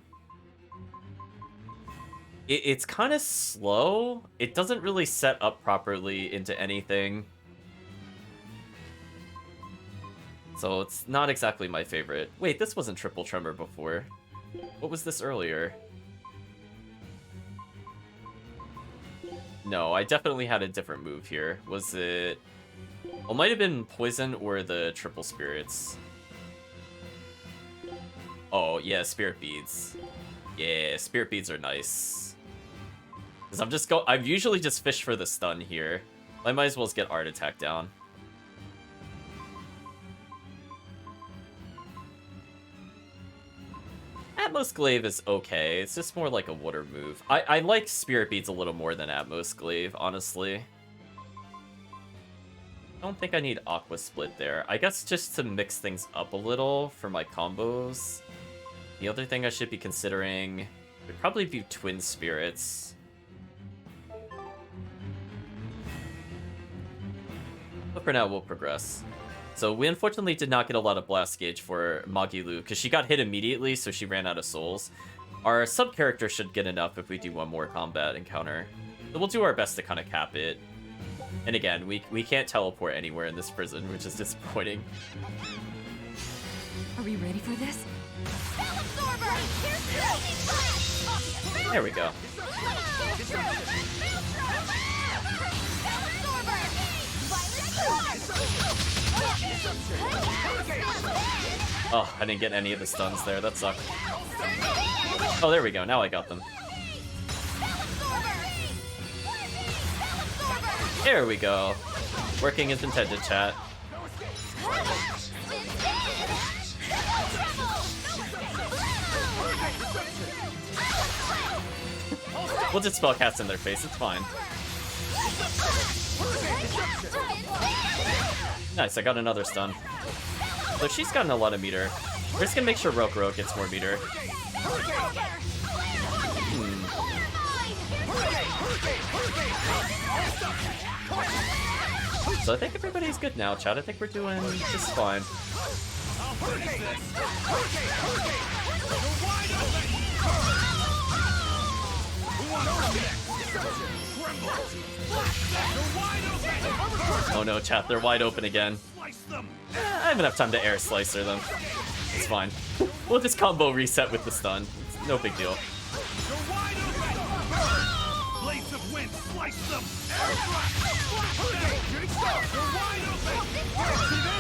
it's kind of slow. It doesn't really set up properly into anything. So it's not exactly my favorite. Wait, this wasn't Triple Tremor before. What was this earlier? No, I definitely had a different move here. Was it... Well, it might have been Poison or the Triple Spirits. Oh, yeah, Spirit Beads. Yeah, Spirit Beads are nice. Because I've usually just fished for the stun here. I might as well get Art Attack down. Atmos Glaive is okay. It's just more like a water move. I like Spirit Beads a little more than Atmos Glaive, honestly. I don't think I need Aqua Split there. I guess just to mix things up a little for my combos. The other thing I should be considering would probably be Twin Spirits. But for now, we'll progress. So we unfortunately did not get a lot of Blast Gauge for Magilu, because she got hit immediately, so she ran out of souls. Our sub-character should get enough if we do one more combat encounter. So we'll do our best to kind of cap it. And again, we can't teleport anywhere in this prison, which is disappointing. Are we ready for this? There we go. Oh, I didn't get any of the stuns there. That sucked. Oh, there we go. Now I got them. There we go. Working as intended, chat. We'll just spellcast in their face. It's fine. Nice, I got another stun. So she's gotten a lot of meter. We're just gonna make sure Rokuro gets more meter. So I think everybody's good now, chat. I think we're doing just fine. Oh no, chat, they're wide open again. I have enough time to air slicer them. It's fine. We'll just combo reset with the stun. It's no big deal. Blades of wind, slice them!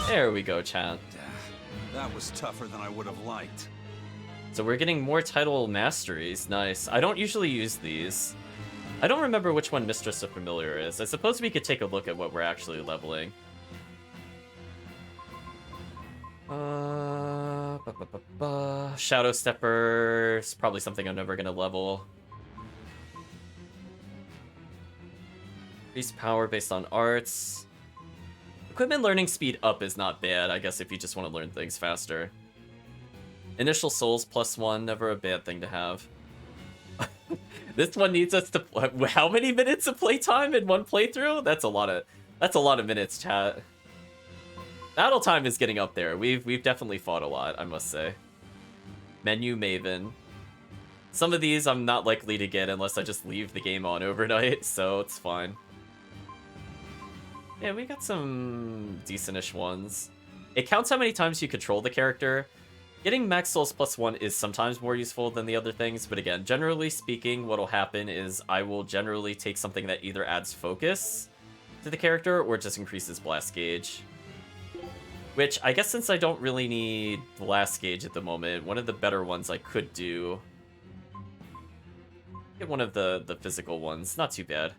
There we go, chat. That was tougher than I would have liked. So we're getting more title masteries. Nice. I don't usually use these. I don't remember which one Mistress of Familiar is. I suppose we could take a look at what we're actually leveling. Shadow Stepper is probably something I'm never gonna level. Increased power based on arts. Equipment learning speed up is not bad, I guess, if you just want to learn things faster. Initial souls +1, never a bad thing to have. This one needs us to... How many minutes of playtime in one playthrough? That's a lot of minutes, chat. Battle time is getting up there. We've definitely fought a lot, I must say. Menu Maven. Some of these I'm not likely to get unless I just leave the game on overnight, so it's fine. Yeah, we got some decentish ones. It counts how many times you control the character. Getting max souls +1 is sometimes more useful than the other things, but again, generally speaking, what'll happen is I will generally take something that either adds focus to the character or just increases blast gauge. Which, I guess since I don't really need blast gauge at the moment, one of the better ones I could do... Get one of the physical ones, not too bad.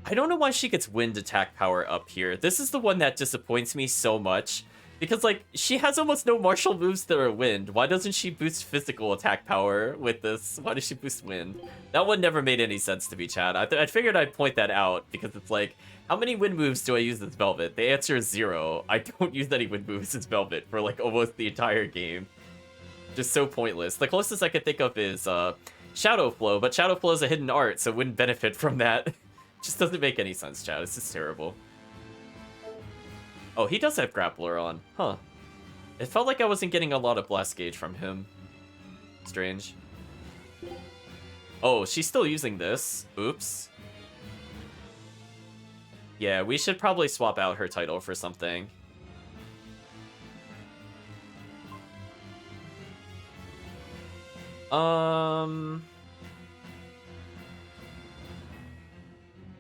I don't know why she gets wind attack power up here. This is the one that disappoints me so much. Because, like, she has almost no martial moves that are wind. Why doesn't she boost physical attack power with this? Why does she boost wind? That one never made any sense to me, Chad. I figured I'd point that out, because it's like, how many wind moves do I use as Velvet? The answer is 0. I don't use any wind moves as Velvet for, like, almost the entire game. Just so pointless. The closest I could think of is Shadow Flow, but Shadow Flow is a hidden art, so it wouldn't benefit from that. Just doesn't make any sense, Chad. It's just terrible. Oh, he does have Grappler on. Huh. It felt like I wasn't getting a lot of blast gauge from him. Strange. Oh, she's still using this. Oops. Yeah, we should probably swap out her title for something. I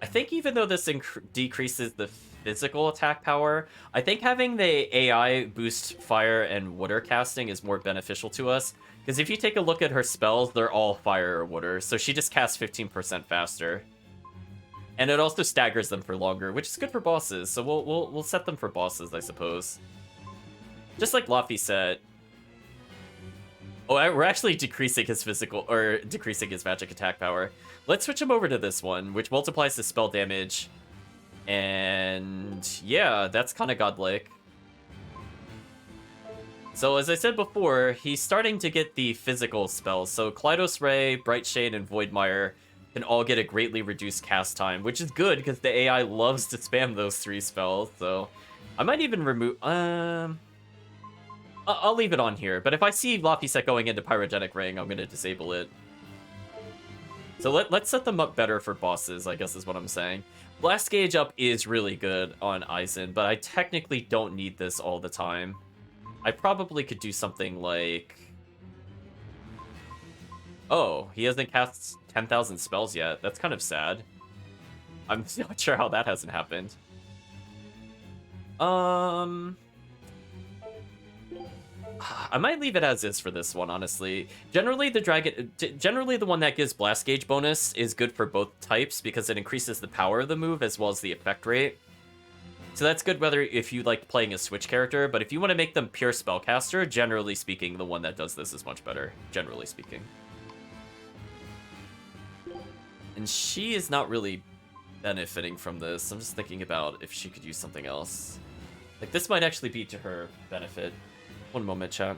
think even though this decreases the physical attack power, I think having the AI boost fire and water casting is more beneficial to us. Because if you take a look at her spells, they're all fire or water, so she just casts 15% faster. And it also staggers them for longer, which is good for bosses, so we'll set them for bosses, I suppose. Just like Laffy said. Oh, we're actually decreasing his physical, or decreasing his magic attack power. Let's switch him over to this one, which multiplies his spell damage. And yeah, that's kind of godlike. So as I said before, he's starting to get the physical spells. So Kleidos Ray, Bright Shade, and Voidmire can all get a greatly reduced cast time, which is good because the AI loves to spam those 3 spells. So I might even remove... I'll leave it on here, but if I see Laffy going into Pyrogenic Ring, I'm going to disable it. So let's set them up better for bosses, I guess is what I'm saying. Blast Gauge up is really good on Aizen, but I technically don't need this all the time. I probably could do something like... Oh, he hasn't cast 10,000 spells yet. That's kind of sad. I'm not sure how that hasn't happened. I might leave it as is for this one, honestly. Generally, the one that gives blast gauge bonus is good for both types because it increases the power of the move as well as the effect rate. So that's good whether if you like playing a switch character, but if you want to make them pure spellcaster, generally speaking, the one that does this is much better, generally speaking. And she is not really benefiting from this. I'm just thinking about if she could use something else. Like, this might actually be to her benefit. One moment, chat.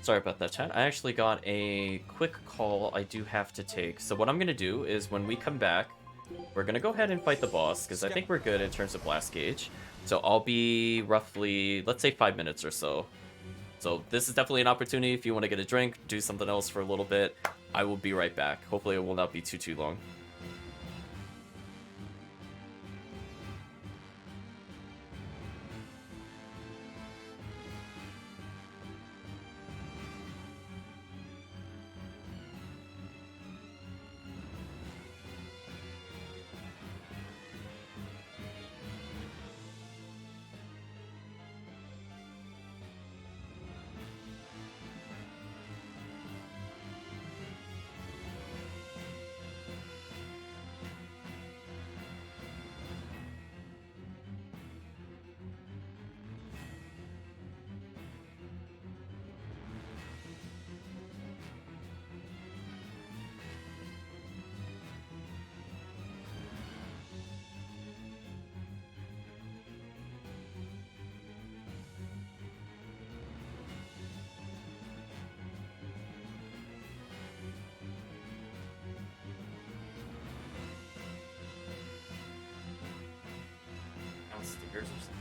Sorry about that, chat. I actually got a quick call I do have to take. So what I'm gonna do is when we come back, we're gonna go ahead and fight the boss, because I think we're good in terms of blast gauge. So I'll be roughly, let's say 5 minutes or so. So this is definitely an opportunity if you want to get a drink, do something else for a little bit. I will be right back. Hopefully it will not be too long. Stickers or something.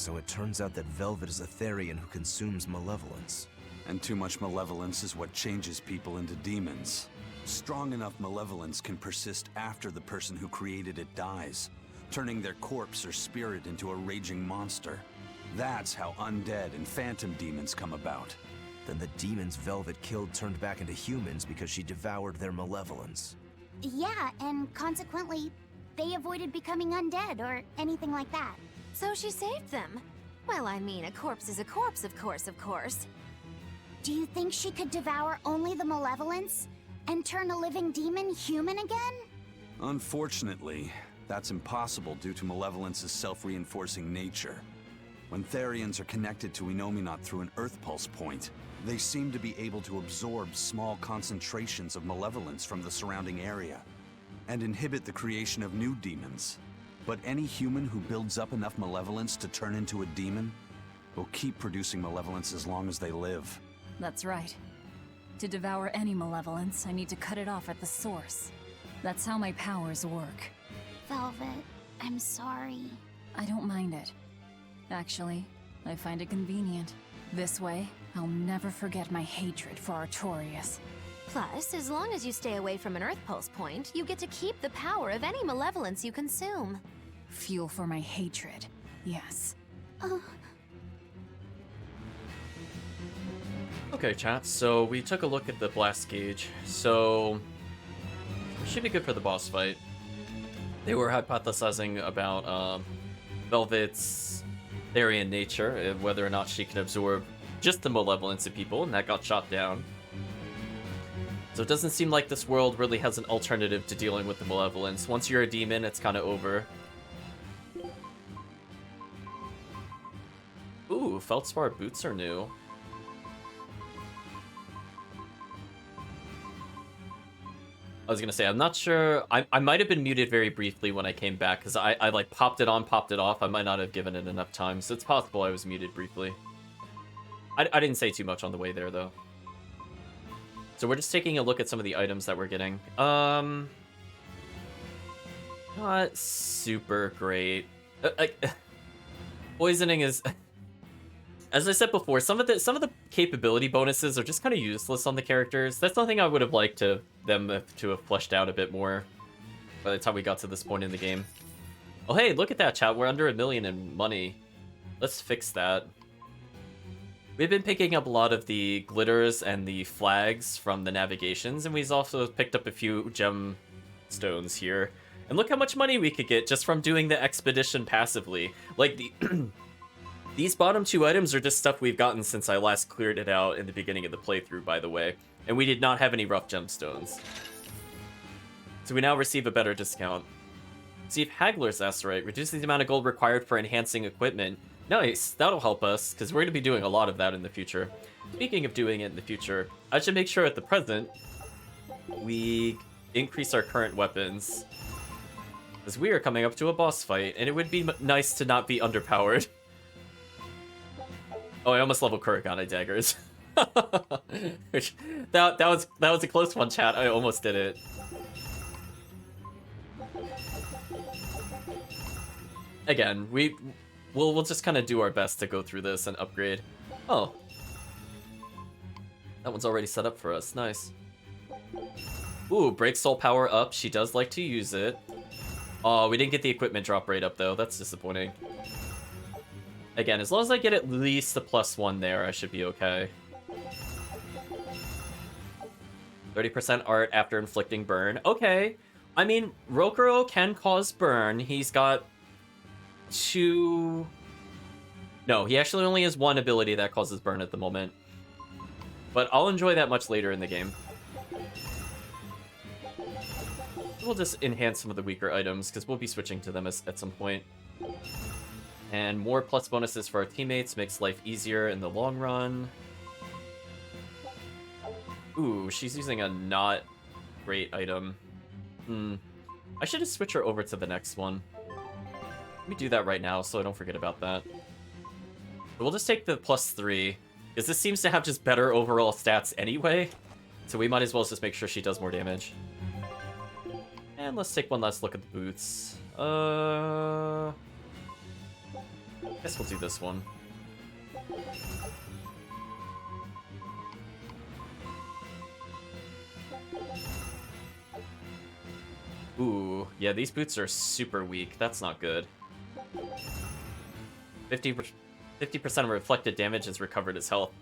So it turns out that Velvet is a Therian who consumes malevolence. And too much malevolence is what changes people into demons. Strong enough malevolence can persist after the person who created it dies, turning their corpse or spirit into a raging monster. That's how undead and phantom demons come about. Then the demons Velvet killed turned back into humans because she devoured their malevolence. Yeah, and consequently, they avoided becoming undead or anything like that. So she saved them. Well, I mean, a corpse is a corpse, of course. Do you think she could devour only the malevolence and turn a living demon human again? Unfortunately, that's impossible due to malevolence's self-reinforcing nature. When Therians are connected to Enominat through an Earth Pulse point, they seem to be able to absorb small concentrations of malevolence from the surrounding area and inhibit the creation of new demons. But any human who builds up enough malevolence to turn into a demon will keep producing malevolence as long as they live. That's right. To devour any malevolence, I need to cut it off at the source. That's how my powers work. Velvet, I'm sorry. I don't mind it. Actually, I find it convenient. This way, I'll never forget my hatred for Artorias. Plus, as long as you stay away from an Earth Pulse point, you get to keep the power of any malevolence you consume. Fuel for my hatred, yes. Okay, chat, so we took a look at the blast gauge. So, it should be good for the boss fight. They were hypothesizing about Velvet's Therian nature, and whether or not she can absorb just the malevolence of people, and that got shot down. So it doesn't seem like this world really has an alternative to dealing with the malevolence. Once you're a demon, it's kind of over. Ooh, Feldspar boots are new. I was gonna say, I'm not sure. I might have been muted very briefly when I came back, because I like popped it on, popped it off. I might not have given it enough time, so it's possible I was muted briefly. I didn't say too much on the way there, though. So we're just taking a look at some of the items that we're getting. Not super great. Poisoning is... As I said before, some of the capability bonuses are just kind of useless on the characters. That's something I would have liked them to have fleshed out a bit more by the time we got to this point in the game. Oh hey, look at that, chat. We're under 1 million in money. Let's fix that. We've been picking up a lot of the glitters and the flags from the navigations, and we've also picked up a few gem stones here. And look how much money we could get just from doing the expedition passively. Like, these bottom two items are just stuff we've gotten since I last cleared it out in the beginning of the playthrough, by the way. And we did not have any rough gemstones. So we now receive a better discount. Receive Haggler's Asterite. Reduces the amount of gold required for enhancing equipment. Nice, that'll help us, because we're going to be doing a lot of that in the future. Speaking of doing it in the future, I should make sure at the present we increase our current weapons. Because we are coming up to a boss fight, and it would be nice to not be underpowered. Oh, I almost leveled Kuragane daggers. that was a close one, chat. I almost did it. Again, we'll just kind of do our best to go through this and upgrade. Oh. That one's already set up for us. Nice. Ooh, break soul power up. She does like to use it. Oh, we didn't get the equipment drop rate up, though. That's disappointing. Again, as long as I get at least the +1 there, I should be okay. 30% art after inflicting burn. Okay. I mean, Rokuro can cause burn. He's got 2... No, he actually only has 1 ability that causes burn at the moment. But I'll enjoy that much later in the game. We'll just enhance some of the weaker items, because we'll be switching to them at some point. And more plus bonuses for our teammates makes life easier in the long run. Ooh, she's using a not great item. I should just switch her over to the next one. Let me do that right now so I don't forget about that. But we'll just take the +3, because this seems to have just better overall stats anyway. So we might as well just make sure she does more damage. And let's take one last look at the boots. Guess we'll do this one. Ooh, yeah, these boots are super weak. That's not good. 50% of reflected damage is recovered as health.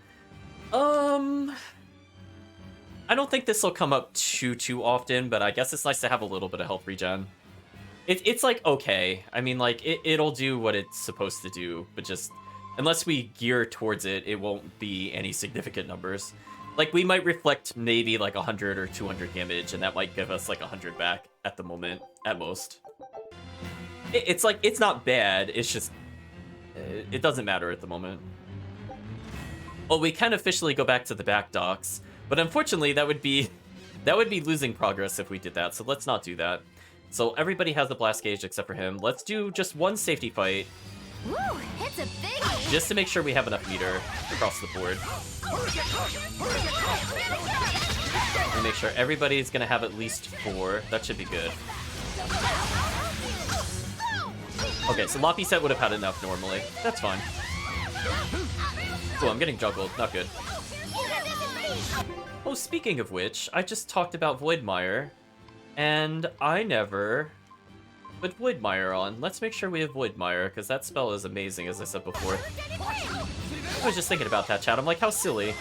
I don't think this will come up too often, but I guess it's nice to have a little bit of health regen. It's like, okay. I mean, like, it'll do what it's supposed to do, but just, unless we gear towards it, it won't be any significant numbers. Like, we might reflect maybe like 100 or 200 damage, and that might give us like 100 back at the moment, at most. It's like, it's not bad, it's just, it doesn't matter at the moment. Well, we can officially go back to the back docks, but unfortunately that would be losing progress if we did that, so let's not do that. So everybody has a blast gauge except for him. Let's do just one safety fight. Woo, it's a biggie! Just to make sure we have enough meter across the board. And make sure everybody's gonna have at least 4. That should be good. Okay, so Loppy set would have had enough normally. That's fine. Oh, I'm getting juggled. Not good. Oh, speaking of which, I just talked about Voidmire, and I never put Voidmire on. Let's make sure we have Voidmire, because that spell is amazing, as I said before. I was just thinking about that, chat. I'm like, how silly.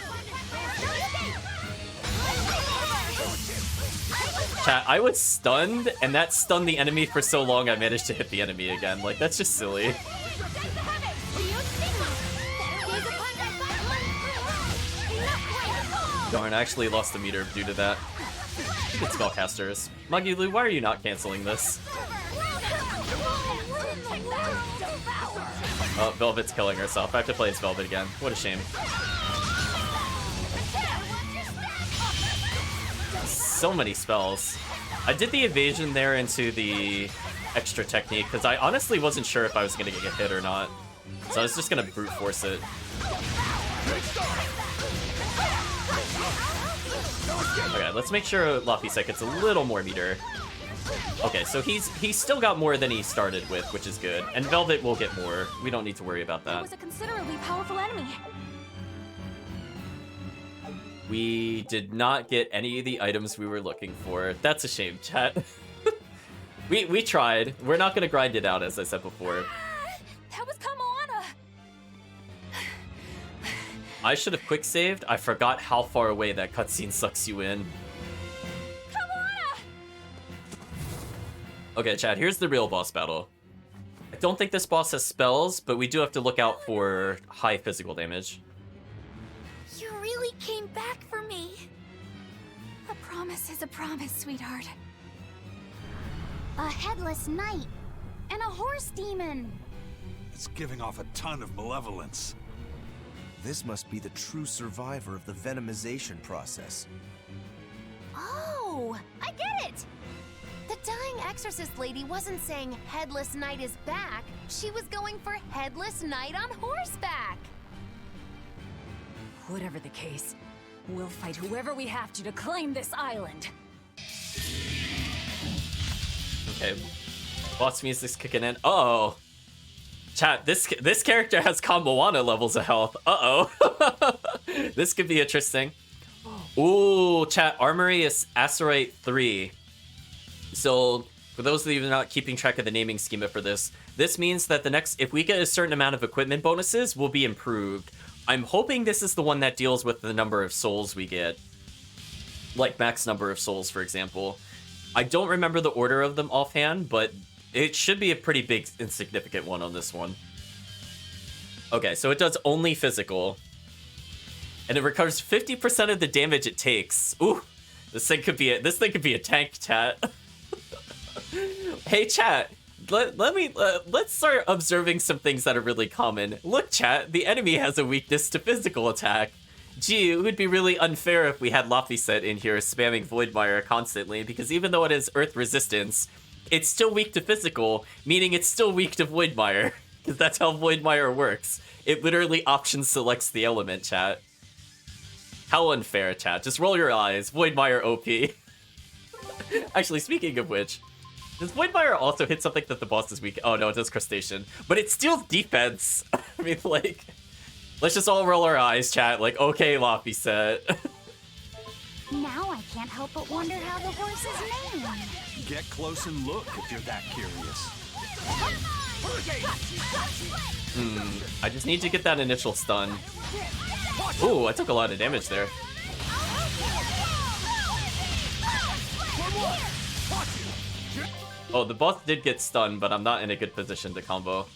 Chat, I was stunned, and that stunned the enemy for so long I managed to hit the enemy again. Like, that's just silly. Darn, I actually lost the meter due to that. Good spellcasters. Magulu, why are you not canceling this? Oh, Velvet's killing herself. I have to play as Velvet again. What a shame. So many spells. I did the evasion there into the extra technique because I honestly wasn't sure if I was going to get hit or not. So I was just going to brute force it. Okay, let's make sure Laphicet gets a little more meter. Okay, so he's still got more than he started with, which is good. And Velvet will get more. We don't need to worry about that. It was a considerably powerful enemy. We did not get any of the items we were looking for. That's a shame, chat. we tried. We're not gonna grind it out, as I said before. That was Kamoana. I should have quick saved. I forgot how far away that cutscene sucks you in. Okay, chat, here's the real boss battle. I don't think this boss has spells, but we do have to look out for high physical damage. You really came back for me. A promise is a promise, sweetheart. A headless knight and a horse demon. It's giving off a ton of malevolence. This must be the true survivor of the venomization process. Oh, I get it! The dying exorcist lady wasn't saying Headless Knight is back. She was going for Headless Knight on horseback. Whatever the case, we'll fight whoever we have to claim this island. Okay, boss music's kicking in. Uh-oh. Chat, this character has Kambawana levels of health. Uh-oh. This could be interesting. Ooh, chat, Armory is Acerite 3. So, for those of you who are not keeping track of the naming schema for this means that the next, if we get a certain amount of equipment bonuses, will be improved. I'm hoping this is the one that deals with the number of souls we get. Like max number of souls, for example. I don't remember the order of them offhand, but it should be a pretty big and significant one on this one. Okay, so it does only physical. And it recovers 50% of the damage it takes. Ooh, this thing could be a tank, chat. Hey, chat. Let's start observing some things that are really common. Look, chat, the enemy has a weakness to physical attack. Gee, it would be really unfair if we had Laphicet in here spamming Voidmire constantly, because even though it has Earth resistance, it's still weak to physical, meaning it's still weak to Voidmire, because that's how Voidmire works. It literally option selects the element, chat. How unfair, chat. Just roll your eyes. Voidmire OP. Actually, speaking of which, Does Voidfire also hit something that the boss is weak? Oh no, it does crustacean. But it steals defense. I mean, like, let's just all roll our eyes, chat. Like, okay, Loppy set. Now I can't help but wonder how the horse is named. Get close and look if you're that curious. I just need to get that initial stun. Ooh, I took a lot of damage there. Oh, the boss did get stunned, but I'm not in a good position to combo.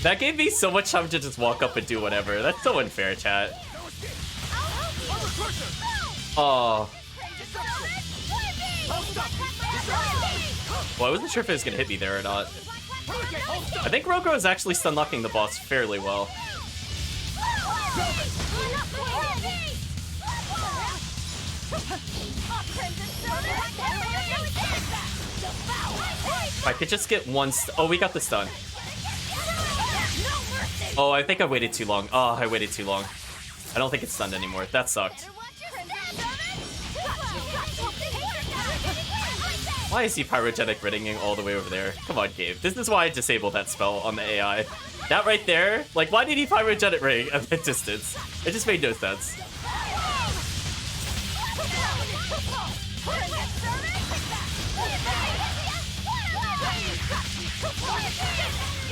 That gave me so much time to just walk up and do whatever. That's so unfair, chat. Oh. Well, I wasn't sure if it was gonna hit me there or not. I think Rogro is actually stun locking the boss fairly well. If I could just get one oh, we got the stun. Oh, I think I waited too long. Oh, I waited too long. I don't think it's stunned anymore. That sucked. Why is he pyrogenic ringing all the way over there? Come on, Gabe. This is why I disabled that spell on the AI. That right there, like, why did he pyrogenic ring at that distance? It just made no sense.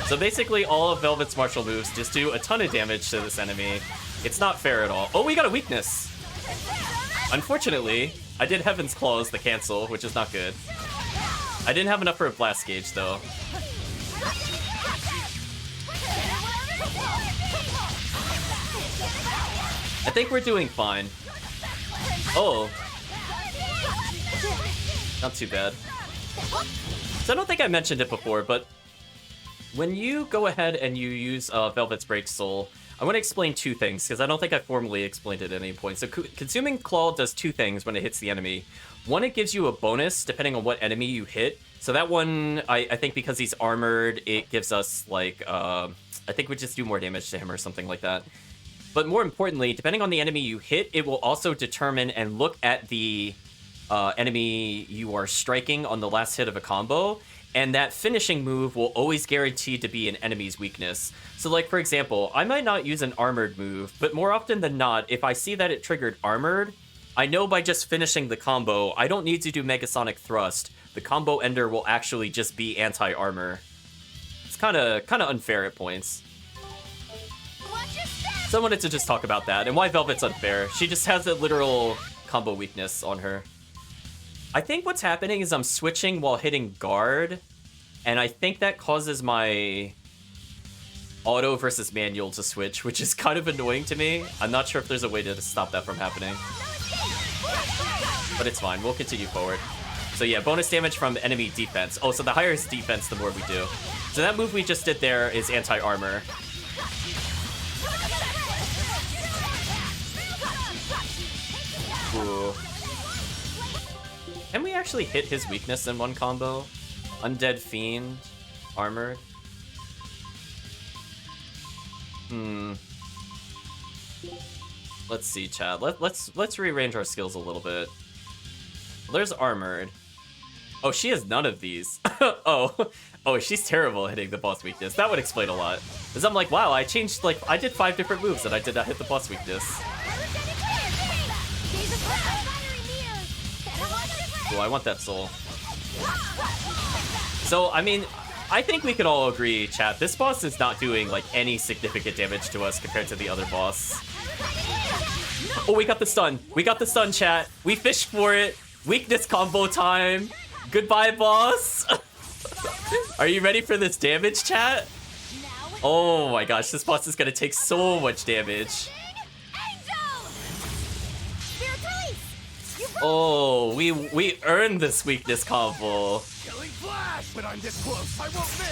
So basically, all of Velvet's martial moves just do a ton of damage to this enemy. It's not fair at all. Oh, we got a weakness. Unfortunately, I did Heaven's Claws the cancel, which is not good. I didn't have enough for a blast gauge, though. I think we're doing fine. Oh. Not too bad. So I don't think I mentioned it before, but when you go ahead and you use Velvet's Break Soul, I want to explain two things, because I don't think I formally explained it at any point. So Consuming Claw does two things when it hits the enemy. One, it gives you a bonus depending on what enemy you hit. So that one, I think because he's armored, it gives us, like, I think we just do more damage to him or something like that. But more importantly, depending on the enemy you hit, it will also determine and look at the enemy you are striking on the last hit of a combo, and that finishing move will always guarantee to be an enemy's weakness. So, like, for example, I might not use an armored move, but more often than not, if I see that it triggered armored, I know by just finishing the combo, I don't need to do Megasonic Thrust. The combo ender will actually just be anti-armor. It's kind of unfair at points. So I wanted to just talk about that, and why Velvet's unfair. She just has a literal combo weakness on her. I think what's happening is I'm switching while hitting guard, and I think that causes my auto versus manual to switch, which is kind of annoying to me. I'm not sure if there's a way to stop that from happening. But it's fine, we'll continue forward. So yeah, bonus damage from enemy defense. Oh, so the higher his defense, the more we do. So that move we just did there is anti-armor. Ooh. Can we actually hit his weakness in one combo? Undead Fiend, armored. Let's see, chat. Let's rearrange our skills a little bit. There's armored. Oh, she has none of these. Oh, she's terrible at hitting the boss weakness. That would explain a lot. Because I'm like, wow, I changed, like, I did 5 different moves and I did not hit the boss weakness. Oh, I want that soul. So, I mean, I think we can all agree, chat, this boss is not doing, like, any significant damage to us compared to the other boss. Oh, we got the stun. We got the stun, chat. We fished for it. Weakness combo time. Goodbye, boss. Are you ready for this damage, chat? Oh my gosh, this boss is gonna take so much damage. Oh, we earned this weakness combo.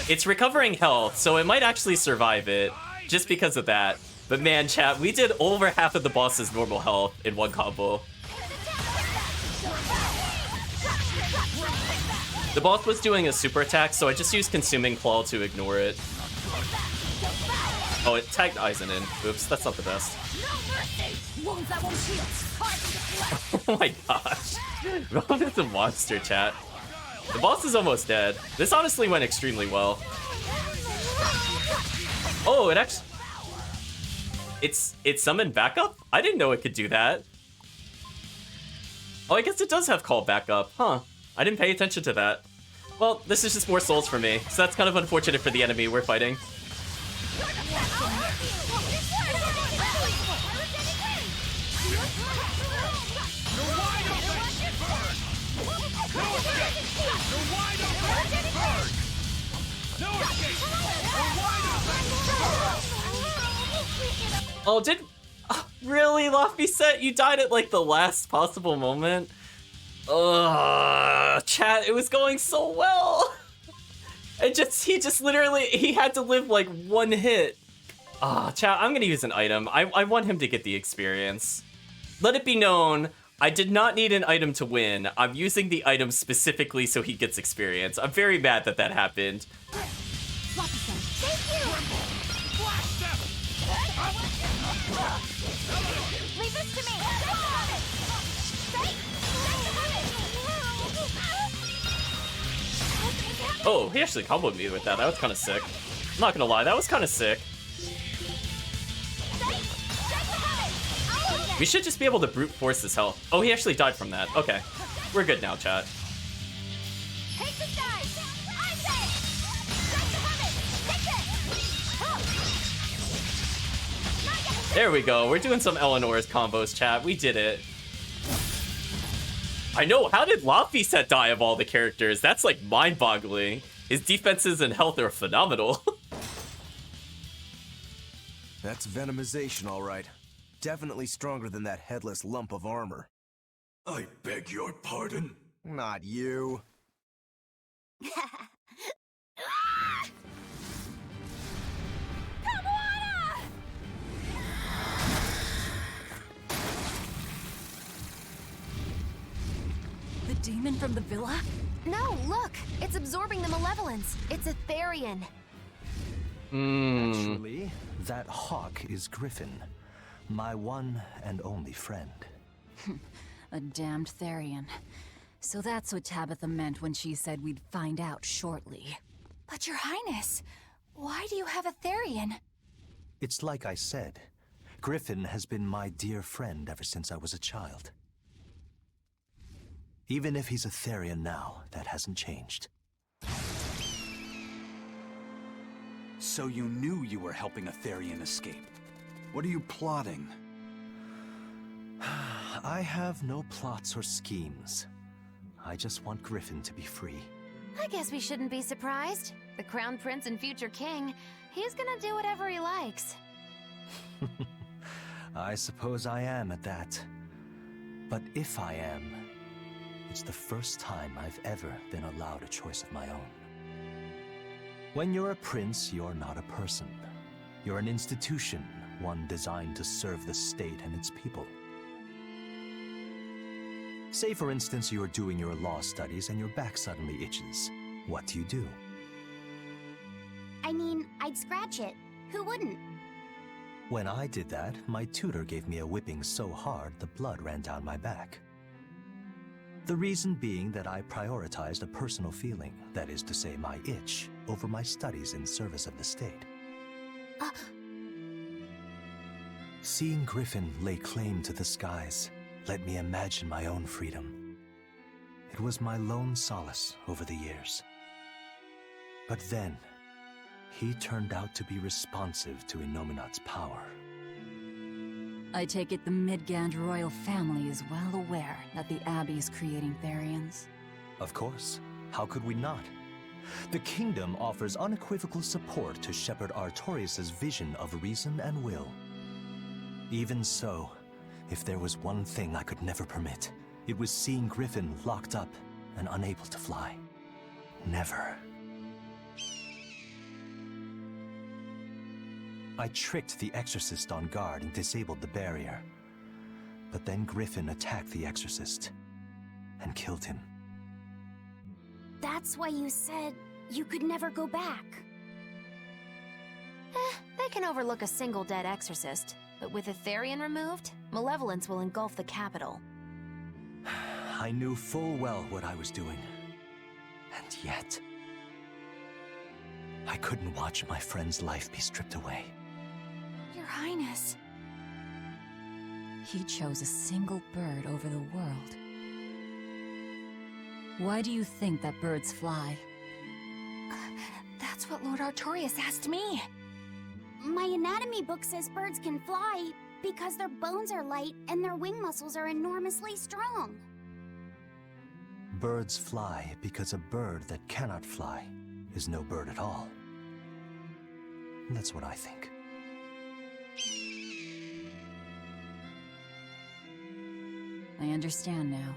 It's recovering health, so it might actually survive it, just because of that. But man, chat, we did over half of the boss's normal health in one combo. The boss was doing a super attack, so I just used Consuming Claw to ignore it. Oh, it tagged Aizen in. Oops, that's not the best. Oh my gosh. Rob is a monster, chat. The boss is almost dead. This honestly went extremely well. Oh, it actually... It summoned backup? I didn't know it could do that. Oh, I guess it does have call backup. Huh. I didn't pay attention to that. Well, this is just more souls for me, so that's kind of unfortunate for the enemy we're fighting. Oh, did... really, Laphicet? You died at, like, the last possible moment? Ugh, chat, it was going so well! He just literally, he had to live, like, one hit. Ah, chat, I'm gonna use an item. I want him to get the experience. Let it be known, I did not need an item to win. I'm using the item specifically so he gets experience. I'm very mad that that happened. Leave this to me! Oh, he actually comboed me with that. That was kind of sick. I'm not gonna lie, that was kind of sick. We should just be able to brute force his health. Oh, he actually died from that. Okay. We're good now, chat. There we go. We're doing some Eleanor's combos, chat. We did it. I know. How did Laphicet die of all the characters? That's like mind-boggling. His defenses and health are phenomenal. That's venomization, all right. Definitely stronger than that headless lump of armor. I beg your pardon? Not you. The demon from the villa? No, look! It's absorbing the malevolence. It's a Therian. Actually, that hawk is Griffin, my one and only friend. A damned Therian. So that's what Tabitha meant when she said we'd find out shortly. But Your Highness, why do you have a Therian? It's like I said, Griffin has been my dear friend ever since I was a child. Even if he's a Therian now, that hasn't changed. So you knew you were helping a Therian escape. What are you plotting? I have no plots or schemes. I just want Griffin to be free. I guess we shouldn't be surprised. The Crown Prince and future king, he's gonna do whatever he likes. I suppose I am at that. But if I am, it's the first time I've ever been allowed a choice of my own. When you're a prince, you're not a person. You're an institution, one designed to serve the state and its people. Say, for instance, you're doing your law studies and your back suddenly itches. What do? I mean, I'd scratch it. Who wouldn't? When I did that, my tutor gave me a whipping so hard the blood ran down my back. The reason being that I prioritized a personal feeling, that is to say my itch, over my studies in service of the state. Seeing Griffin lay claim to the skies let me imagine my own freedom. It was my lone solace over the years. But then, he turned out to be responsive to Innominat's power. I take it the Midgand royal family is well aware that the Abbey's creating Therians. Of course. How could we not? The kingdom offers unequivocal support to Shepherd Artorius' vision of reason and will. Even so, if there was one thing I could never permit, it was seeing Griffin locked up and unable to fly. Never. I tricked the Exorcist on guard and disabled the barrier. But then Griffin attacked the Exorcist and killed him. That's why you said you could never go back. They can overlook a single dead exorcist, but with Etherian removed, malevolence will engulf the capital. I knew full well what I was doing. And yet, I couldn't watch my friend's life be stripped away. Your Highness. He chose a single bird over the world. Why do you think that birds fly? That's what Lord Artorias asked me. My anatomy book says birds can fly because their bones are light and their wing muscles are enormously strong. Birds fly because a bird that cannot fly is no bird at all. That's what I think. I understand now.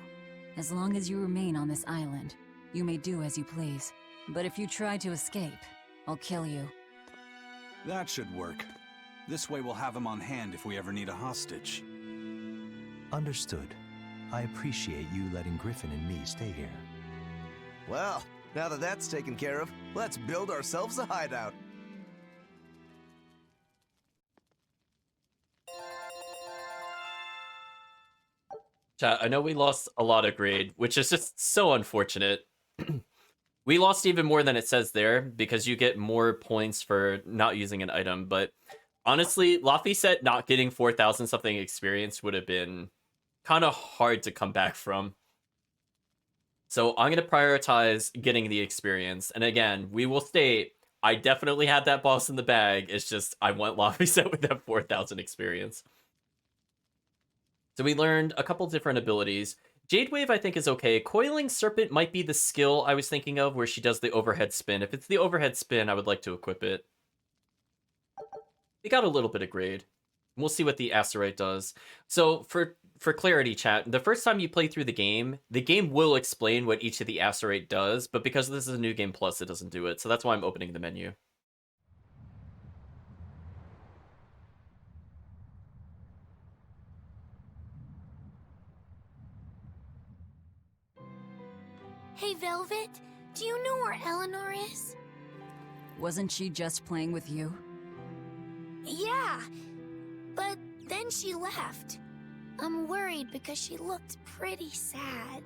As long as you remain on this island, you may do as you please. But if you try to escape, I'll kill you. That should work. This way we'll have him on hand if we ever need a hostage. Understood. I appreciate you letting Griffin and me stay here. Well, now that that's taken care of, let's build ourselves a hideout. Chat, I know we lost a lot of grade, which is just so unfortunate. We lost even more than it says there, because you get more points for not using an item, but honestly, Laphicet not getting 4,000 something experience would have been kind of hard to come back from. So I'm going to prioritize getting the experience, and again, we will state, I definitely had that boss in the bag, it's just, I want Laphicet with that 4,000 experience. So we learned a couple different abilities. Jade Wave, I think, is okay. Coiling Serpent might be the skill I was thinking of, where she does the overhead spin. If it's the overhead spin, I would like to equip it. We got a little bit of grade. We'll see what the Acerite does. So, for clarity, chat, the first time you play through the game will explain what each of the Acerite does, but because this is a New Game Plus, it doesn't do it. So that's why I'm opening the menu. Hey, Velvet, do you know where Eleanor is? Wasn't she just playing with you? Yeah, but then she left. I'm worried because she looked pretty sad.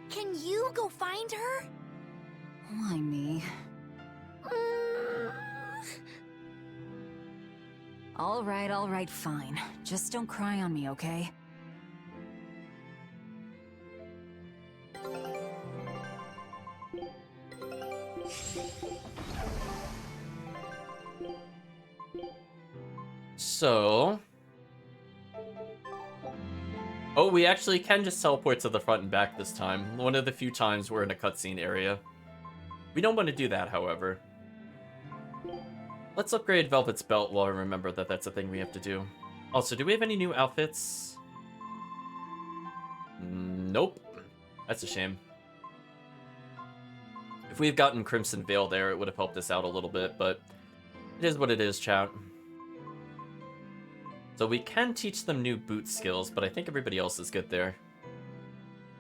Can you go find her? Why me? All right, fine. Just don't cry on me, okay? So... oh, we actually can just teleport to the front and back this time. One of the few times we're in a cutscene area. We don't want to do that, however. Let's upgrade Velvet's belt while I remember that that's a thing we have to do. Also, do we have any new outfits? Nope. That's a shame. If we had gotten Crimson Veil there, it would have helped us out a little bit, but it is what it is, chat. So we can teach them new boot skills, but I think everybody else is good there.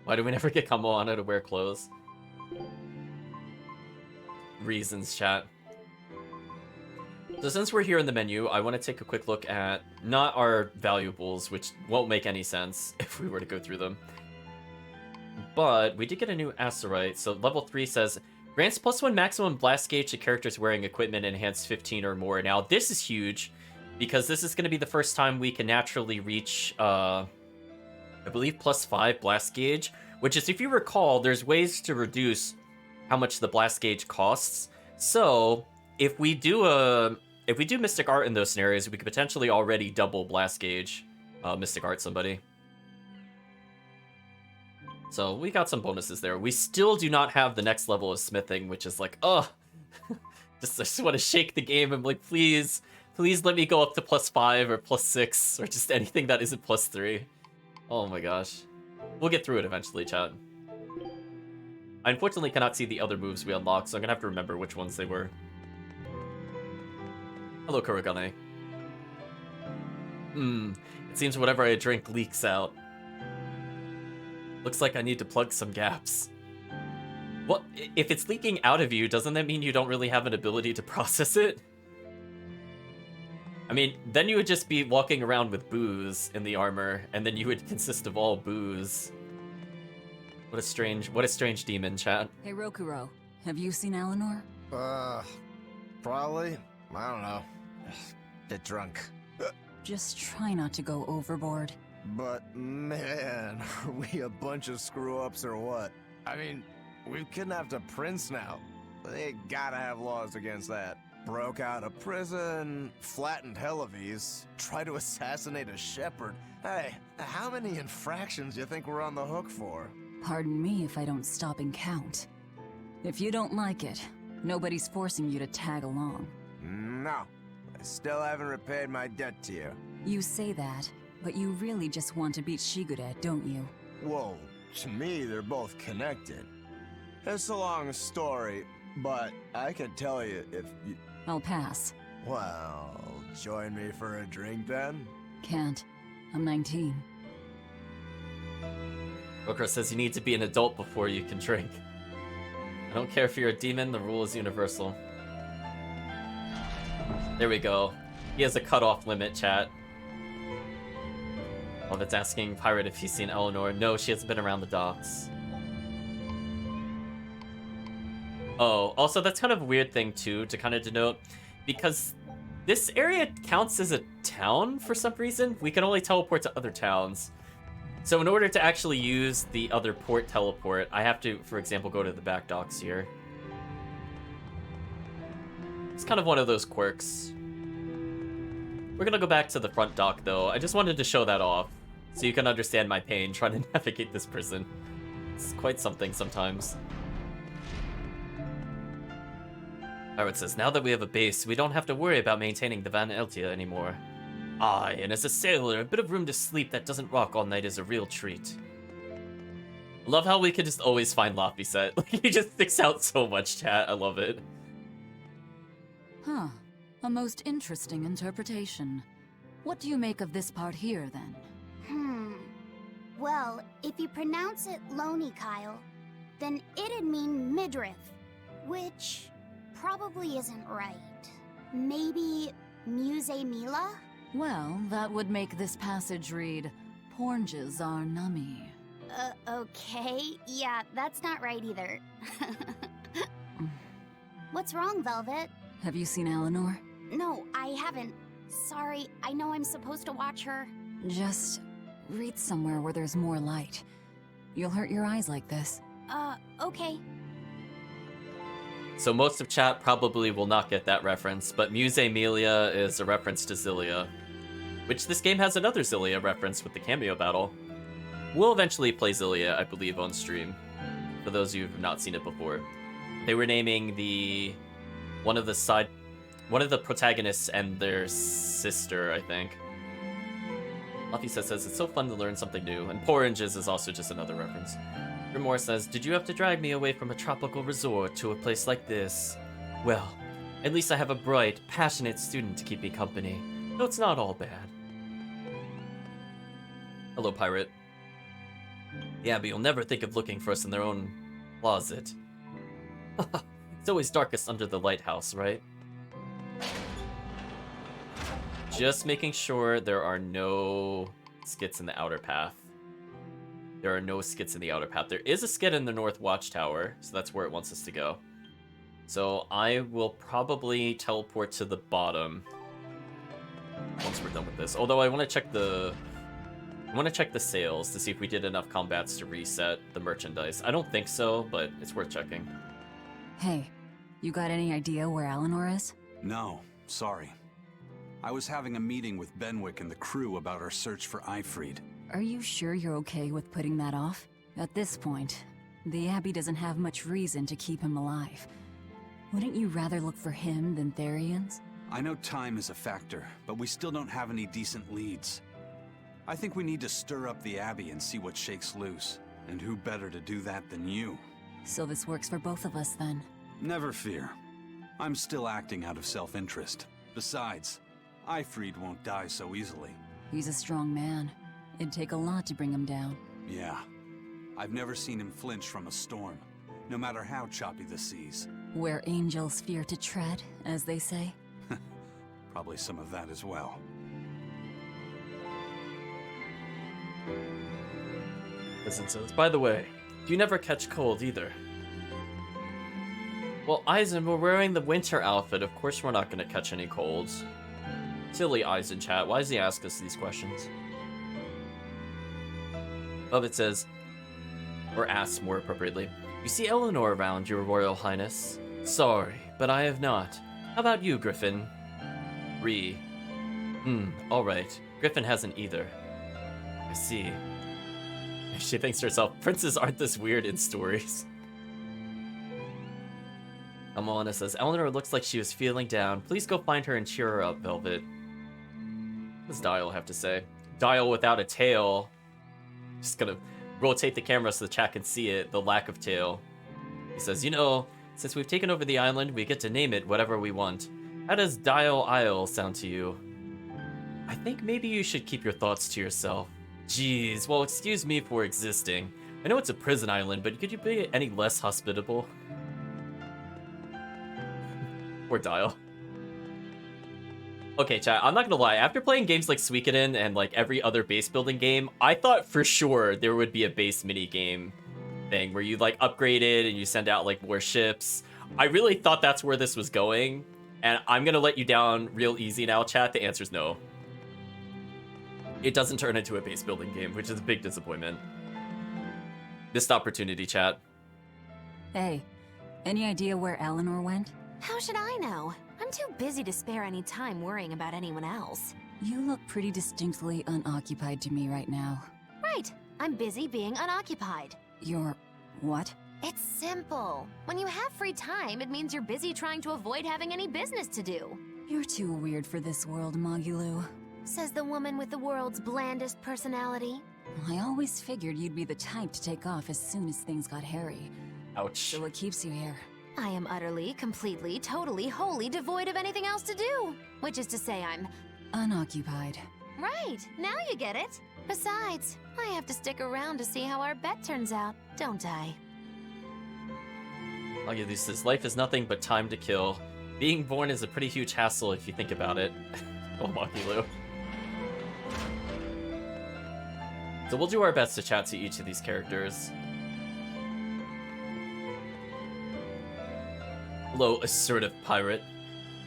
Why do we never get Kamoana to wear clothes? Reasons, chat. So since we're here in the menu, I want to take a quick look at not our valuables, which won't make any sense if we were to go through them. But we did get a new Acerite. So level 3 says, grants +1 maximum blast gauge to characters wearing equipment enhanced 15 or more. Now this is huge, because this is going to be the first time we can naturally reach, I believe, +5 blast gauge, which is, if you recall, there's ways to reduce how much the blast gauge costs. So if we do Mystic Art in those scenarios, we could potentially already double blast gauge, Mystic Art somebody. So we got some bonuses there. We still do not have the next level of smithing, which is like, ugh. I just want to shake the game. I'm like, please let me go up to +5 or +6 or just anything that isn't +3. Oh my gosh. We'll get through it eventually, chat. I unfortunately cannot see the other moves we unlocked, so I'm gonna have to remember which ones they were. Hello, Kurogane. It seems whatever I drink leaks out. Looks like I need to plug some gaps. Well, if it's leaking out of you, doesn't that mean you don't really have an ability to process it? I mean, then you would just be walking around with booze in the armor, and then you would consist of all booze. What a strange demon, chat. Hey, Rokuro, have you seen Eleanor? Probably. I don't know. Bit drunk. Just try not to go overboard. But man, are we a bunch of screw-ups or what? I mean, we've kidnapped a prince now. They gotta have laws against that. Broke out of prison, flattened Helavis, tried to assassinate a shepherd. Hey, how many infractions do you think we're on the hook for? Pardon me if I don't stop and count. If you don't like it, nobody's forcing you to tag along. No, I still haven't repaid my debt to you. You say that, but you really just want to beat Shigure, don't you? Whoa, to me they're both connected. It's a long story, but I can tell you if you... I'll pass. Well, join me for a drink then? Can't. I'm 19. Rokuro says you need to be an adult before you can drink. I don't care if you're a demon, the rule is universal. There we go. He has a cutoff limit, chat. Oh, that's asking Pirate if he's seen Eleanor. No, she hasn't been around the docks. Oh, also that's kind of a weird thing too to kind of denote, because this area counts as a town for some reason. We can only teleport to other towns. So in order to actually use the other port teleport, I have to, for example, go to the back docks here. It's kind of one of those quirks. We're gonna go back to the front dock though. I just wanted to show that off, so you can understand my pain trying to navigate this prison. It's quite something sometimes. Pirate says, now that we have a base, we don't have to worry about maintaining the Van Eltia anymore. Aye, and as a sailor, a bit of room to sleep that doesn't rock all night is a real treat. Love how we can just always find Laphicet. Like, he just sticks out so much, chat. I love it. Huh. A most interesting interpretation. What do you make of this part here, then? Well, if you pronounce it Loney, Kyle, then it'd mean midriff, which probably isn't right. Maybe Muse Mila? Well, that would make this passage read, Pornges are nummy. Okay. Yeah, that's not right either. What's wrong, Velvet? Have you seen Eleanor? No, I haven't. Sorry, I know I'm supposed to watch her. Just read somewhere where there's more light. You'll hurt your eyes like this. Okay. So most of chat probably will not get that reference, but Muse Amelia is a reference to Zillia, which this game has another Zillia reference with the cameo battle. We'll eventually play Zillia, I believe, on stream, for those of you who have not seen it before. They were naming one of the protagonists and their sister, I think. Laphicet says, it's so fun to learn something new, and Porridges is also just another reference. Remore says, did you have to drag me away from a tropical resort to a place like this? Well, at least I have a bright, passionate student to keep me company, though it's not all bad. Hello, Pirate. The Abbey will never think of looking for us in their own closet. It's always darkest under the lighthouse, right? Just making sure there are no skits in the outer path. There are no skits in the outer path. There is a skit in the North Watchtower, so that's where it wants us to go. So I will probably teleport to the bottom once we're done with this. Although I want to check the sales to see if we did enough combats to reset the merchandise. I don't think so, but it's worth checking. Hey, you got any idea where Eleanor is? No, sorry. I was having a meeting with Benwick and the crew about our search for Eifried. Are you sure you're okay with putting that off? At this point, the Abbey doesn't have much reason to keep him alive. Wouldn't you rather look for him than Therians? I know time is a factor, but we still don't have any decent leads. I think we need to stir up the Abbey and see what shakes loose. And who better to do that than you? So this works for both of us then? Never fear. I'm still acting out of self-interest. Besides, Eifried won't die so easily. He's a strong man. It'd take a lot to bring him down. Yeah. I've never seen him flinch from a storm. no matter how choppy the seas. Where angels fear to tread, as they say. Probably some of that as well. Listen, says, by the way, you never catch cold either. Well, Eisen, we're wearing the winter outfit. Of course we're not going to catch any colds. Silly Eisen chat. Why does he ask us these questions? Velvet says, or asks more appropriately, you see Eleanor around, your Royal Highness? Sorry, but I have not. How about you, Griffin? Ree. Alright. Griffin hasn't either. I see. She thinks to herself, princes aren't this weird in stories. Amalana says, Eleanor looks like she was feeling down. Please go find her and cheer her up, Velvet. What does Dial have to say? Dial without a tail. Just gonna rotate the camera so the chat can see it, the lack of tail. He says, you know, since we've taken over the island, we get to name it whatever we want. How does Dial Isle sound to you? I think maybe you should keep your thoughts to yourself. Jeez, well, excuse me for existing. I know it's a prison island, but could you be any less hospitable? Or Dial. Okay, chat, I'm not gonna lie. After playing games like Suikoden and like every other base building game, I thought for sure there would be a base mini game thing where you like upgrade it and you send out like more ships. I really thought that's where this was going, and I'm gonna let you down real easy now, chat. The answer's no. It doesn't turn into a base building game, which is a big disappointment. Missed opportunity, chat. Hey, any idea where Eleanor went? How should I know? I'm too busy to spare any time worrying about anyone else. You look pretty distinctly unoccupied to me right now. Right. I'm busy being unoccupied. You're... what? It's simple. When you have free time, it means you're busy trying to avoid having any business to do. You're too weird for this world, Magilu. Says the woman with the world's blandest personality. I always figured you'd be the type to take off as soon as things got hairy. Ouch. So what keeps you here? I am utterly, completely, totally, wholly devoid of anything else to do. Which is to say I'm... unoccupied. Right, now you get it. Besides, I have to stick around to see how our bet turns out, don't I? This says, life is nothing but time to kill. Being born is a pretty huge hassle if you think about it. Oh, Makilu. So we'll do our best to chat to each of these characters. Hello, assertive pirate.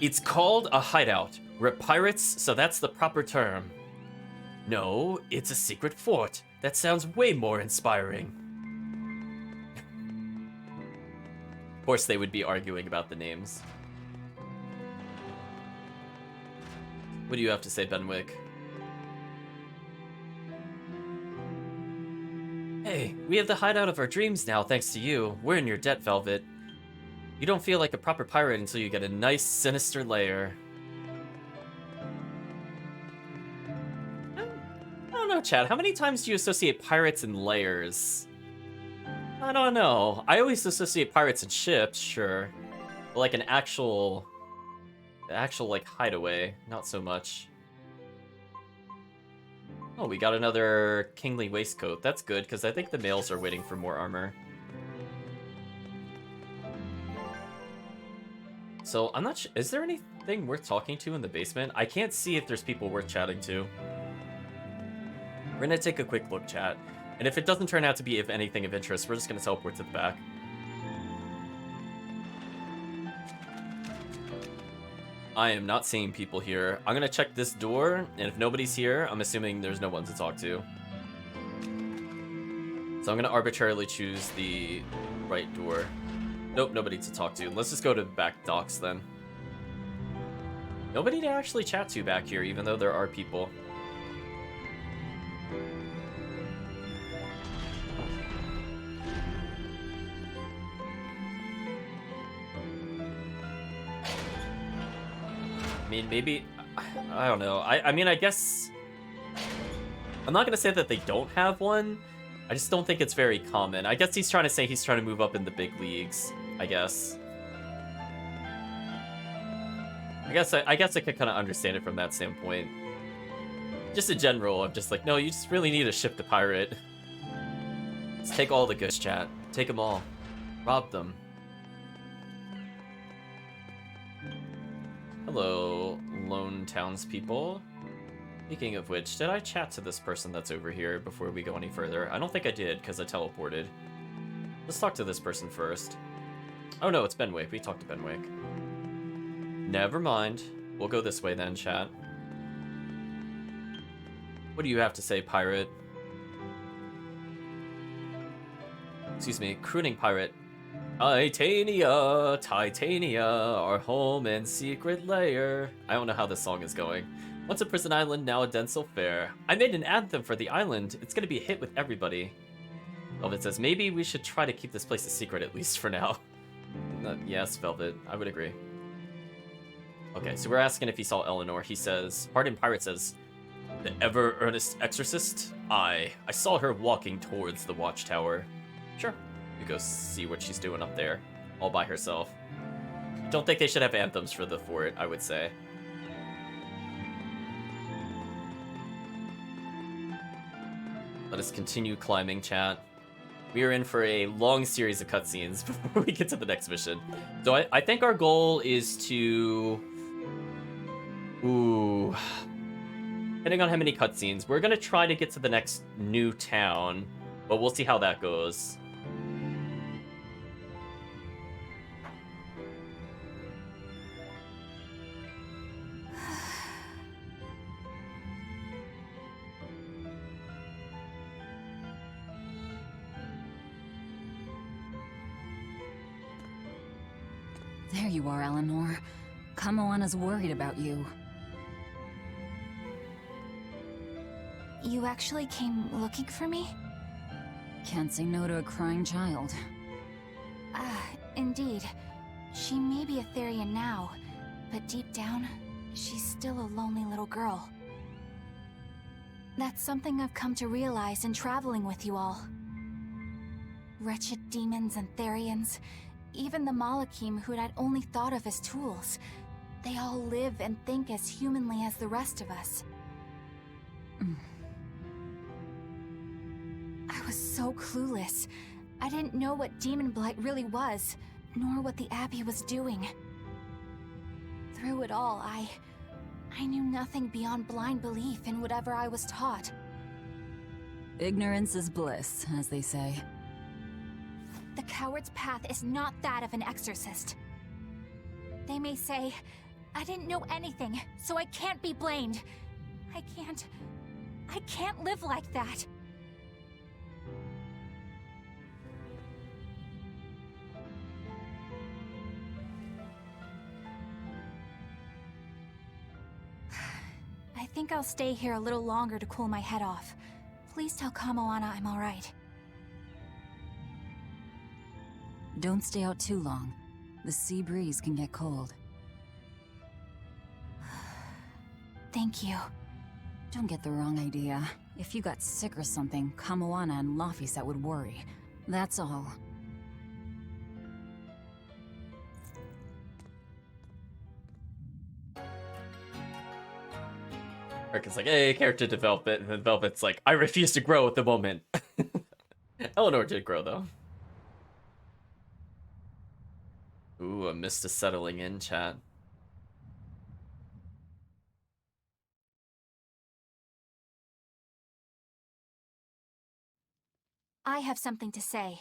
It's called a hideout. We're pirates, so that's the proper term. No, it's a secret fort. That sounds way more inspiring. Of course, they would be arguing about the names. What do you have to say, Benwick? Hey, we have the hideout of our dreams now, thanks to you. We're in your debt, Velvet. You don't feel like a proper pirate until you get a nice, sinister lair. I don't know, Chad. How many times do you associate pirates and lairs? I don't know. I always associate pirates and ships, sure. But like an actual like hideaway, not so much. Oh, we got another kingly waistcoat. That's good, because I think the males are waiting for more armor. So, I'm not sure. Is there anything worth talking to in the basement? I can't see if there's people worth chatting to. We're gonna take a quick look, chat. And if it doesn't turn out to be of anything of interest, we're just gonna teleport to the back. I am not seeing people here. I'm gonna check this door, and if nobody's here, I'm assuming there's no one to talk to. So I'm gonna arbitrarily choose the right door. Nope, nobody to talk to. Let's just go to back docks then. Nobody to actually chat to back here, even though there are people. I mean, maybe... I don't know. I mean, I guess... I'm not gonna say that they don't have one. I just don't think it's very common. I guess he's trying to say he's trying to move up in the big leagues, I guess. I guess I could kind of understand it from that standpoint. Just in general, I'm just like, no, you just really need to ship the pirate. Let's take all the goods, chat. Take them all. Rob them. Hello, lone townspeople. Speaking of which, did I chat to this person that's over here before we go any further? I don't think I did, because I teleported. Let's talk to this person first. Oh no, it's Benwick. We talked to Benwick. Never mind. We'll go this way then, chat. What do you have to say, pirate? Excuse me, crooning pirate. Titania, Titania, our home and secret lair. I don't know how this song is going. Once a prison island, now a dental fair. I made an anthem for the island. It's gonna be a hit with everybody. Velvet says, maybe we should try to keep this place a secret, at least for now. Yes, Velvet, I would agree. Okay, so we're asking if he saw Eleanor. He says, Pardon Pirate says, the ever-earnest exorcist? I saw her walking towards the watchtower. Sure, we go see what she's doing up there, all by herself. Don't think they should have anthems for the fort, I would say. Let us continue climbing, chat. We are in for a long series of cutscenes before we get to the next mission. So I think our goal is to... Ooh... Depending on how many cutscenes, we're gonna try to get to the next new town, but we'll see how that goes. There you are, Eleanor. Kamoana's worried about you. You actually came looking for me? Can't say no to a crying child. Indeed. She may be a Therian now, but deep down, she's still a lonely little girl. That's something I've come to realize in traveling with you all. Wretched demons and Therians, even the Malakim who'd I'd only thought of as tools, they all live and think as humanly as the rest of us. I was so clueless. I didn't know what Demon Blight really was, nor what the Abbey was doing. Through it all, I knew nothing beyond blind belief in whatever I was taught. Ignorance is bliss, as they say. The coward's path is not that of an exorcist. They may say, I didn't know anything, so I can't be blamed. I can't live like that. I think I'll stay here a little longer to cool my head off. Please tell Kamoana I'm alright. Don't stay out too long. The sea breeze can get cold. Thank you. Don't get the wrong idea. If you got sick or something, Kamoana and Laphicet would worry. That's all. Eric's like, hey, character development, and then Velvet's like, I refuse to grow at the moment. Eleanor did grow, though. Ooh, a mist is settling in, chat. I have something to say.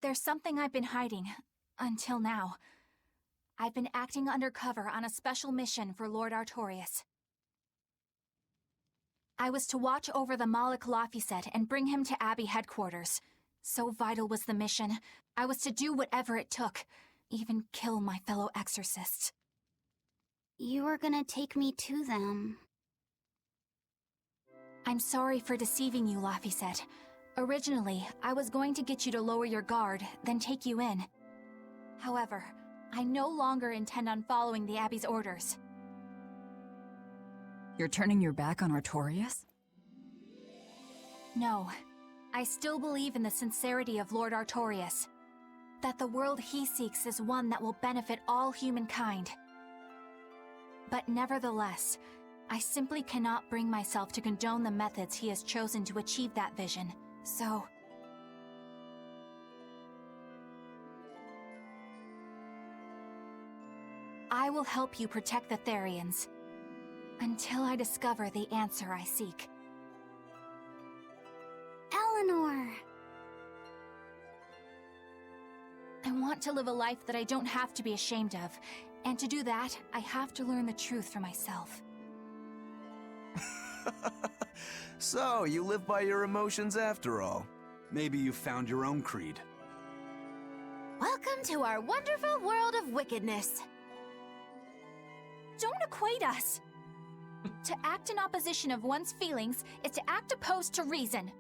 There's something I've been hiding, until now. I've been acting undercover on a special mission for Lord Artorias. I was to watch over the Malik Laphicet and bring him to Abbey headquarters. So vital was the mission, I was to do whatever it took, even kill my fellow exorcists. You were gonna take me to them. I'm sorry for deceiving you, Laphicet. Originally, I was going to get you to lower your guard, then take you in. However, I no longer intend on following the Abbey's orders. You're turning your back on Artorias? No. I still believe in the sincerity of Lord Artorias. That the world he seeks is one that will benefit all humankind. But nevertheless, I simply cannot bring myself to condone the methods he has chosen to achieve that vision. So... I will help you protect the Therians. Until I discover the answer I seek. Eleanor! I want to live a life that I don't have to be ashamed of. And to do that, I have to learn the truth for myself. So, you live by your emotions after all. Maybe you found your own creed. Welcome to our wonderful world of wickedness. Don't equate us! To act in opposition of one's feelings is to act opposed to reason.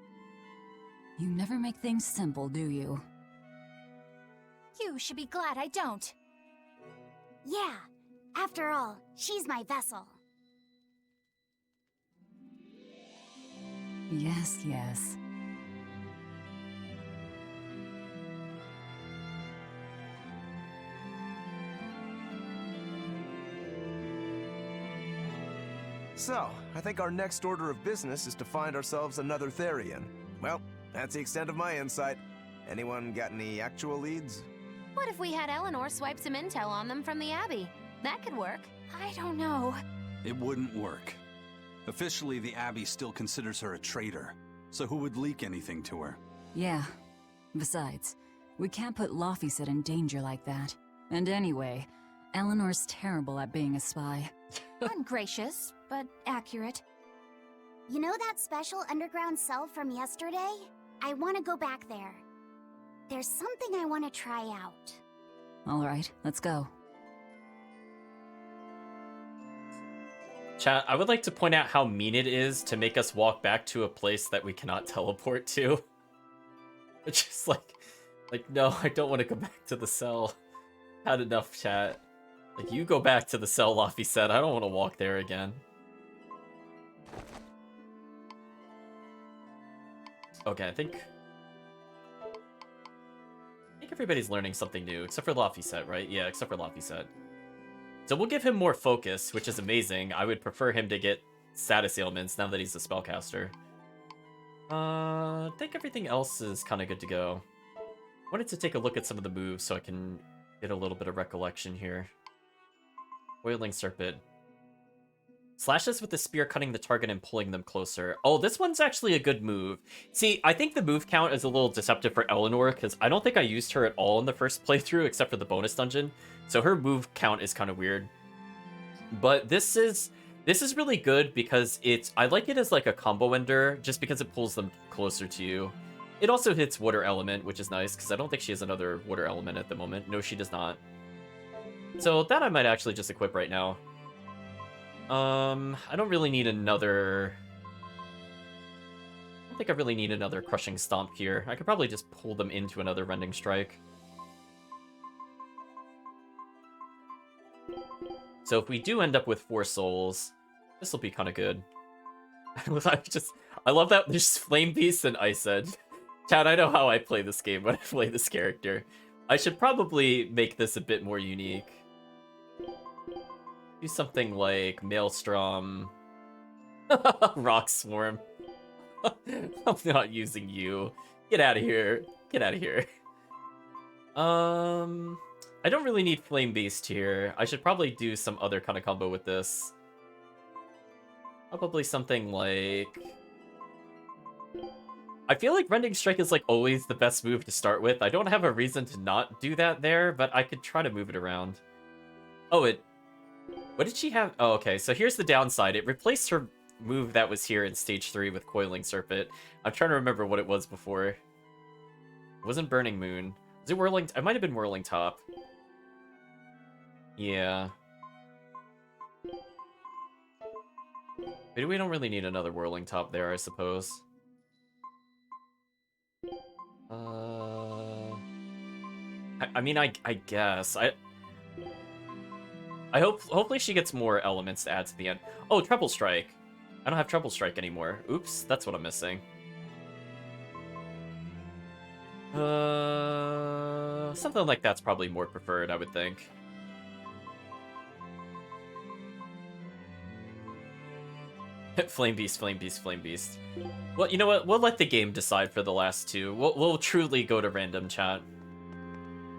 You never make things simple, do you? You should be glad I don't. Yeah, after all, she's my vessel. Yes, yes. So, I think our next order of business is to find ourselves another Therian. Well, that's the extent of my insight. Anyone got any actual leads? What if we had Eleanor swipe some intel on them from the Abbey? That could work. I don't know. It wouldn't work. Officially, the Abbey still considers her a traitor. So who would leak anything to her? Yeah. Besides, we can't put Laufeyset in danger like that. And anyway, Eleanor's terrible at being a spy. Ungracious, but accurate. You know that special underground cell from yesterday? I want to go back there. There's something I want to try out. Alright, let's go. Chat, I would like to point out how mean it is to make us walk back to a place that we cannot teleport to. It's just like, no, I don't want to go back to the cell. Had enough, chat. Like, you go back to the cell, Laufeyset. I don't want to walk there again. Okay, I think everybody's learning something new, except for Laufeyset, right? Yeah, except for Laufeyset. So we'll give him more focus, which is amazing. I would prefer him to get status ailments now that he's a spellcaster. I think everything else is kind of good to go. Wanted to take a look at some of the moves so I can get a little bit of recollection here. Boiling Serpent. Slashes with the spear, cutting the target and pulling them closer. Oh, this one's actually a good move. See, I think the move count is a little deceptive for Eleanor, because I don't think I used her at all in the first playthrough, except for the bonus dungeon. So her move count is kind of weird. But this is really good because I like it as like a combo ender, just because it pulls them closer to you. It also hits water element, which is nice, because I don't think she has another water element at the moment. No, she does not. So that I might actually just equip right now. I don't really need another... I don't think I really need another Crushing Stomp here. I could probably just pull them into another Rending Strike. So if we do end up with 4 souls, this will be kind of good. I love that there's Flame Beast and Ice Edge. Chad, I know how I play this game when I play this character. I should probably make this a bit more unique. Do something like Maelstrom, Rock Swarm. I'm not using you. Get out of here. Get out of here. I don't really need Flame Beast here. I should probably do some other kind of combo with this. Probably something like... I feel like Rending Strike is like always the best move to start with. I don't have a reason to not do that there, but I could try to move it around. Oh, what did she have? Oh, okay. So here's the downside. It replaced her move that was here in Stage 3 with Coiling Serpent. I'm trying to remember what it was before. It wasn't Burning Moon. Was it Whirling? It might have been Whirling Top. Yeah. Maybe we don't really need another Whirling Top there, I suppose. I mean, I guess. Hopefully she gets more elements to add to the end. Oh, Treble Strike. I don't have Treble Strike anymore. Oops, that's what I'm missing. Something like that's probably more preferred, I would think. I would Flame Beast, Flame Beast, Flame Beast. Well, you know what? We'll let the game decide for the last two. We'll truly go to random chat.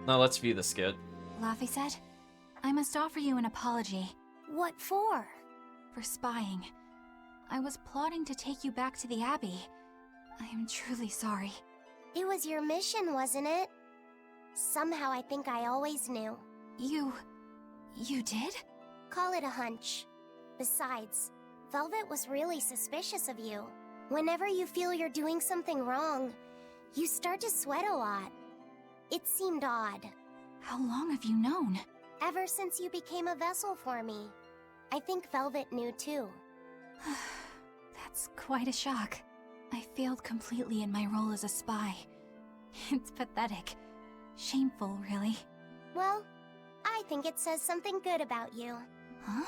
Now let's view the skit. Laffy said, I must offer you an apology. What for? For spying. I was plotting to take you back to the Abbey. I am truly sorry. It was your mission, wasn't it? Somehow I think I always knew. You did? Call it a hunch. Besides, Velvet was really suspicious of you. Whenever you feel you're doing something wrong, you start to sweat a lot. It seemed odd. How long have you known? Ever since you became a vessel for me. I think Velvet knew too. That's quite a shock. I failed completely in my role as a spy. It's pathetic. Shameful, really. Well, I think it says something good about you. Huh?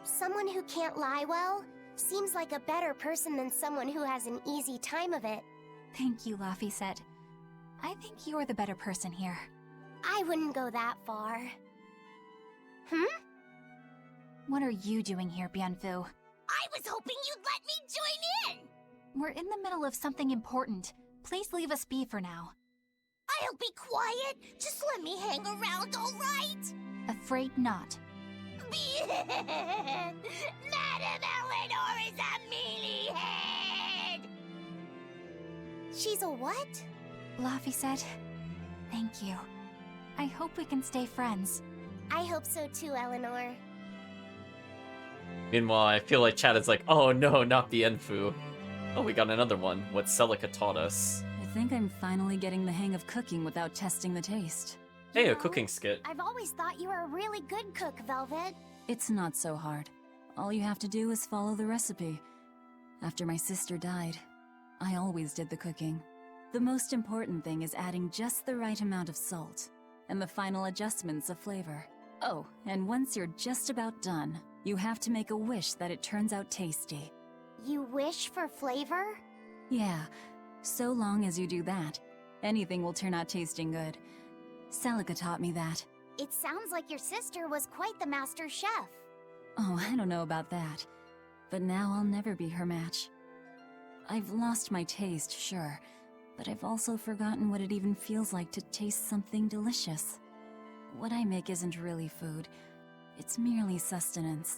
Someone who can't lie well seems like a better person than someone who has an easy time of it. Thank you, Laffy said. I think you're the better person here. I wouldn't go that far. What are you doing here, Bienfu? I was hoping you'd let me join in! We're in the middle of something important. Please leave us be for now. I'll be quiet. Just let me hang around, all right? Afraid not. Madame Eleanor is a mealyhead! She's a what? Laffy said, thank you. I hope we can stay friends. I hope so too, Eleanor. Meanwhile, I feel like chat is like, oh no, not Bienfu. Oh, we got another one. What Celica taught us. I think I'm finally getting the hang of cooking without testing the taste. Hey, a cooking skit. I've always thought you were a really good cook, Velvet. It's not so hard. All you have to do is follow the recipe. After my sister died, I always did the cooking. The most important thing is adding just the right amount of salt, and the final adjustments of flavor. Oh, and once you're just about done, you have to make a wish that it turns out tasty. You wish for flavor? Yeah, so long as you do that, anything will turn out tasting good. Celica taught me that. It sounds like your sister was quite the master chef. Oh, I don't know about that. But now I'll never be her match. I've lost my taste, sure, but I've also forgotten what it even feels like to taste something delicious. What I make isn't really food. It's merely sustenance.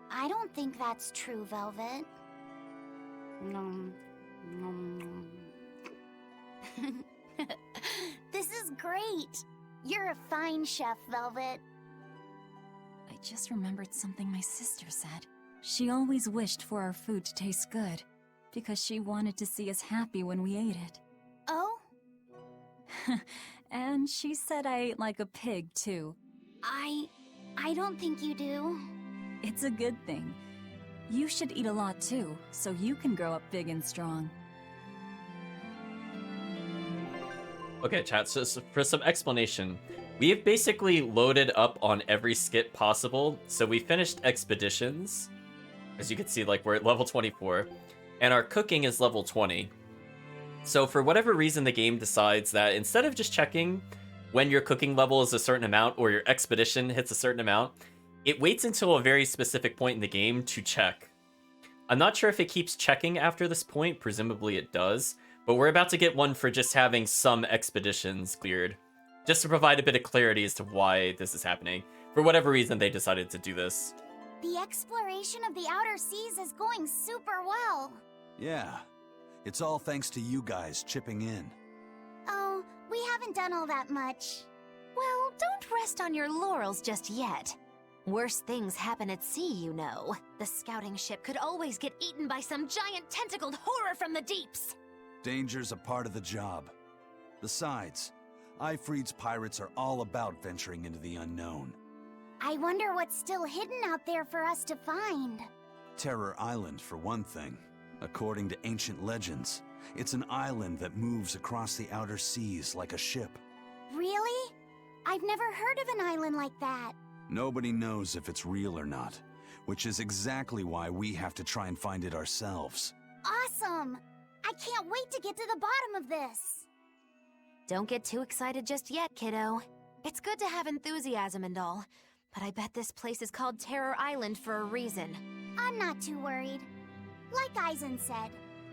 I don't think that's true, Velvet. This is great. You're a fine chef, Velvet. I just remembered something my sister said. She always wished for our food to taste good, because she wanted to see us happy when we ate it. Oh? And she said I ate like a pig, too. I don't think you do. It's a good thing. You should eat a lot, too, so you can grow up big and strong. Okay, chat, so for some explanation, we have basically loaded up on every skit possible. So we finished Expeditions. As you can see, like, we're at level 24. And our cooking is level 20. So for whatever reason, the game decides that instead of just checking when your cooking level is a certain amount or your expedition hits a certain amount, it waits until a very specific point in the game to check. I'm not sure if it keeps checking after this point, presumably it does, but we're about to get one for just having some expeditions cleared. Just to provide a bit of clarity as to why this is happening. For whatever reason, they decided to do this. The exploration of the outer seas is going super well. Yeah, it's all thanks to you guys chipping in. Oh, we haven't done all that much. Well, don't rest on your laurels just yet. Worse things happen at sea, you know. The scouting ship could always get eaten by some giant tentacled horror from the deeps. Danger's a part of the job. Besides, Ifreed's pirates are all about venturing into the unknown. I wonder what's still hidden out there for us to find. Terror Island, for one thing. According to ancient legends, it's an island that moves across the outer seas like a ship. Really? I've never heard of an island like that. Nobody knows if it's real or not, which is exactly why we have to try and find it ourselves. Awesome! I can't wait to get to the bottom of this. Don't get too excited just yet, kiddo. It's good to have enthusiasm and all, But I bet this place is called Terror Island for a reason. I'm not too worried. Like Eisen said,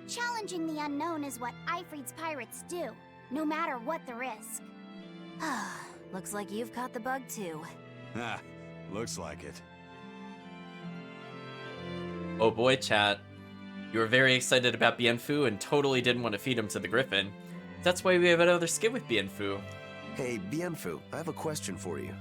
challenging the unknown is what Ifrit's pirates do, no matter what the risk. Looks like you've caught the bug too. Ah, looks like it. Oh boy, chat. You were very excited about Bienfu and totally didn't want to feed him to the griffin. That's why we have another skit with Bienfu. Hey, Bienfu, I have a question for you.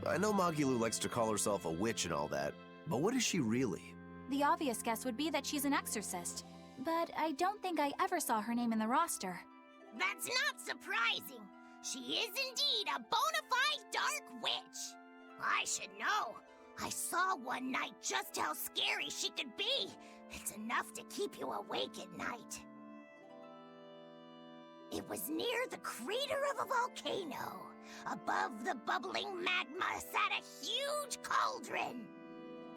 I know Magilu likes to call herself a witch and all that, but what is she really? The obvious guess would be that she's an exorcist, but I don't think I ever saw her name in the roster. That's not surprising. She is indeed a bona fide dark witch. I should know. I saw one night just how scary she could be. It's enough to keep you awake at night. It was near the crater of a volcano. Above the bubbling magma sat a huge cauldron.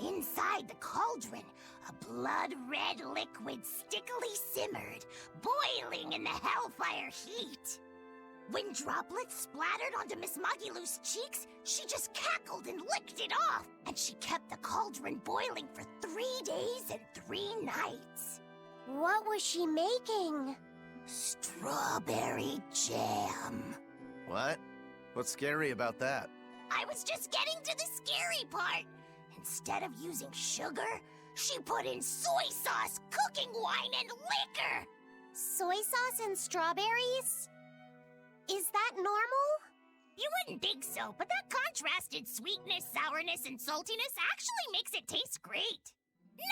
Inside the cauldron, a blood-red liquid stickily simmered, boiling in the hellfire heat. When droplets splattered onto Miss Magilu's cheeks, she just cackled and licked it off, and she kept the cauldron boiling for 3 days and 3 nights. What was she making? Strawberry jam. What? What's scary about that? I was just getting to the scary part. Instead of using sugar, she put in soy sauce, cooking wine, and liquor. Soy sauce and strawberries? Is that normal? You wouldn't think so, but that contrasted sweetness, sourness, and saltiness actually makes it taste great.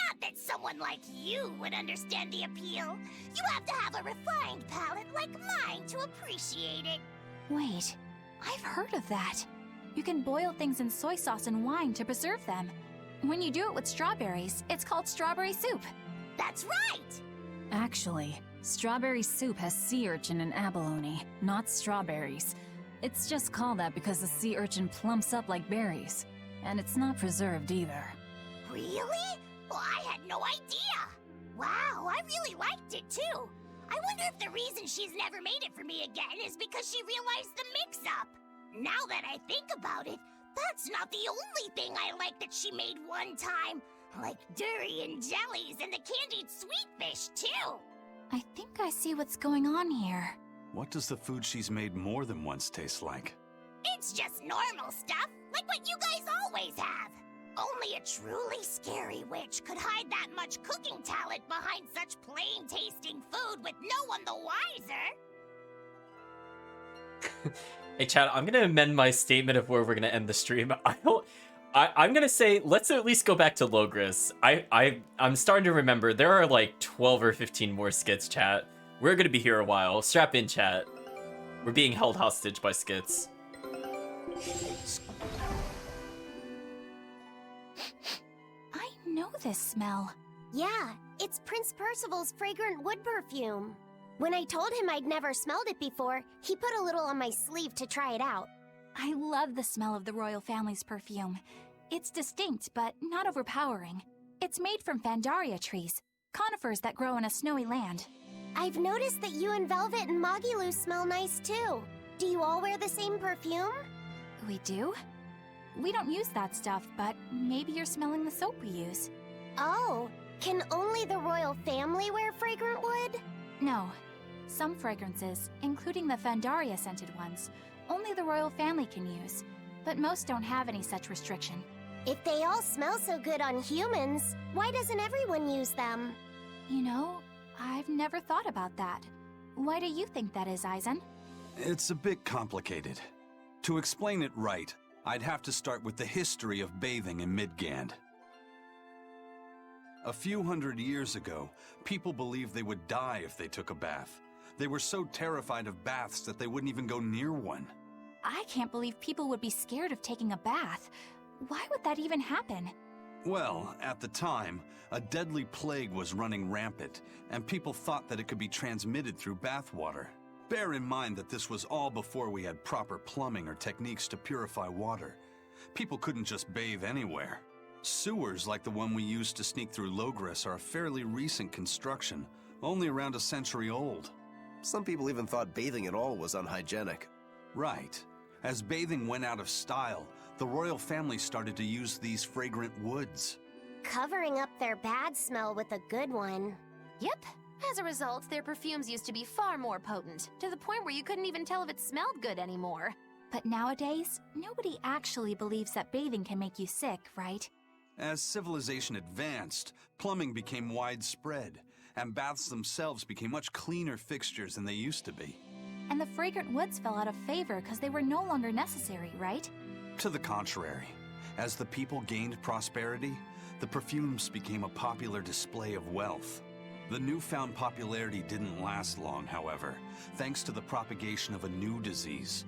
Not that someone like you would understand the appeal. You have to have a refined palate like mine to appreciate it. Wait, I've heard of that. You can boil things in soy sauce and wine to preserve them. When you do it with strawberries, it's called strawberry soup. That's right! Actually, strawberry soup has sea urchin and abalone, not strawberries. It's just called that because the sea urchin plumps up like berries. And it's not preserved either. Really? Well, I had no idea. Wow, I really liked it too. I wonder if the reason she's never made it for me again is because she realized the mix-up. Now that I think about it, that's not the only thing I like that she made one time. Like durian jellies and the candied sweet fish too. I think I see what's going on here. What does the food she's made more than once taste like? It's just normal stuff, like what you guys always have. Only a truly scary witch could hide that much cooking talent behind such plain-tasting food with no one the wiser. Hey, chat, I'm gonna amend my statement of where we're gonna end the stream. I'm gonna say let's at least go back to Logris. I'm starting to remember there are like 12 or 15 more skits, chat. We're gonna be here a while. Strap in, chat. We're being held hostage by skits. I know this smell. Yeah, it's Prince Percival's fragrant wood perfume. When I told him I'd never smelled it before, he put a little on my sleeve to try it out. I love the smell of the royal family's perfume. It's distinct, but not overpowering. It's made from Fandaria trees, conifers that grow in a snowy land. I've noticed that you and Velvet and Magilu smell nice too. Do you all wear the same perfume? We do? We don't use that stuff, but maybe you're smelling the soap we use. Oh, can only the royal family wear fragrant wood? No. Some fragrances, including the Fandaria scented ones, only the royal family can use, but most don't have any such restriction. If they all smell so good on humans, why doesn't everyone use them? You know, I've never thought about that. Why do you think that is, Eisen? It's a bit complicated. To explain it right, I'd have to start with the history of bathing in Midgand. A few hundred years ago, people believed they would die if they took a bath. They were so terrified of baths that they wouldn't even go near one. I can't believe people would be scared of taking a bath. Why would that even happen? Well, at the time, a deadly plague was running rampant, and people thought that it could be transmitted through bathwater. Bear in mind that this was all before we had proper plumbing or techniques to purify water. People couldn't just bathe anywhere. Sewers like the one we used to sneak through Logris are a fairly recent construction, only around a century old. Some people even thought bathing at all was unhygienic. Right. As bathing went out of style, The royal family started to use these fragrant woods. Covering up their bad smell with a good one. Yep. As a result, their perfumes used to be far more potent, to the point where you couldn't even tell if it smelled good anymore. But nowadays, nobody actually believes that bathing can make you sick, right? As civilization advanced, plumbing became widespread, and baths themselves became much cleaner fixtures than they used to be. And the fragrant woods fell out of favor because they were no longer necessary, right? To the contrary, as the people gained prosperity, the perfumes became a popular display of wealth. The newfound popularity didn't last long, however, thanks to the propagation of a new disease.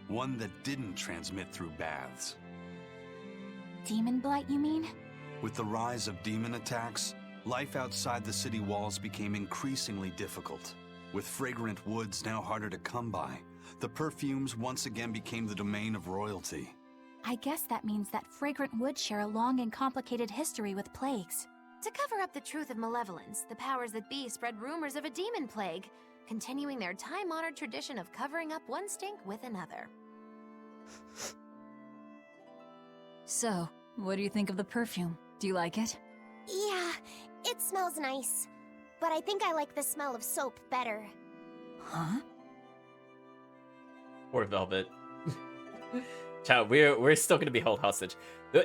One that didn't transmit through baths. Demon blight, you mean? With the rise of demon attacks, life outside the city walls became increasingly difficult. With fragrant woods now harder to come by, the perfumes once again became the domain of royalty. I guess that means that fragrant woods share a long and complicated history with plagues. To cover up the truth of malevolence, the powers that be spread rumors of a demon plague, continuing their time-honored tradition of covering up one stink with another. So, what do you think of the perfume? Do you like it? Yeah, it smells nice. But I think I like the smell of soap better. Huh? Or Velvet. Chat, we're still gonna be held hostage.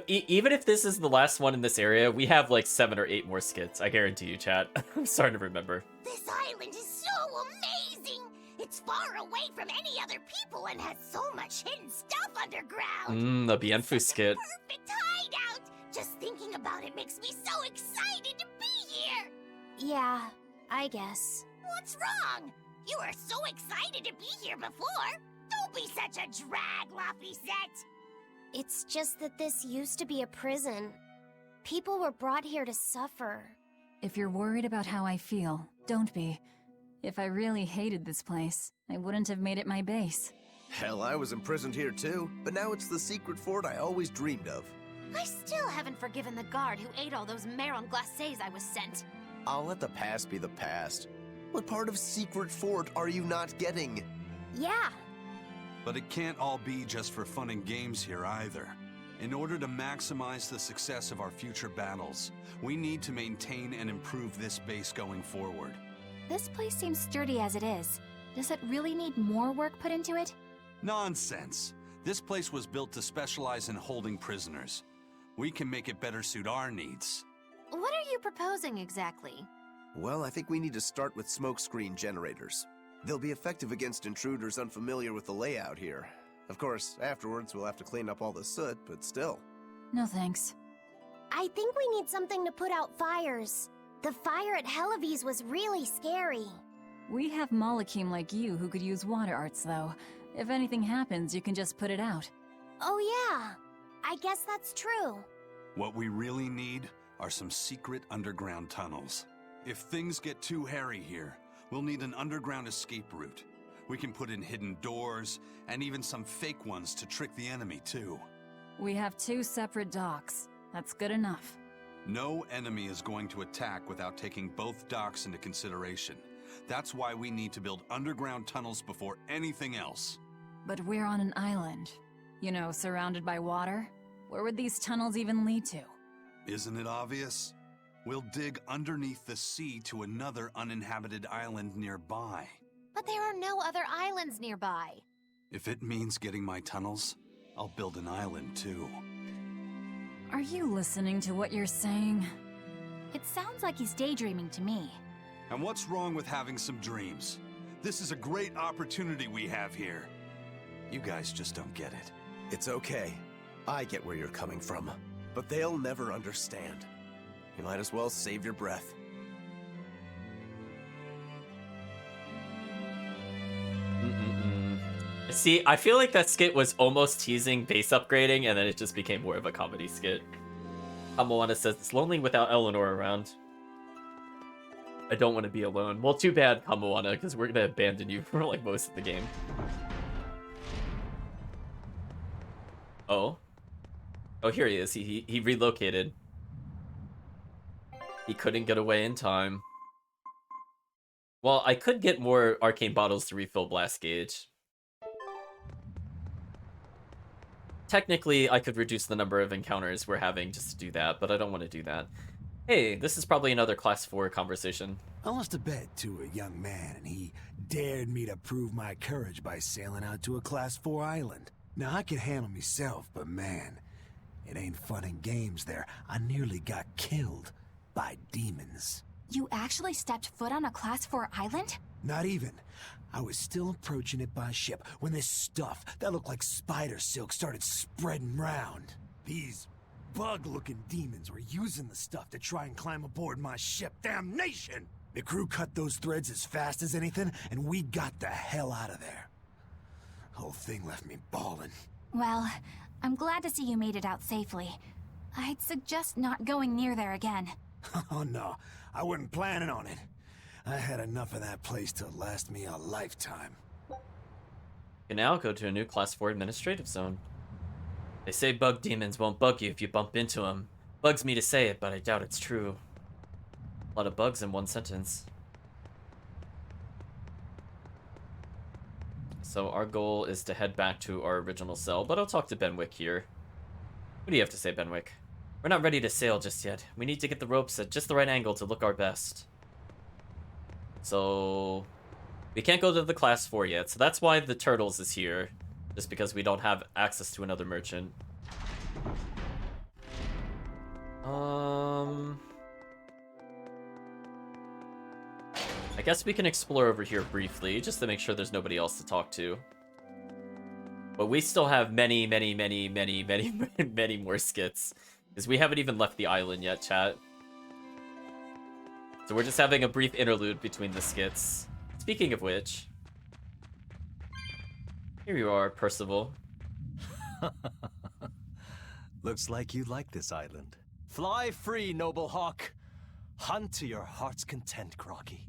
Even if this is the last one in this area, we have like 7 or 8 more skits. I guarantee you, chat. I'm starting to remember. This island is so amazing! It's far away from any other people and has so much hidden stuff underground! The Bienfu skit. Perfect hideout! Just thinking about it makes me so excited to be here! Yeah, I guess. What's wrong? You were so excited to be here before! Don't be such a drag, Laphicet! It's just that this used to be a prison. People were brought here to suffer. If you're worried about how I feel, don't be. If I really hated this place, I wouldn't have made it my base. Hell, I was imprisoned here too, but now it's the secret fort I always dreamed of. I still haven't forgiven the guard who ate all those marron glacés I was sent. I'll let the past be the past. What part of secret fort are you not getting? Yeah. But it can't all be just for fun and games here either. In order to maximize the success of our future battles, we need to maintain and improve this base going forward. This place seems sturdy as it is. Does it really need more work put into it? Nonsense. This place was built to specialize in holding prisoners. We can make it better suit our needs. What are you proposing exactly? Well, I think we need to start with smokescreen generators. They'll be effective against intruders unfamiliar with the layout here. Of course, afterwards we'll have to clean up all the soot, but still. No thanks. I think we need something to put out fires. The fire at Helavi's was really scary. We have Malakim like you who could use water arts, though. If anything happens, you can just put it out. Oh yeah, I guess that's true. What we really need are some secret underground tunnels. If things get too hairy here, we'll need an underground escape route. We can put in hidden doors, and even some fake ones to trick the enemy, too. We have 2 separate docks. That's good enough. No enemy is going to attack without taking both docks into consideration. That's why we need to build underground tunnels before anything else. But we're on an island. You know, surrounded by water. Where would these tunnels even lead to? Isn't it obvious? We'll dig underneath the sea to another uninhabited island nearby. But there are no other islands nearby. If it means getting my tunnels, I'll build an island too. Are you listening to what you're saying? It sounds like he's daydreaming to me. And what's wrong with having some dreams? This is a great opportunity we have here. You guys just don't get it. It's okay. I get where you're coming from. But they'll never understand. You might as well save your breath. See, I feel like that skit was almost teasing base upgrading, and then it just became more of a comedy skit. Amawana says, it's lonely without Eleanor around. I don't want to be alone. Well, too bad, Kamawana, because we're going to abandon you for, like, most of the game. Oh? Oh, here he is. He relocated. He couldn't get away in time. Well, I could get more arcane bottles to refill Blast Gauge. technically, I could reduce the number of encounters we're having just to do that, but I don't want to do that. Hey, this is probably another Class 4 conversation. I lost a bet to a young man, and he dared me to prove my courage by sailing out to a Class 4 island. Now, I can handle myself, but man, it ain't fun and games there. I nearly got killed by demons. You actually stepped foot on a Class 4 island? Not even. I was still approaching it by ship when this stuff that looked like spider silk started spreading round. These bug-looking demons were using the stuff to try and climb aboard my ship. Damnation! The crew cut those threads as fast as anything, and we got the hell out of there. Whole thing left me bawling. Well, I'm glad to see you made it out safely. I'd suggest not going near there again. Oh no, I wasn't planning on it. I had enough of that place to last me a lifetime. You can now go to a new Class 4 administrative zone. They say bug demons won't bug you if you bump into them. Bugs me to say it, but I doubt it's true. A lot of bugs in one sentence. So our goal is to head back to our original cell, but I'll talk to Benwick here. What do you have to say, Benwick? We're not ready to sail just yet. We need to get the ropes at just the right angle to look our best. So we can't go to the Class 4 yet, so that's why the Turtles is here. Just because we don't have access to another merchant. I guess we can explore over here briefly, just to make sure there's nobody else to talk to. But we still have many more skits. Because we haven't even left the island yet, chat. So we're just having a brief interlude between the skits. Speaking of which... Here you are, Percival. Looks like you like this island. Fly free, noble hawk. Hunt to your heart's content, Groggy.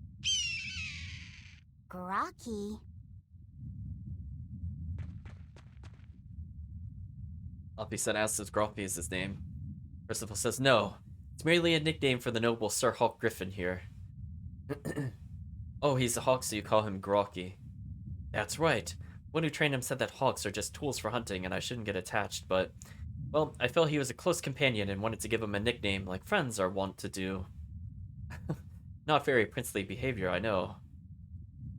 Grocky. Loppy said asks if Groppy is his name. Percival says no. It's merely a nickname for the noble Sir Hawk Griffin here. Oh, he's a hawk, so you call him Grocky. That's right. One who trained him said that hawks are just tools for hunting and I shouldn't get attached, but... Well, I felt he was a close companion and wanted to give him a nickname like friends are wont to do. Not very princely behavior, I know.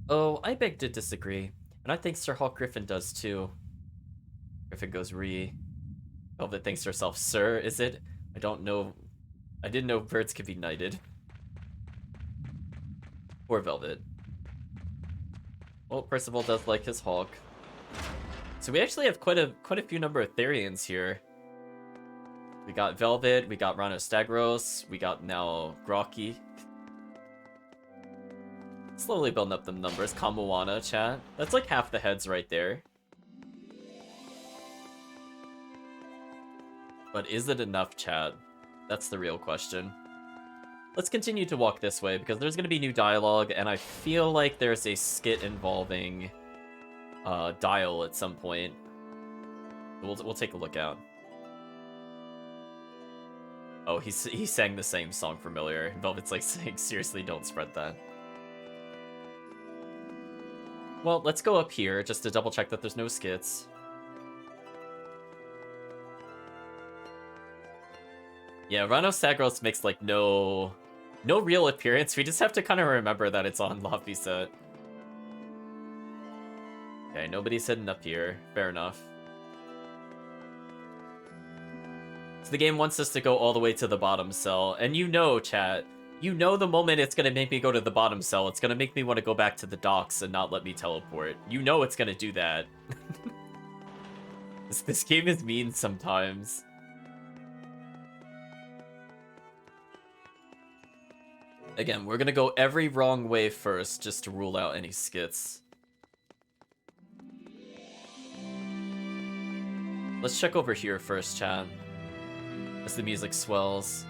Oh, I beg to disagree. And I think Sir Hawk Griffin does too. Griffin goes re. Velvet thinks to herself, Sir, is it? I don't know. I didn't know birds could be knighted. Poor Velvet. Well, Percival does like his hawk. So we actually have quite a few number of Therians here. We got Velvet, we got Rhinostagros, we got now Grocky. Slowly building up them numbers. Kamoana, chat. That's like half the heads right there. But is it enough, chat? That's the real question. Let's continue to walk this way, because there's going to be new dialogue, and I feel like there's a skit involving Dial at some point. We'll take a look out. Oh, he sang the same song familiar. Velvet's like saying, seriously, don't spread that. Well, let's go up here, just to double check that there's no skits. Yeah, Rhinostagros makes like no real appearance. We just have to kind of remember that it's on Lofty set. Okay, nobody's hidden up here. Fair enough. So the game wants us to go all the way to the bottom cell, and you know, chat, you know the moment it's gonna make me go to the bottom cell, it's gonna make me want to go back to the docks and not let me teleport. You know it's gonna do that. This game is mean sometimes. Again, we're gonna go every wrong way first, just to rule out any skits. Let's check over here first, chat. As the music swells.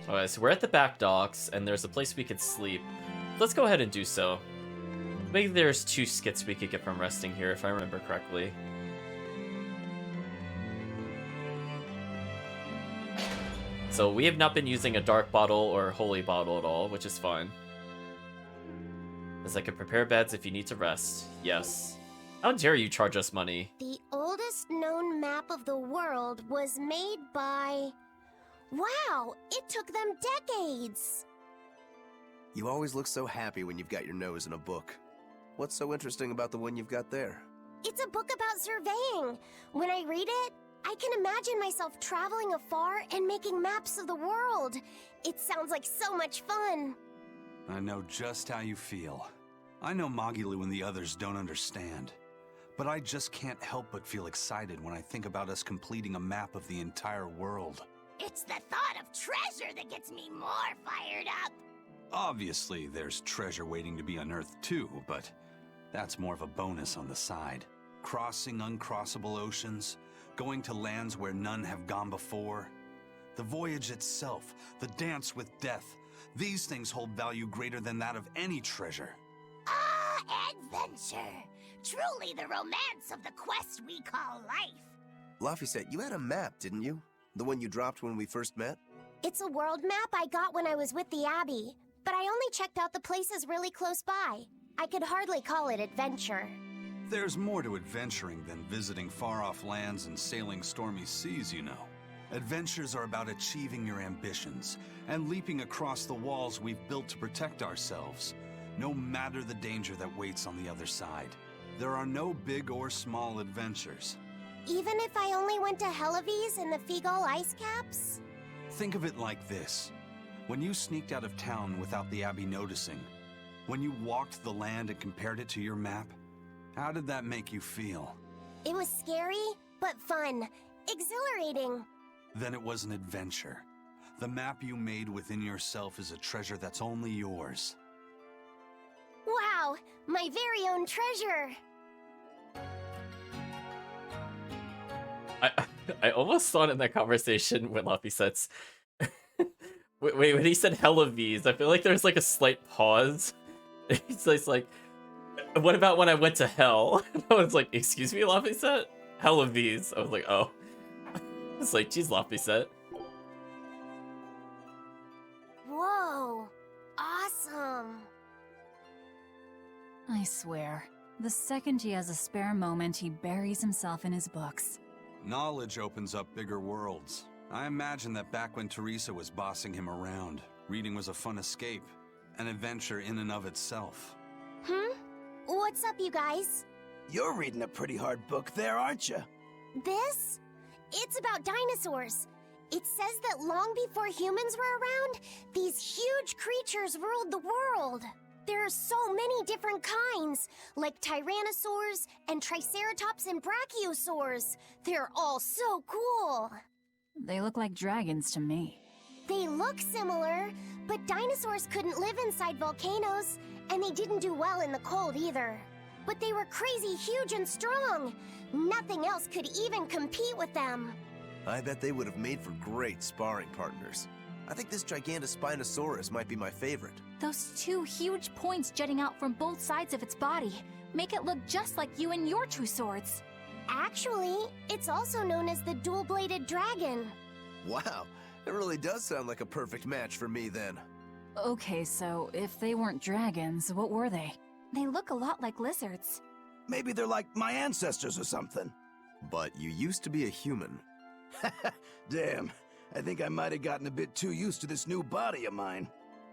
Alright, so we're at the back docks, and there's a place we could sleep. Let's go ahead and do so. Maybe there's 2 skits we could get from resting here, if I remember correctly. So we have not been using a dark bottle or a holy bottle at all, which is fine. As I can prepare beds if you need to rest. Yes. How dare you charge us money? The oldest known map of the world was made by... Wow, it took them decades! You always look so happy when you've got your nose in a book. What's so interesting about the one you've got there? It's a book about surveying. When I read it, I can imagine myself traveling afar and making maps of the world. It sounds like so much fun. I know just how you feel. I know Magilu and the others don't understand. But I just can't help but feel excited when I think about us completing a map of the entire world. It's the thought of treasure that gets me more fired up. Obviously, there's treasure waiting to be unearthed too, but that's more of a bonus on the side. Crossing uncrossable oceans, going to lands where none have gone before. The voyage itself, the dance with death, these things hold value greater than that of any treasure. Ah, adventure! Truly the romance of the quest we call life. Laphicet, you had a map, didn't you? The one you dropped when we first met? It's a world map I got when I was with the Abbey, but I only checked out the places really close by. I could hardly call it adventure. There's more to adventuring than visiting far-off lands and sailing stormy seas, you know. Adventures are about achieving your ambitions and leaping across the walls we've built to protect ourselves, no matter the danger that waits on the other side. There are no big or small adventures. Even if I only went to Helavies and the Feagal ice caps? Think of it like this. When you sneaked out of town without the Abbey noticing, when you walked the land and compared it to your map, how did that make you feel? It was scary, but fun. Exhilarating. Then it was an adventure. The map you made within yourself is a treasure that's only yours. Wow, my very own treasure. I almost thought in that conversation when Luffy says, wait, when he said Helavies, I feel like there's like a slight pause. He's like, what about when I went to hell? And I was like, excuse me, Luffy said? Helavies. I was like, oh. It's like, geez, Luffy said. Whoa, awesome. I swear, the second he has a spare moment, he buries himself in his books. Knowledge opens up bigger worlds. I imagine that back when Teresa was bossing him around, reading was a fun escape, an adventure in and of itself. What's up, you guys? You're reading a pretty hard book there, aren't you? This? It's about dinosaurs. It says that long before humans were around, these huge creatures ruled the world. There are so many different kinds, like tyrannosaurs and triceratops and brachiosaurs. They're all so cool. They look like dragons to me. They look similar, but dinosaurs couldn't live inside volcanoes, and they didn't do well in the cold either. But they were crazy huge and strong. Nothing else could even compete with them. I bet they would have made for great sparring partners. I think this Gigantospinosaurus might be my favorite. Those two huge points jutting out from both sides of its body make it look just like you and your true swords. Actually, it's also known as the dual-bladed dragon. Wow, it really does sound like a perfect match for me then. Okay, so if they weren't dragons, what were they? They look a lot like lizards. Maybe they're like my ancestors or something. But you used to be a human. Damn, I think I might have gotten a bit too used to this new body of mine.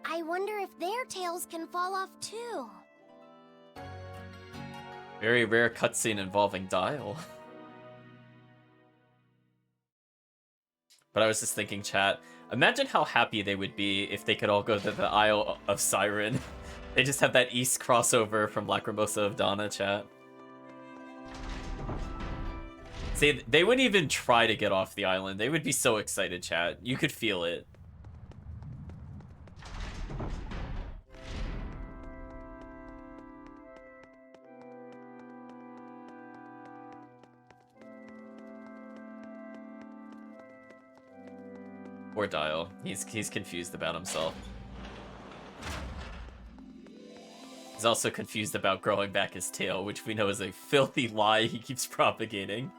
I wonder if their tails can fall off too. Very rare cutscene involving Dial. But I was just thinking, chat, imagine how happy they would be if they could all go to the Isle of Siren. They just have that East crossover from Lacrimosa of Dana, chat. See, they wouldn't even try to get off the island. They would be so excited, chat. You could feel it. Poor Dial. He's confused about himself. He's also confused about growing back his tail, which we know is a filthy lie he keeps propagating.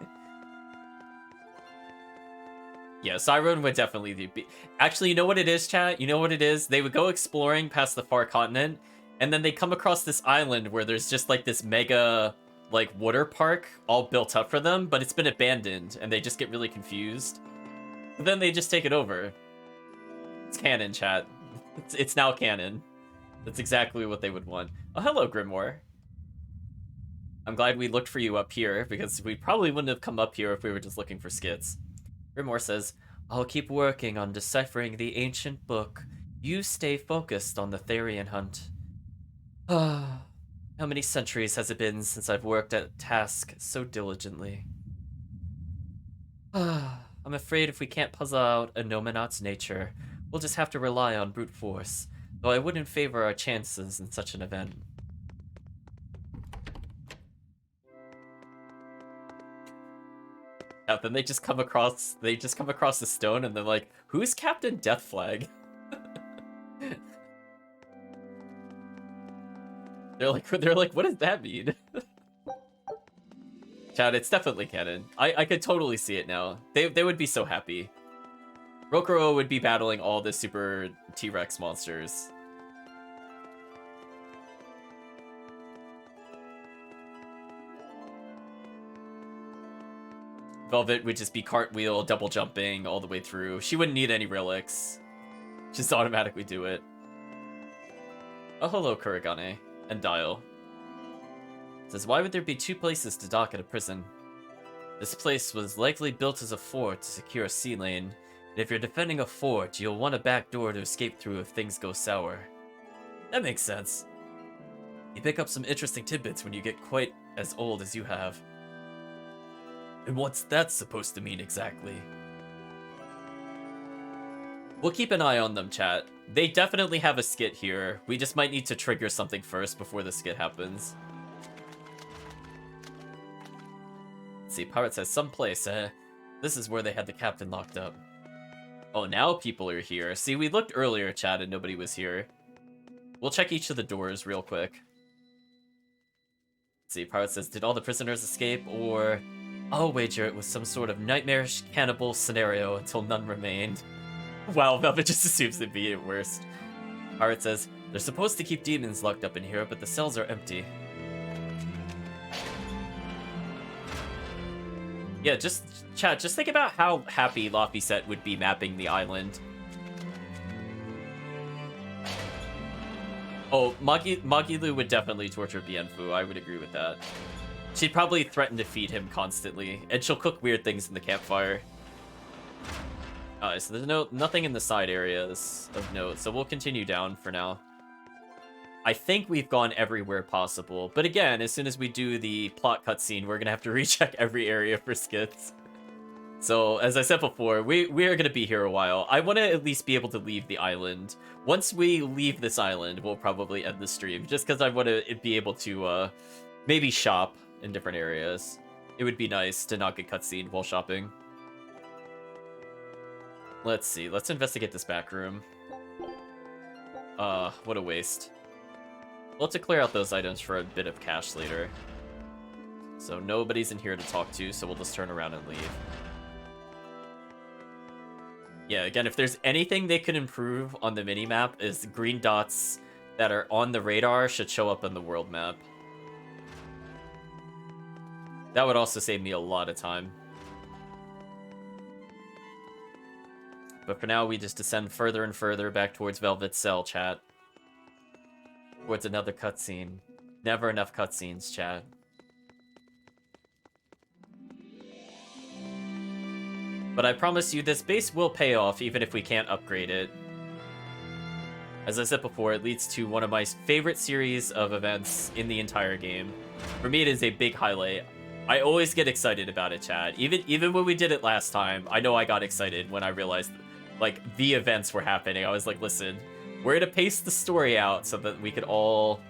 Yeah, Siren would definitely be... Actually, you know what it is, chat? You know what it is? They would go exploring past the far continent, And then they come across this island where there's just like this mega like water park all built up for them, but it's been abandoned and they just get really confused. But then they just take it over. It's canon, chat. It's now canon. That's exactly what they would want. Oh, hello, Grimoire. I'm glad we looked for you up here, because we probably wouldn't have come up here if we were just looking for skits. Grimoire says, I'll keep working on deciphering the ancient book. You stay focused on the Therian hunt. How many centuries has it been since I've worked at a task so diligently? I'm afraid if we can't puzzle out a Nominaut's nature, we'll just have to rely on brute force, though I wouldn't favor our chances in such an event. Then they just come across the stone and they're like, who's Captain Deathflag? they're like, what does that mean? Chat, it's definitely canon. I could totally see it now. They would be so happy. Rokuro would be battling all the super T-Rex monsters. Velvet would just be cartwheel, double jumping all the way through. She wouldn't need any relics. Just automatically do it. Oh, hello, Kurigane. And Dial. Says, why would there be two places to dock at a prison? This place was likely built as a fort to secure a sea lane. And if you're defending a fort, you'll want a back door to escape through if things go sour. That makes sense. You pick up some interesting tidbits when you get quite as old as you have. And what's that supposed to mean exactly? We'll keep an eye on them, chat. They definitely have a skit here. We just might need to trigger something first before the skit happens. Let's see, Pirate says someplace, this is where they had the captain locked up. Oh, now people are here. See, we looked earlier, chat, and nobody was here. We'll check each of the doors real quick. Let's see, Pirate says, did all the prisoners escape, or... I'll wager it was some sort of nightmarish cannibal scenario until none remained. Wow, Velvet just assumes it'd be at worst. Pirate says, they're supposed to keep demons locked up in here, but the cells are empty. Yeah, just, chat, just think about how happy Laphicet would be mapping the island. Oh, Magilu would definitely torture Bienfu, I would agree with that. She'd probably threaten to feed him constantly, and she'll cook weird things in the campfire. Alright, so there's nothing in the side areas of note, so we'll continue down for now. I think we've gone everywhere possible, but again, as soon as we do the plot cutscene, we're gonna have to recheck every area for skits. So, as I said before, we are gonna be here a while. I want to at least be able to leave the island. Once we leave this island, we'll probably end the stream, just because I want to be able to, maybe shop in different areas. It would be nice to not get cutscened while shopping. Let's see, let's investigate this back room. What a waste. We'll have to clear out those items for a bit of cash later. So nobody's in here to talk to, so we'll just turn around and leave. Yeah, again, if there's anything they could improve on the minimap, is the green dots that are on the radar should show up on the world map. That would also save me a lot of time. But for now, we just descend further and further back towards Velvet's cell, chat. Towards another cutscene. Never enough cutscenes, chat. But I promise you, this base will pay off even if we can't upgrade it. As I said before, it leads to one of my favorite series of events in the entire game. For me, it is a big highlight. I always get excited about it, chat. Even when we did it last time, I know I got excited when I realized, like, the events were happening. I was like, listen, we're gonna pace the story out so that we could all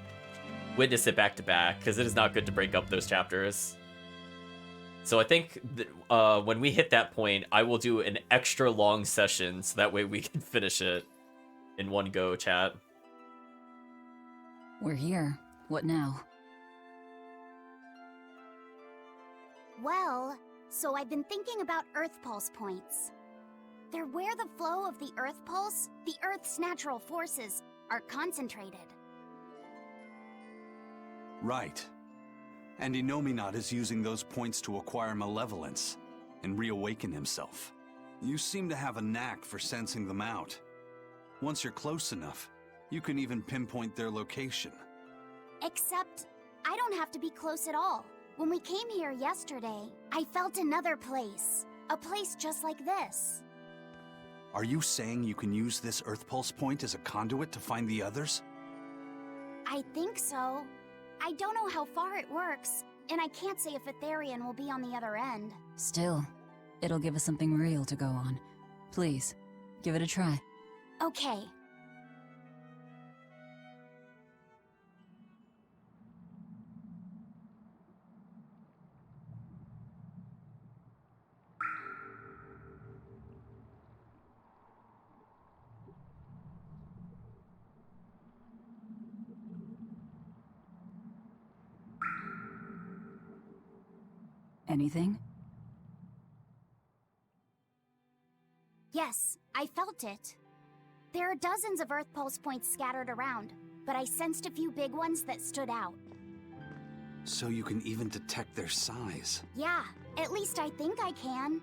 witness it back to back, because it is not good to break up those chapters. So I think that, when we hit that point, I will do an extra long session so that way we can finish it in one go, chat. We're here. What now? Well, so I've been thinking about Earth Pulse points. They're where the flow of the Earth Pulse, the Earth's natural forces, are concentrated. Right. And Inominat is using those points to acquire malevolence and reawaken himself. You seem to have a knack for sensing them out. Once you're close enough, you can even pinpoint their location. Except, I don't have to be close at all. When we came here yesterday, I felt another place. A place just like this. Are you saying you can use this Earth Pulse point as a conduit to find the others? I think so. I don't know how far it works, and I can't say if Etherian will be on the other end. Still, it'll give us something real to go on. Please, give it a try. Okay. Anything? Yes, I felt it. There are dozens of Earth Pulse points scattered around, but I sensed a few big ones that stood out. So you can even detect their size. Yeah, at least I think I can.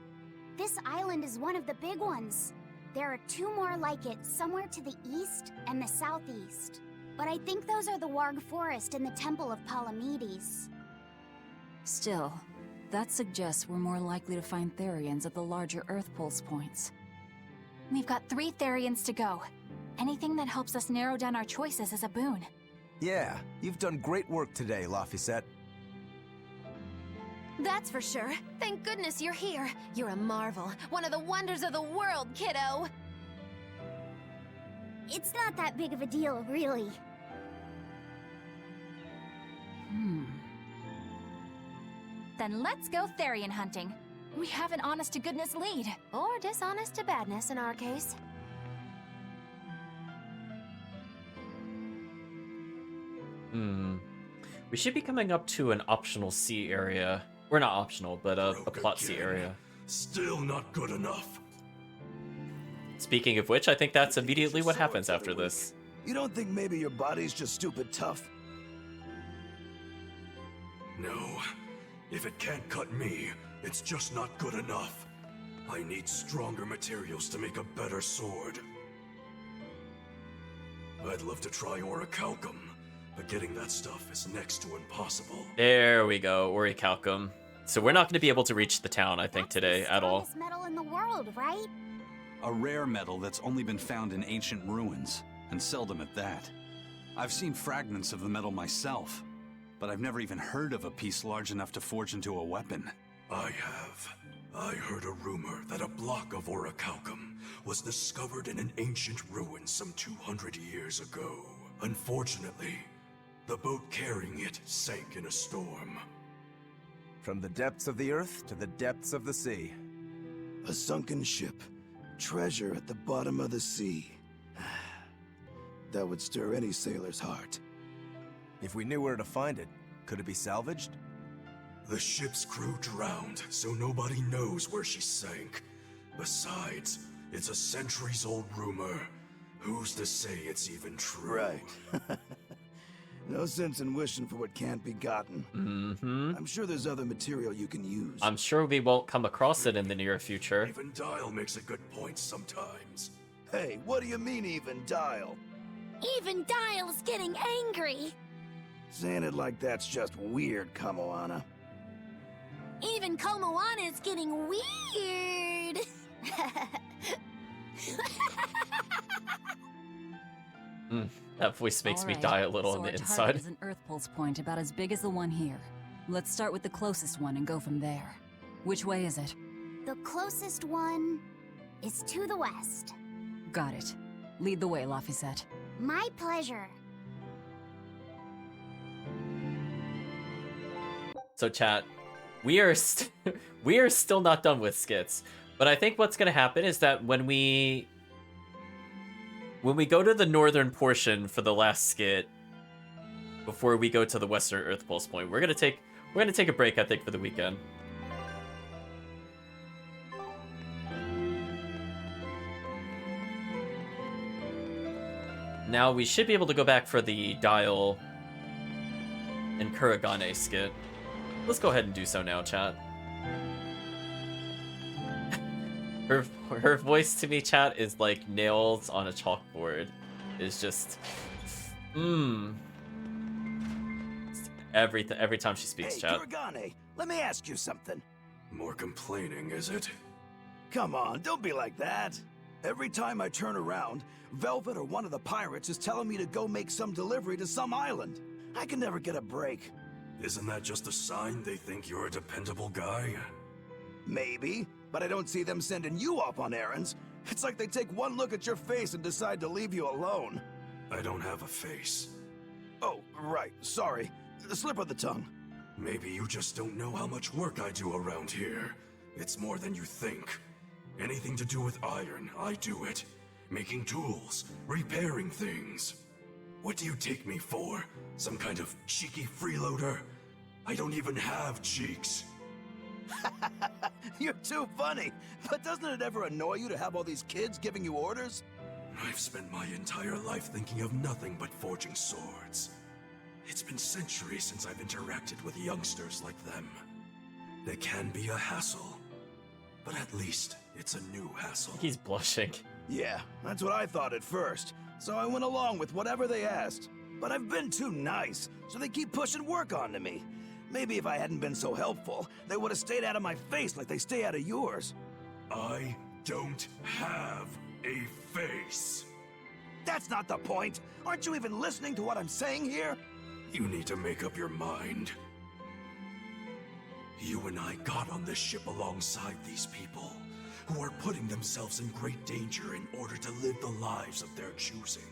This island is one of the big ones. There are 2 more like it somewhere to the east and the southeast. But I think those are the Warg Forest and the Temple of Palamedes. Still, that suggests we're more likely to find Therians at the larger Earth Pulse points. We've got 3 Therians to go. Anything that helps us narrow down our choices is a boon. Yeah, you've done great work today, Laphicet. That's for sure. Thank goodness you're here. You're a marvel. One of the wonders of the world, kiddo. It's not that big of a deal, really. Then let's go Therian hunting. We have an honest-to-goodness lead. Or dishonest-to-badness in our case. We should be coming up to an optional sea area. Or not optional, but a plot sea area. Still not good enough. Speaking of which, I think that's immediately what happens after this. You don't think maybe your body's just stupid tough? No. If it can't cut me, it's just not good enough. I need stronger materials to make a better sword. I'd love to try orichalcum, but getting that stuff is next to impossible. There we go, orichalcum. So we're not going to be able to reach the town, I think, today at all. It's the metal in the world, right? A rare metal that's only been found in ancient ruins, and seldom at that. I've seen fragments of the metal myself, but I've never even heard of a piece large enough to forge into a weapon. I have. I heard a rumor that a block of orichalcum was discovered in an ancient ruin some 200 years ago. Unfortunately, the boat carrying it sank in a storm. From the depths of the earth to the depths of the sea. A sunken ship. Treasure at the bottom of the sea. That would stir any sailor's heart. If we knew where to find it, could it be salvaged? The ship's crew drowned, so nobody knows where she sank. Besides, it's a centuries-old rumor. Who's to say it's even true? Right. No sense in wishing for what can't be gotten. I'm sure there's other material you can use. I'm sure we won't come across it in the near future. Even Dial makes a good point sometimes. Hey, what do you mean, even Dial? Even Dial's getting angry. Saying it like that's just weird, Kamoana. Even Komoana's getting weird. That voice makes me Alright, die a little so on the our inside. target is an Earth Pulse point about as big as the one here. Let's start with the closest one and go from there. Which way is it? The closest one is to the west. Got it. Lead the way, Laphicet. My pleasure. So chat, we are we are still not done with skits, but I think what's gonna happen is that when we go to the northern portion for the last skit, before we go to the western Earth Pulse point, we're gonna take a break, I think, for the weekend. Now we should be able to go back for the Dial and Kuragane skit. Let's go ahead and do so now, chat. Her voice to me, chat, is like nails on a chalkboard. It's just, every time she speaks, Hey, chat. Kuragane, let me ask you something. More complaining, is it? Come on, don't be like that. Every time I turn around, Velvet or one of the pirates is telling me to go make some delivery to some island. I can never get a break. Isn't that just a sign they think you're a dependable guy? Maybe, but I don't see them sending you off on errands. It's like they take one look at your face and decide to leave you alone. I don't have a face. Oh, right, sorry. The slip of the tongue. Maybe you just don't know how much work I do around here. It's more than you think. Anything to do with iron, I do it. Making tools, repairing things. What do you take me for? Some kind of cheeky freeloader? I don't even have cheeks. You're too funny. But doesn't it ever annoy you to have all these kids giving you orders? I've spent my entire life thinking of nothing but forging swords. It's been centuries since I've interacted with youngsters like them. They can be a hassle, but at least it's a new hassle. He's blushing. Yeah, that's what I thought at first. So I went along with whatever they asked. But I've been too nice, so they keep pushing work onto me. Maybe if I hadn't been so helpful, they would have stayed out of my face like they stay out of yours. I don't have a face. That's not the point. Aren't you even listening to what I'm saying here? You need to make up your mind. You and I got on this ship alongside these people, who are putting themselves in great danger in order to live the lives of their choosing.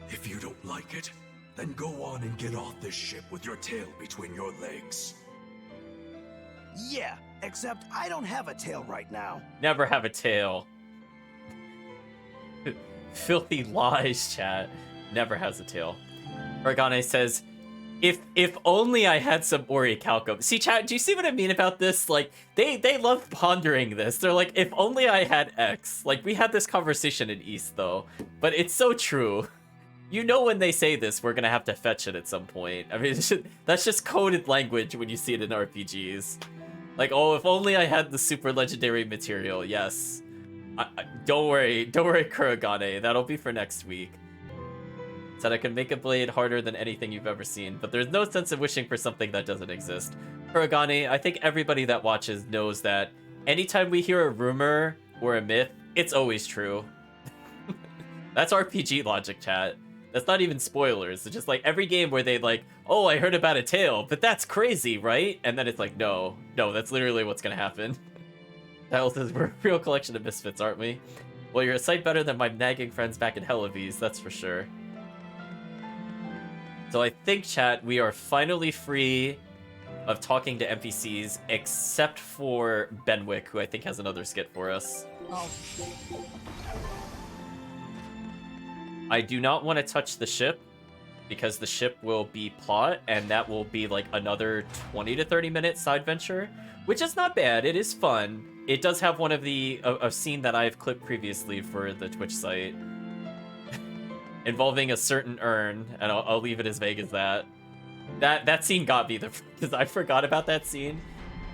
If you don't like it, then go on and get off this ship with your tail between your legs. Yeah, except I don't have a tail right now. Never have a tail. Filthy lies, chat. Never has a tail. Organe says, if only I had some orichalcum. See, chat, do you see what I mean about this? Like, they love pondering this. They're like, if only I had X. Like, we had this conversation in East, though. But it's so true. You know when they say this, we're gonna have to fetch it at some point. I mean, that's just coded language when you see it in RPGs. Like, oh, if only I had the super legendary material. Yes. Don't worry, Kuragane. That'll be for next week. Said I could make a blade harder than anything you've ever seen, but there's no sense of wishing for something that doesn't exist. Kuragane, I think everybody that watches knows that anytime we hear a rumor or a myth, it's always true. That's RPG logic, chat. That's not even spoilers. It's just like every game where they like, oh, I heard about a tale, but that's crazy, right? And then it's like, no, that's literally what's gonna happen. That says we're a real collection of misfits, aren't we? Well, you're a sight better than my nagging friends back in Helavis, that's for sure. So I think, chat, we are finally free of talking to NPCs, except for Benwick, who I think has another skit for us. Oh. I do not want to touch the ship, because the ship will be plot, and that will be like another 20 to 30 minute side venture, which is not bad. It is fun. It does have one of the a scene that I've clipped previously for the Twitch site, involving a certain urn, and I'll leave it as vague as that. That scene got me because I forgot about that scene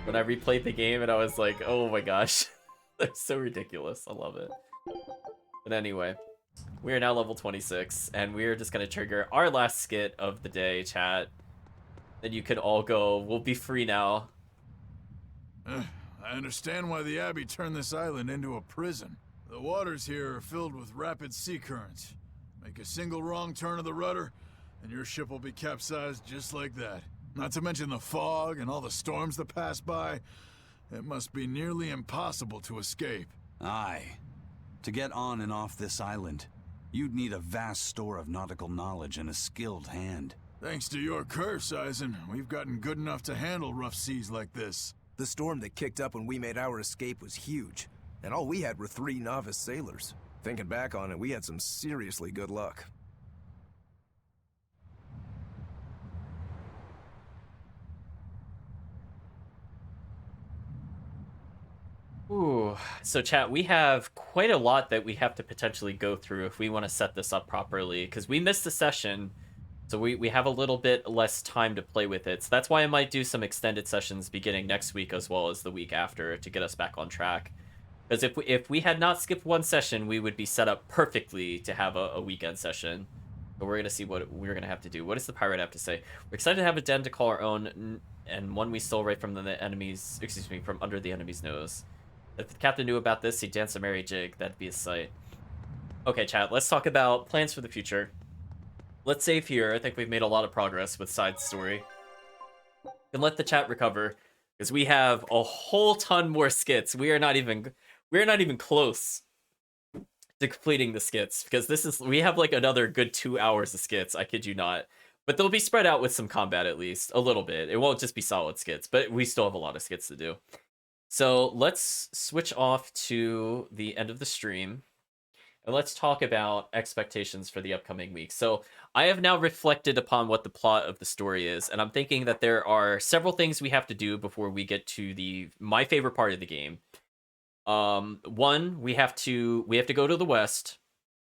when I replayed the game, and I was like, oh my gosh, that's so ridiculous. I love it. But anyway. We are now level 26, and we are just going to trigger our last skit of the day, chat. Then you can all go. We'll be free now. I understand why the Abbey turned this island into a prison. The waters here are filled with rapid sea currents. Make a single wrong turn of the rudder, and your ship will be capsized just like that. Not to mention the fog and all the storms that pass by. It must be nearly impossible to escape. Aye. To get on and off this island, you'd need a vast store of nautical knowledge and a skilled hand. Thanks to your curse, Eisen, we've gotten good enough to handle rough seas like this. The storm that kicked up when we made our escape was huge, and all we had were 3 novice sailors. Thinking back on it, we had some seriously good luck. Ooh, so chat, we have quite a lot that we have to potentially go through if we want to set this up properly, because we missed a session So we have a little bit less time to play with it. So that's why I might do some extended sessions beginning next week as well as the week after to get us back on track. Because if we had not skipped one session, we would be set up perfectly to have a weekend session. But we're going to see what we're going to have to do. What does the pirate have to say? We're excited to have a den to call our own, and one we stole right from the enemy's, excuse me, from under the enemy's nose. If the captain knew about this, he'd dance a merry jig. That'd be a sight. Okay, chat, let's talk about plans for the future. Let's save here. I think we've made a lot of progress with side story. And let the chat recover, because we have a whole ton more skits. We are not even close to completing the skits, because we have like another good 2 hours of skits. I kid you not. But they'll be spread out with some combat at least, a little bit. It won't just be solid skits, but we still have a lot of skits to do. So let's switch off to the end of the stream. And let's talk about expectations for the upcoming week. So I have now reflected upon what the plot of the story is, and I'm thinking that there are several things we have to do before we get to my favorite part of the game. One, we have to go to the west.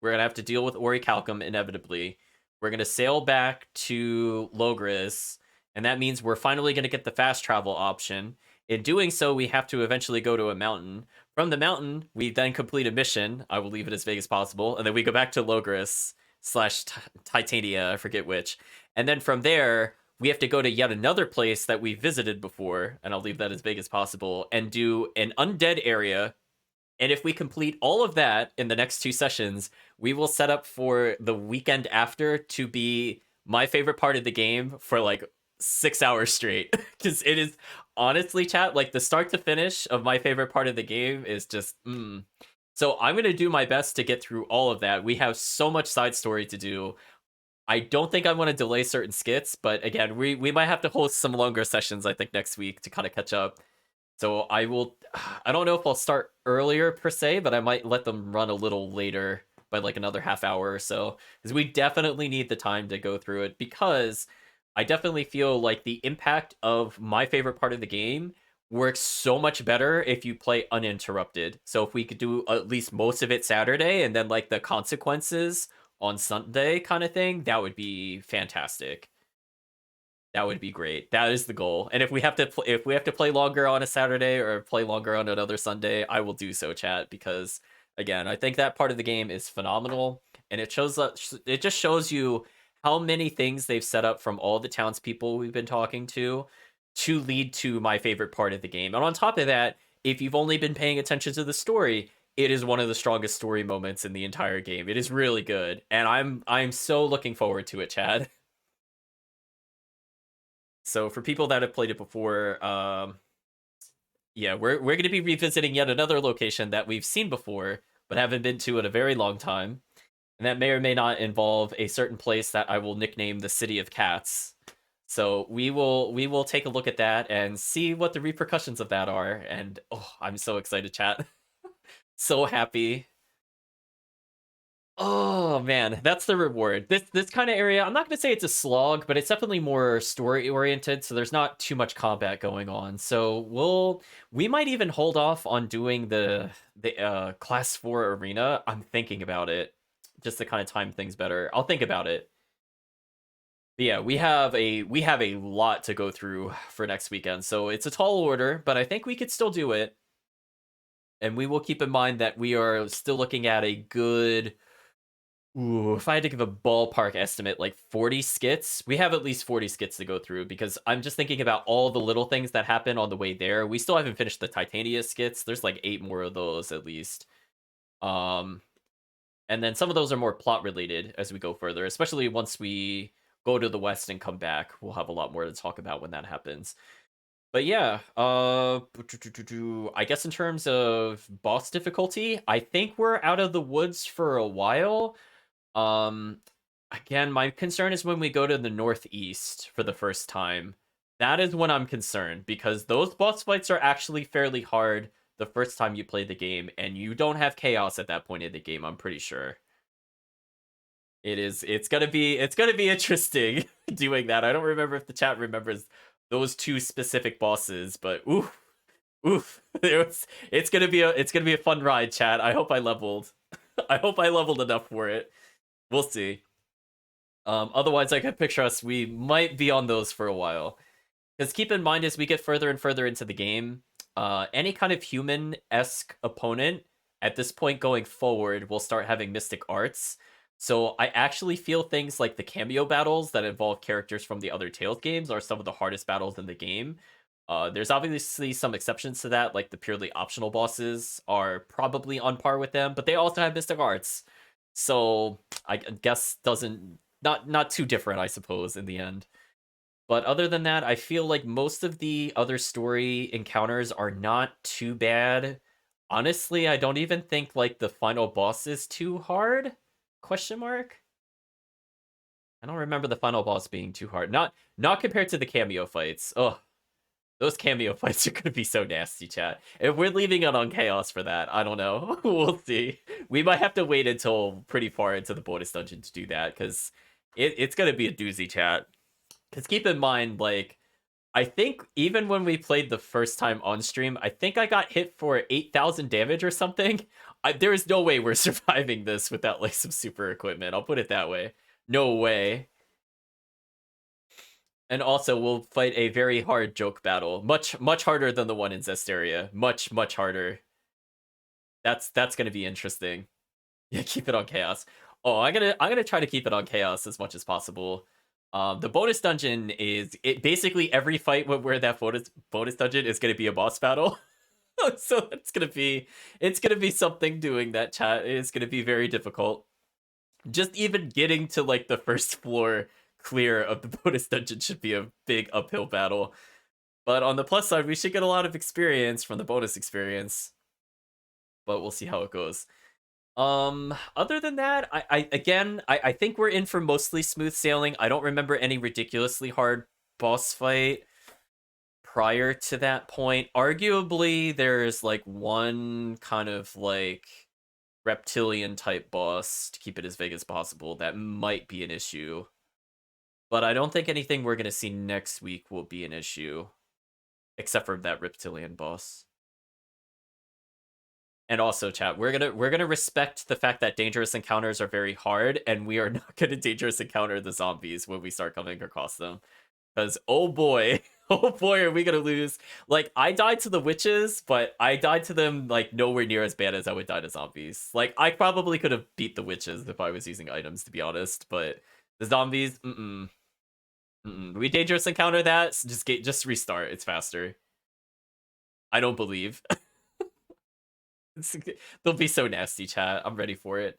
We're gonna have to deal with Orichalcum inevitably. We're gonna sail back to Logris, and that means we're finally gonna get the fast travel option. In doing so, we have to eventually go to a mountain. From the mountain, we then complete a mission. I will leave it as vague as possible. And then we go back to Logris / Titania, I forget which. And then from there, we have to go to yet another place that we visited before, and I'll leave that as vague as possible, and do an undead area. And if we complete all of that in the next 2 sessions, we will set up for the weekend after to be my favorite part of the game for like 6 hours straight. Because it is, honestly, chat, like the start to finish of my favorite part of the game is just So I'm going to do my best to get through all of that. We have so much side story to do. I don't think I want to delay certain skits, but again, we might have to host some longer sessions, I think, next week to kind of catch up. So I don't know if I'll start earlier per se, but I might let them run a little later by like another half hour or so, because we definitely need the time to go through it, because I definitely feel like the impact of my favorite part of the game works so much better if you play uninterrupted. So if we could do at least most of it Saturday and then like the consequences on Sunday kind of thing, that would be fantastic. That would be great. That is the goal. And if we have to play longer on a Saturday or play longer on another Sunday, I will do so, chat, because again, I think that part of the game is phenomenal, and it just shows you how many things they've set up from all the townspeople we've been talking to lead to my favorite part of the game. And on top of that, if you've only been paying attention to the story, it is one of the strongest story moments in the entire game. It is really good, and I'm so looking forward to it, Chad. So for people that have played it before, yeah, we're going to be revisiting yet another location that we've seen before, but haven't been to in a very long time. And that may or may not involve a certain place that I will nickname the City of Cats. So we will take a look at that and see what the repercussions of that are. And oh, I'm so excited, chat. So happy. Oh man, that's the reward. This kind of area, I'm not going to say it's a slog, but it's definitely more story oriented, so there's not too much combat going on. So we might even hold off on doing the class 4 arena. I'm thinking about it just to kind of time things better. I'll think about it. But yeah, we have a lot to go through for next weekend. So it's a tall order, but I think we could still do it. And we will keep in mind that we are still looking at a good, if I had to give a ballpark estimate, like 40 skits. We have at least 40 skits to go through, because I'm just thinking about all the little things that happen on the way there. We still haven't finished the Titania skits. There's like 8 more of those at least. And then some of those are more plot related as we go further, especially once we go to the west and come back. We'll have a lot more to talk about when that happens. But yeah, I guess in terms of boss difficulty, I think we're out of the woods for a while. Again, my concern is when we go to the northeast for the first time. That is when I'm concerned, because those boss fights are actually fairly hard the first time you play the game, and you don't have chaos at that point in the game, I'm pretty sure. It's gonna be interesting doing that. I don't remember if the chat remembers those 2 specific bosses, but oof. It's gonna be a fun ride, chat. I hope I leveled. I hope I leveled enough for it. We'll see. Otherwise, I could picture us, we might be on those for a while. Because keep in mind, as we get further and further into the game, any kind of human-esque opponent, at this point going forward, will start having mystic arts. So I actually feel things like the cameo battles that involve characters from the other Tales games are some of the hardest battles in the game. There's obviously some exceptions to that, like the purely optional bosses are probably on par with them, but they also have mystic arts. So I guess not too different, I suppose, in the end. But other than that, I feel like most of the other story encounters are not too bad. Honestly, I don't even think like the final boss is too hard? Question mark? I don't remember the final boss being too hard. Not compared to the cameo fights. Ugh. Those cameo fights are gonna be so nasty, chat. If we're leaving it on Chaos for that, I don't know. We'll see. We might have to wait until pretty far into the bonus dungeon to do that, because it's gonna be a doozy, chat. Because keep in mind, like, I think even when we played the first time on stream, I think I got hit for 8,000 damage or something. There is no way we're surviving this without, like, some super equipment. I'll put it that way. No way. And also, we'll fight a very hard joke battle. Much harder than the one in Zesteria. Much harder. That's going to be interesting. Yeah, keep it on Chaos. Oh, I'm gonna try to keep it on Chaos as much as possible. The bonus dungeon is basically every fight where that bonus dungeon is gonna be a boss battle. So it's gonna be something doing that, chat. It's gonna be very difficult. Just even getting to like the first floor clear of the bonus dungeon should be a big uphill battle. But on the plus side, we should get a lot of experience from the bonus experience. But we'll see how it goes. Other than that, I think we're in for mostly smooth sailing. I don't remember any ridiculously hard boss fight prior to that point. Arguably, there's like one kind of like reptilian type boss, to keep it as vague as possible, that might be an issue. But I don't think anything we're gonna see next week will be an issue, except for that reptilian boss. And also, chat, we're gonna respect the fact that dangerous encounters are very hard, and we are not gonna dangerous encounter the zombies when we start coming across them. Because oh boy, are we gonna lose. Like, I died to the witches, but I died to them like nowhere near as bad as I would die to zombies. Like, I probably could have beat the witches if I was using items, to be honest. But the zombies, we dangerous encounter that, so just restart. It's faster. I don't believe. They'll be so nasty, chat. I'm ready for it.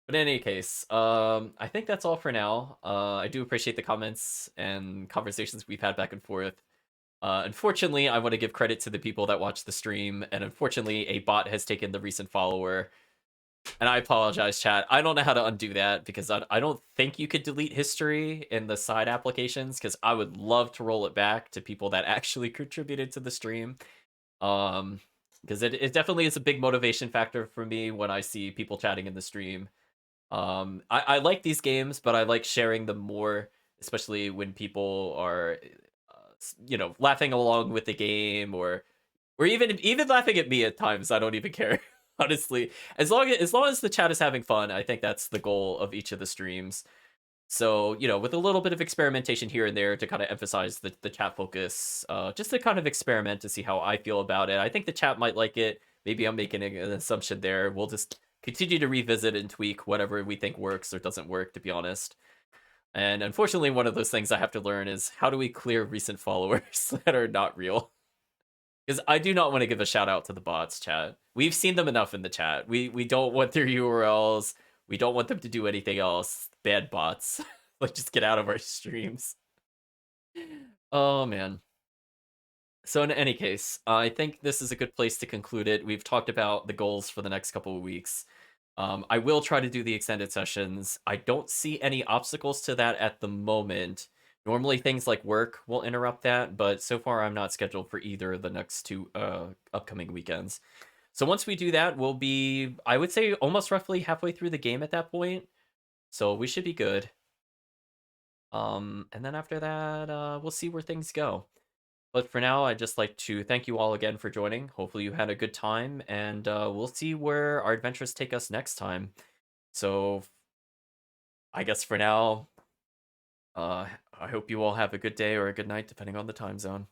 But in any case, I think that's all for now. I do appreciate the comments and conversations we've had back and forth. Unfortunately, I want to give credit to the people that watched the stream, and unfortunately, a bot has taken the recent follower. And I apologize, chat. I don't know how to undo that, because I don't think you could delete history in the side applications, because I would love to roll it back to people that actually contributed to the stream. Because it definitely is a big motivation factor for me when I see people chatting in the stream. I like these games, but I like sharing them more, especially when people are, laughing along with the game, or even laughing at me at times. I don't even care, honestly. As long as the chat is having fun, I think that's the goal of each of the streams. So, with a little bit of experimentation here and there to kind of emphasize the chat focus, just to kind of experiment to see how I feel about it. I think the chat might like it. Maybe I'm making an assumption there. We'll just continue to revisit and tweak whatever we think works or doesn't work, to be honest. And unfortunately, one of those things I have to learn is how do we clear recent followers that are not real? Because I do not want to give a shout out to the bots, chat. We've seen them enough in the chat. We don't want their URLs. We don't want them to do anything else. Bad bots. Like, just get out of our streams. Oh, man. So in any case, I think this is a good place to conclude it. We've talked about the goals for the next couple of weeks. I will try to do the extended sessions. I don't see any obstacles to that at the moment. Normally things like work will interrupt that, but so far I'm not scheduled for either of the next two upcoming weekends. So once we do that, we'll be, I would say, almost roughly halfway through the game at that point. So we should be good. And then after that, we'll see where things go. But for now, I'd just like to thank you all again for joining. Hopefully you had a good time, and we'll see where our adventures take us next time. So I guess for now, I hope you all have a good day or a good night, depending on the time zone.